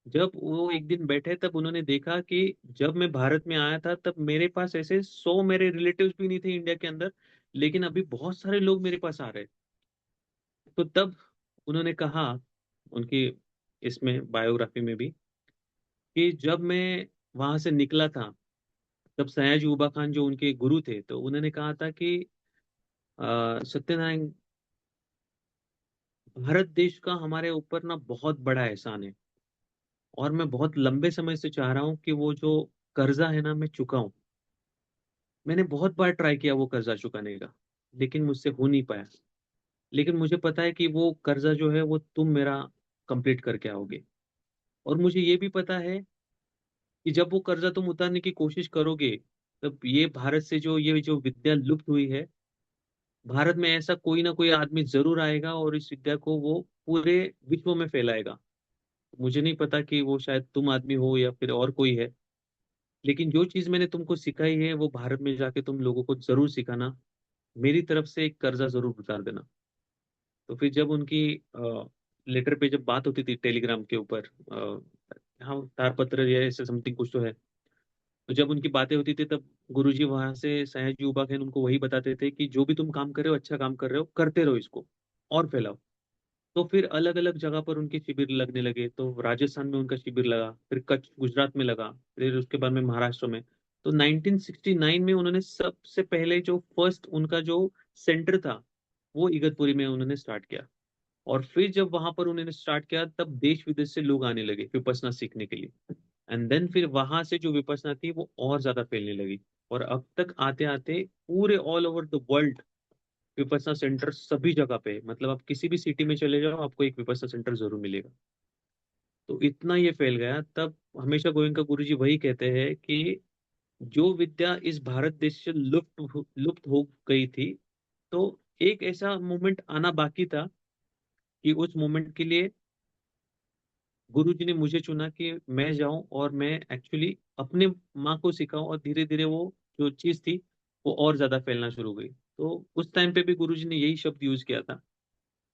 जब वो एक दिन बैठे तब उन्होंने देखा कि जब मैं भारत में आया था तब मेरे पास ऐसे 100 मेरे रिलेटिव्स भी नहीं थे इंडिया के अंदर, लेकिन अभी बहुत सारे लोग मेरे पास आ रहे हैं। तो तब उन्होंने कहा उनकी इसमें बायोग्राफी में भी कि जब मैं वहां से निकला था, तब सयाजी उबा खान जो उनके गुरु थे, तो उन्होंने कहा था कि सत्यनारायण, भारत देश का हमारे ऊपर ना बहुत बड़ा एहसान है, और मैं बहुत लंबे समय से चाह रहा हूँ कि वो जो कर्जा है ना मैं चुकाऊं। मैंने बहुत बार ट्राई किया वो कर्जा चुकाने का, लेकिन मुझसे हो नहीं पाया। लेकिन मुझे पता है कि वो कर्जा जो है वो तुम मेरा कंप्लीट करके आओगे। और मुझे ये भी पता है कि जब वो कर्जा तुम उतारने की कोशिश करोगे, तब ये भारत से जो ये जो विद्या लुप्त हुई है, भारत में ऐसा कोई ना कोई आदमी जरूर आएगा और इस विद्या को वो पूरे विश्व में फैलाएगा। मुझे नहीं पता कि वो शायद तुम आदमी हो या फिर और कोई है, लेकिन जो चीज मैंने तुमको सिखाई है वो भारत में जाके तुम लोगों को जरूर सिखाना। मेरी तरफ से एक कर्जा जरूर उतार देना। तो फिर जब उनकी लेटर पे जब बात होती थी टेलीग्राम के ऊपर, हाँ तारपत्र या ऐसे समथिंग कुछ तो है, तो जब उनकी बातें होती थी तब गुरुजी वहां से सयाजी उबा खान उनको वही बताते थे कि जो भी तुम काम कर रहे हो, अच्छा काम कर रहे हो, करते रहो इसको और फैलाओ। तो फिर अलग अलग जगह पर उनके शिविर लगने लगे। तो राजस्थान में उनका शिविर लगा, फिर कच्छ गुजरात में लगा, फिर उसके बाद में महाराष्ट्र में। तो 1969 में उन्होंने सबसे पहले जो फर्स्ट उनका जो सेंटर था वो इगतपुरी में उन्होंने स्टार्ट किया। और फिर जब वहां पर उन्होंने स्टार्ट किया तब देश विदेश से लोग आने लगे विपස්සना सीखने के लिए। एंड देन फिर वहां से जो विपස්සना थी वो और ज्यादा फैलने लगी। और अब तक आते आते पूरे all over the world Vipassana centre सभी जगह पे है। मतलब आप किसी भी सिटी में चले जाओ आपको एक विपස්සना सेंटर जरूर मिलेगा। तो इतना ये फैल गया। तब हमेशा गोयनका गुरुजी वही कहते हैं कि जो विद्या इस भारत देश से लुप्त हो गई थी, तो एक ऐसा मोमेंट आना बाकी था कि उस मोमेंट के लिए गुरुजी ने मुझे चुना कि मैं जाऊं और मैं एक्चुअली अपने माँ को सिखाऊं, और धीरे धीरे वो जो चीज थी वो और ज्यादा फैलना शुरू हो गई। तो उस टाइम पे भी गुरुजी ने यही शब्द यूज किया था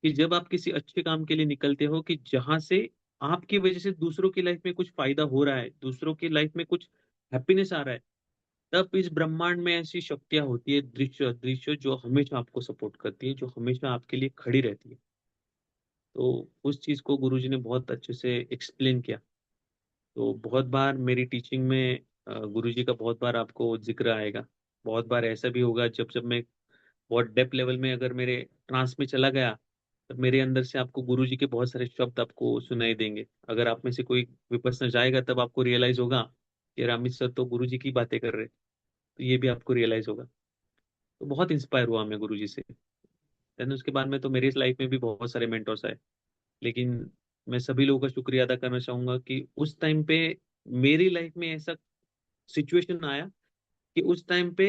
कि जब आप किसी अच्छे काम के लिए निकलते हो, कि जहां से आपकी वजह से दूसरों की लाइफ में कुछ फायदा हो रहा है, दूसरों की लाइफ में कुछ हैप्पीनेस आ रहा है, तब इस ब्रह्मांड में ऐसी शक्तियां होती है, दृश्य दृश्य जो हमेशा आपको सपोर्ट करती है, जो हमेशा आपके लिए खड़ी रहती है। तो उस चीज को गुरुजी ने बहुत अच्छे से एक्सप्लेन किया। तो बहुत बार मेरी टीचिंग में गुरुजी का बहुत बार आपको जिक्र आएगा। बहुत बार ऐसा भी होगा जब जब मैं बहुत डेप्थ लेवल में अगर मेरे ट्रांस में चला गया, तब मेरे अंदर से आपको गुरुजी के बहुत सारे शब्द आपको सुनाई देंगे। अगर आप में से कोई विपස්සना जाएगा तब आपको रियलाइज होगा कि रामित सर तो गुरुजी की बातें कर रहे हैं। तो ये भी आपको रियलाइज होगा। तो बहुत इंस्पायर हुआ मैं गुरुजी से। देन उसके बाद में तो मेरी लाइफ में भी बहुत सारे मेंटर्स आए। लेकिन मैं सभी लोगों का शुक्रिया अदा करना चाहूंगा कि उस टाइम पे मेरी लाइफ में ऐसा सिचुएशन आया कि उस टाइम पे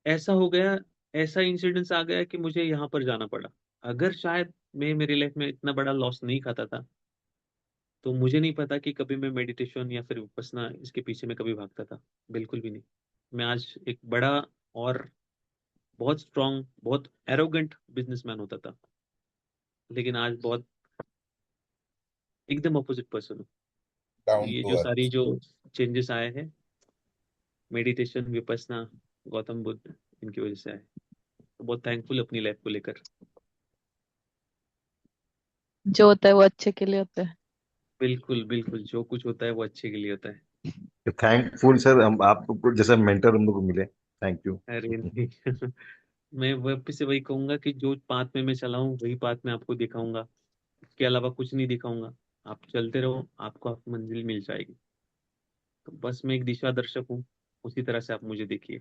ऐसा हो गया, ऐसा इंसिडेंस आ गया कि मुझे यहाँ पर जाना पड़ा। अगर शायद मैं मेरी लाइफ में इतना बड़ा लॉस नहीं खाता था, तो मुझे नहीं पता कि कभी मैं मेडिटेशन या फिर विपස්සना इसके पीछे में कभी भागता था। बिल्कुल भी नहीं। मैं आज एक बड़ा और बहुत स्ट्रांग, बहुत एरोगेंट बिजनेसमैन होता था, लेकिन आज बहुत एकदम अपोजिट पर्सन हूँ। तो डाउन ये टू जो सारी अर्थ। जो चेंजेस आए हैं, मेडिटेशन, विपස්සना, गौतम बुद्ध, इनकी वजह से आए। तो बहुत थैंकफुल अपनी लाइफ को लेकर। जो होता है वो अच्छे के लिए होता है। बिल्कुल बिल्कुल, जो कुछ होता है वो अच्छे के लिए होता है। थैंकफुल सर, हम आपको जैसे मेंटर हम लोग को मिले। Thank you. अरे नहीं मैं वापिस से वही कहूंगा कि जो पाथ में मैं चला हूँ वही पाथ में आपको दिखाऊंगा। इसके अलावा कुछ नहीं दिखाऊंगा। आप चलते रहो, आपको आप मंजिल मिल जाएगी। बस मैं एक दिशा दर्शक हूँ, उसी तरह से आप मुझे देखिए।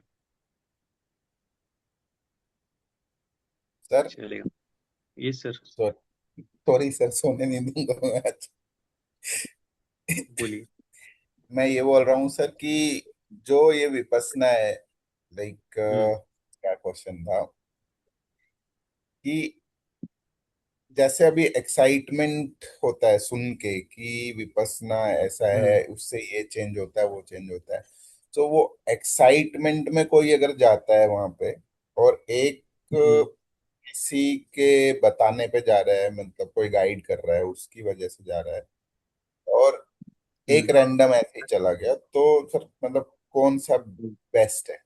सर चलेगा। ये सर। सॉरी सर, सोने नहीं दूंगा मैं आज। बोलिए। मैं ये बोल रहा हूँ सर कि जो ये विपसना है, लाइक हम्म। क्या क्वेश्चन था कि जैसे अभी एक्साइटमेंट होता है सुन के कि विपसना ऐसा हम्म। है, उससे ये चेंज होता है वो चेंज होता है, तो वो एक्साइटमेंट में कोई अगर जाता है वहां पे और एक हम्म। किसी के बताने पे जा रहा है, मतलब कोई गाइड कर रहा है उसकी वजह से जा रहा है, और एक हम्म। रैंडम ऐसे ही चला गया, तो सर मतलब कौन सा हम्म। बेस्ट है?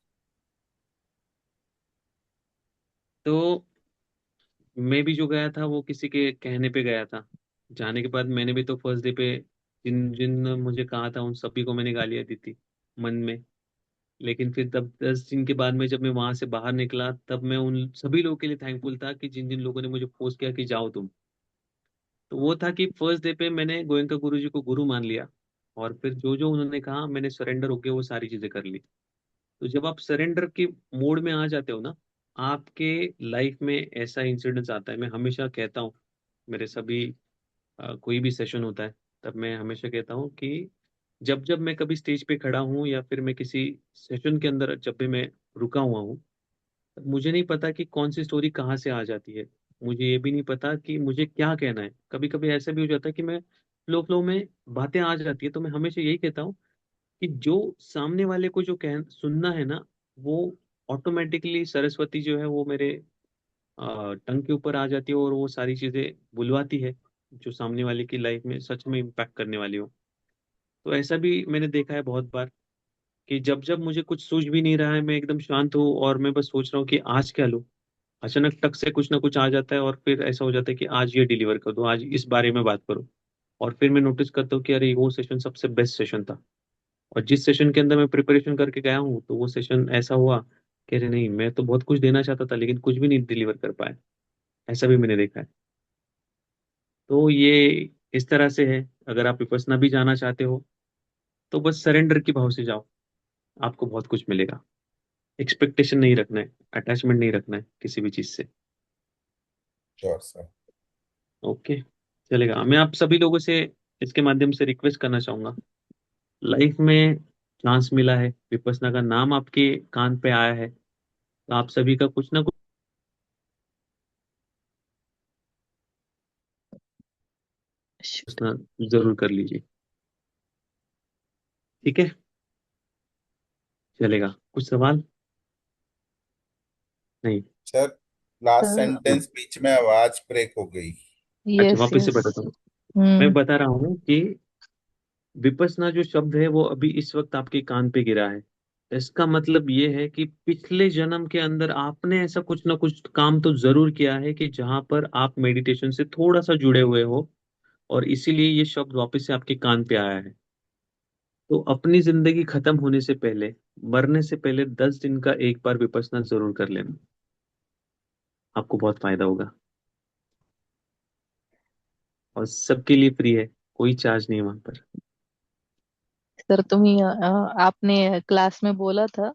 तो मैं भी जो गया था वो किसी के कहने पे गया था। जाने के बाद मैंने भी तो फर्स्ट डे पे जिन जिन मुझे कहा था उन सभी को मैंने गालियां दी थी मन में। लेकिन फिर तब 10 दिन के बाद में जब मैं वहां से बाहर निकला, तब मैं उन सभी लोगों के लिए थैंकफुल था कि जिन जिन लोगों ने मुझे फोर्स किया कि जाओ तुम। तो वो था कि फर्स्ट डे पे मैंने गोयंका गुरु जी को गुरु मान लिया, और फिर जो जो उन्होंने कहा मैंने सरेंडर होके वो सारी चीजें कर ली। तो जब आप सरेंडर के मोड में आ जाते हो ना, आपके लाइफ में ऐसा इंसिडेंस आता है। मैं हमेशा कहता हूँ, मेरे सभी कोई भी सेशन होता है तब मैं हमेशा कहता हूँ कि जब जब मैं कभी स्टेज पे खड़ा हूँ या फिर मैं किसी सेशन के अंदर जब भी मैं रुका हुआ हूँ, तब मुझे नहीं पता कि कौन सी स्टोरी कहाँ से आ जाती है। मुझे ये भी नहीं पता कि मुझे क्या कहना है। कभी कभी ऐसा भी हो जाता है कि मैं फ्लो फ्लो में बातें आ जाती है। तो मैं हमेशा यही कहता हूँ कि जो सामने वाले को जो कह सुनना है ना, वो ऑटोमेटिकली सरस्वती जो है वो मेरे टंग के ऊपर आ जाती है और वो सारी चीजें बुलवाती है जो सामने वाले की लाइफ में सच में इम्पैक्ट करने वाली हो। तो ऐसा भी मैंने देखा है बहुत बार कि जब जब मुझे कुछ सूझ भी नहीं रहा है, मैं एकदम शांत हूँ और मैं बस सोच रहा हूँ कि आज क्या लूँ, अचानक टक से कुछ ना कुछ आ जाता है और फिर ऐसा हो जाता है कि आज ये डिलीवर कर दो, आज इस बारे में बात करो। और फिर मैं नोटिस करता हूँ कि अरे वो सेशन सबसे बेस्ट सेशन था, और जिस सेशन के अंदर मैं प्रिपरेशन करके गया हूँ तो वो सेशन ऐसा हुआ कि अरे नहीं, मैं तो बहुत कुछ देना चाहता था लेकिन कुछ भी नहीं डिलीवर कर पाया। ऐसा भी मैंने देखा है। तो ये इस तरह से है। अगर आप विपස්සना भी जाना चाहते हो तो बस सरेंडर की भाव से जाओ, आपको बहुत कुछ मिलेगा। एक्सपेक्टेशन नहीं रखना है, अटैचमेंट नहीं रखना है किसी भी चीज से। Sure sir. ओके। चलेगा। मैं आप सभी लोगों से इसके माध्यम से रिक्वेस्ट करना चाहूंगा, लाइफ में चांस मिला है, विपස්සना का नाम आपके कान पे आया है, तो आप सभी का कुछ ना कुछ विपස්සना जरूर कर लीजिए। ठीक है। चलेगा। कुछ सवाल? नहीं? Sir last sir. हाँ। सेंटेंस बीच में आवाज ब्रेक हो गई। अच्छा, यस वापस से यस। बताता हूँ। मैं हम्म। बता रहा हूँ कि विपස්සना जो शब्द है वो अभी इस वक्त आपके कान पे गिरा है। इसका मतलब ये है कि पिछले जन्म के अंदर आपने ऐसा कुछ ना कुछ काम तो जरूर किया है कि जहां पर आप मेडिटेशन से थोड़ा सा जुड़े हुए हो, और इसीलिए ये शब्द वापस से आपके कान पे आया है। तो अपनी जिंदगी खत्म होने से पहले, मरने से पहले 10 दिन का एक बार विपස්සना जरूर कर लेना, आपको बहुत फायदा होगा। और सबके लिए फ्री है, कोई चार्ज नहीं है वहां पर। सर तुम्ही आपने क्लास में बोला था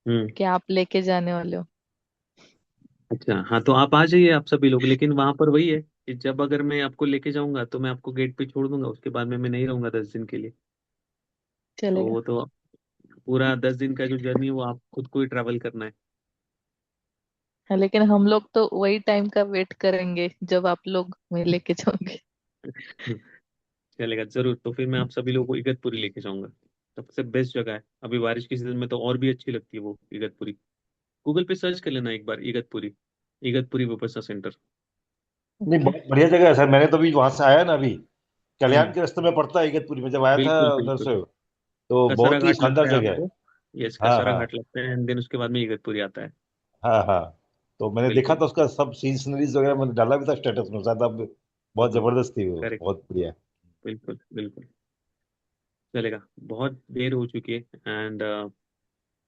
हम्म। कि आप लेके जाने वाले हो। अच्छा, हाँ तो आप आ जाइए आप सभी लोग, लेकिन वहां पर वही है कि जब अगर मैं आपको लेके जाऊंगा तो मैं आपको गेट पे छोड़ दूंगा, उसके बाद में मैं नहीं रहूंगा 10 दिन के लिए। तो चलेगा। वो तो पूरा 10 दिन का जो जर्नी है वो आप खुद को ही ट्रैवल करना है। हाँ, लेकिन हम लोग तो वही टाइम का वेट करेंगे जब आप लोग हमें लेके जाओगे। चलेगा जरूर। तो फिर मैं आप सभी लोगों को इगतपुरी लेके जाऊंगा। सबसे बेस्ट जगह है, अभी बारिश की सीजन में तो और भी अच्छी लगती है वो इगतपुरी। गूगल पे सर्च कर लेना एक बार, इगतपुरी, इगतपुरी विपस्सा सेंटर। नहीं, ओके। बहुत बढ़िया जगह है सर। मैंने तो अभी वहां से आया ना अभी, कल्याण हम्म। के रास्ते में पड़ता है इगतपुरी में, जब आया था बिल्कुल उधर बिल्कुल। से, तो कसारा बहुत ही घाट लगता शानदार है जगह है। आपको। यस, हाँ कसारा हाँ। घाट लगता है एंड देन उसके बाद में इगतपुरी आता है। हाँ हाँ। तो मैंने देखा बिल्कुल। था उसका सब सीन सीनरीज वगैरह, मैंने डाला भी था स्टेटस में, शायद अब बहुत हाँ। जबरदस्त थी वो, करेक्ट। बहुत बढ़िया। बिल्कुल बिल्कुल। चलेगा। बहुत देर हो चुकी है एंड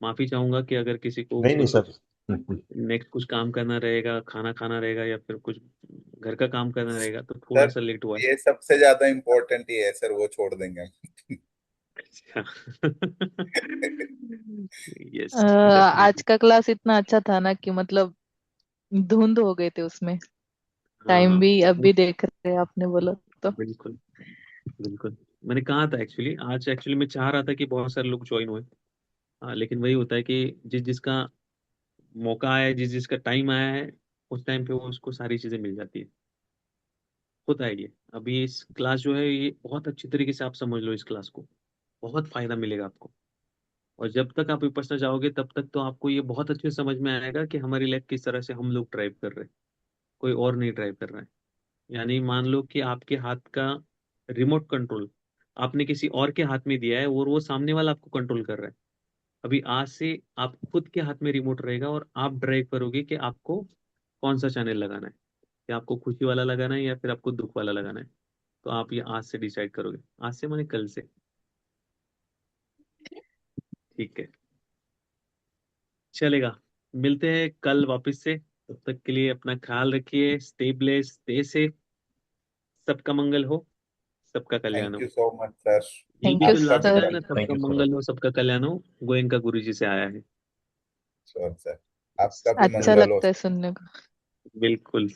माफी चाहूंगा कि अगर किसी को नहीं नहीं सर। नेक्स्ट कुछ काम करना रहेगा, खाना खाना रहेगा या फिर कुछ घर का काम करना रहेगा तो थोड़ा सर सा लेट हुआ है। ये सबसे ज्यादा इम्पोर्टेंट ही है सर, वो छोड़ देंगे हम। अच्छा। यस, आज डेफिनेटली। का क्लास इतना अच्छा था ना कि मतलब धुंध हो गए थे उसमें। टाइम हाँ, भी अभी देख रहे हैं आपने बोला तो। बिल्कुल बिल्कुल। मैंने कहा था एक्चुअली, आज एक्चुअली मैं चाह रहा था कि बहुत सारे लोग ज्वाइन हुए। हाँ, लेकिन वही होता है कि जिस जिसका मौका आया है, जिस जिसका टाइम आया है, उस टाइम पे वो उसको सारी चीजें मिल जाती है। होता है ये। अभी इस क्लास जो है, ये बहुत अच्छी तरीके से आप समझ लो इस क्लास को। बहुत फायदा मिलेगा आपको। और जब तक आप विपश्यना जाओगे तब तक तो आपको ये बहुत अच्छे से समझ में आएगा कि हमारी लाइफ किस तरह से हम लोग ड्राइव कर रहे हैं, कोई और नहीं ड्राइव कर रहा है। यानी मान लो कि आपके हाथ का रिमोट कंट्रोल आपने किसी और के हाथ में दिया है और वो सामने वाला आपको कंट्रोल कर रहा है। अभी आज से आप खुद के हाथ में रिमोट रहेगा और आप ड्राइव करोगे कि आपको कौन सा चैनल लगाना है, कि आपको खुशी वाला लगाना है या फिर आपको दुख वाला लगाना है। तो आप ये आज से डिसाइड करोगे, आज से माने कल से। ठीक है, चलेगा। मिलते हैं कल वापस से। तब तक के लिए अपना ख्याल रखिए, स्टे ब्लेस्ड, स्टे सेफ। सबका मंगल हो, सबका कल्याण थैंक हो। You so much sir. यही भी थैंक यू तो आपका लास्ट भी था सर। ना, धन्यवाद। थैंक सबका यू सो मंगल मच। हो, सबका कल्याण हो। गोयनका गुरु जी से आया है। श्योर सर, आपका भी अच्छा मंगल हो लगता है सर। सुनने को। बिल्कुल।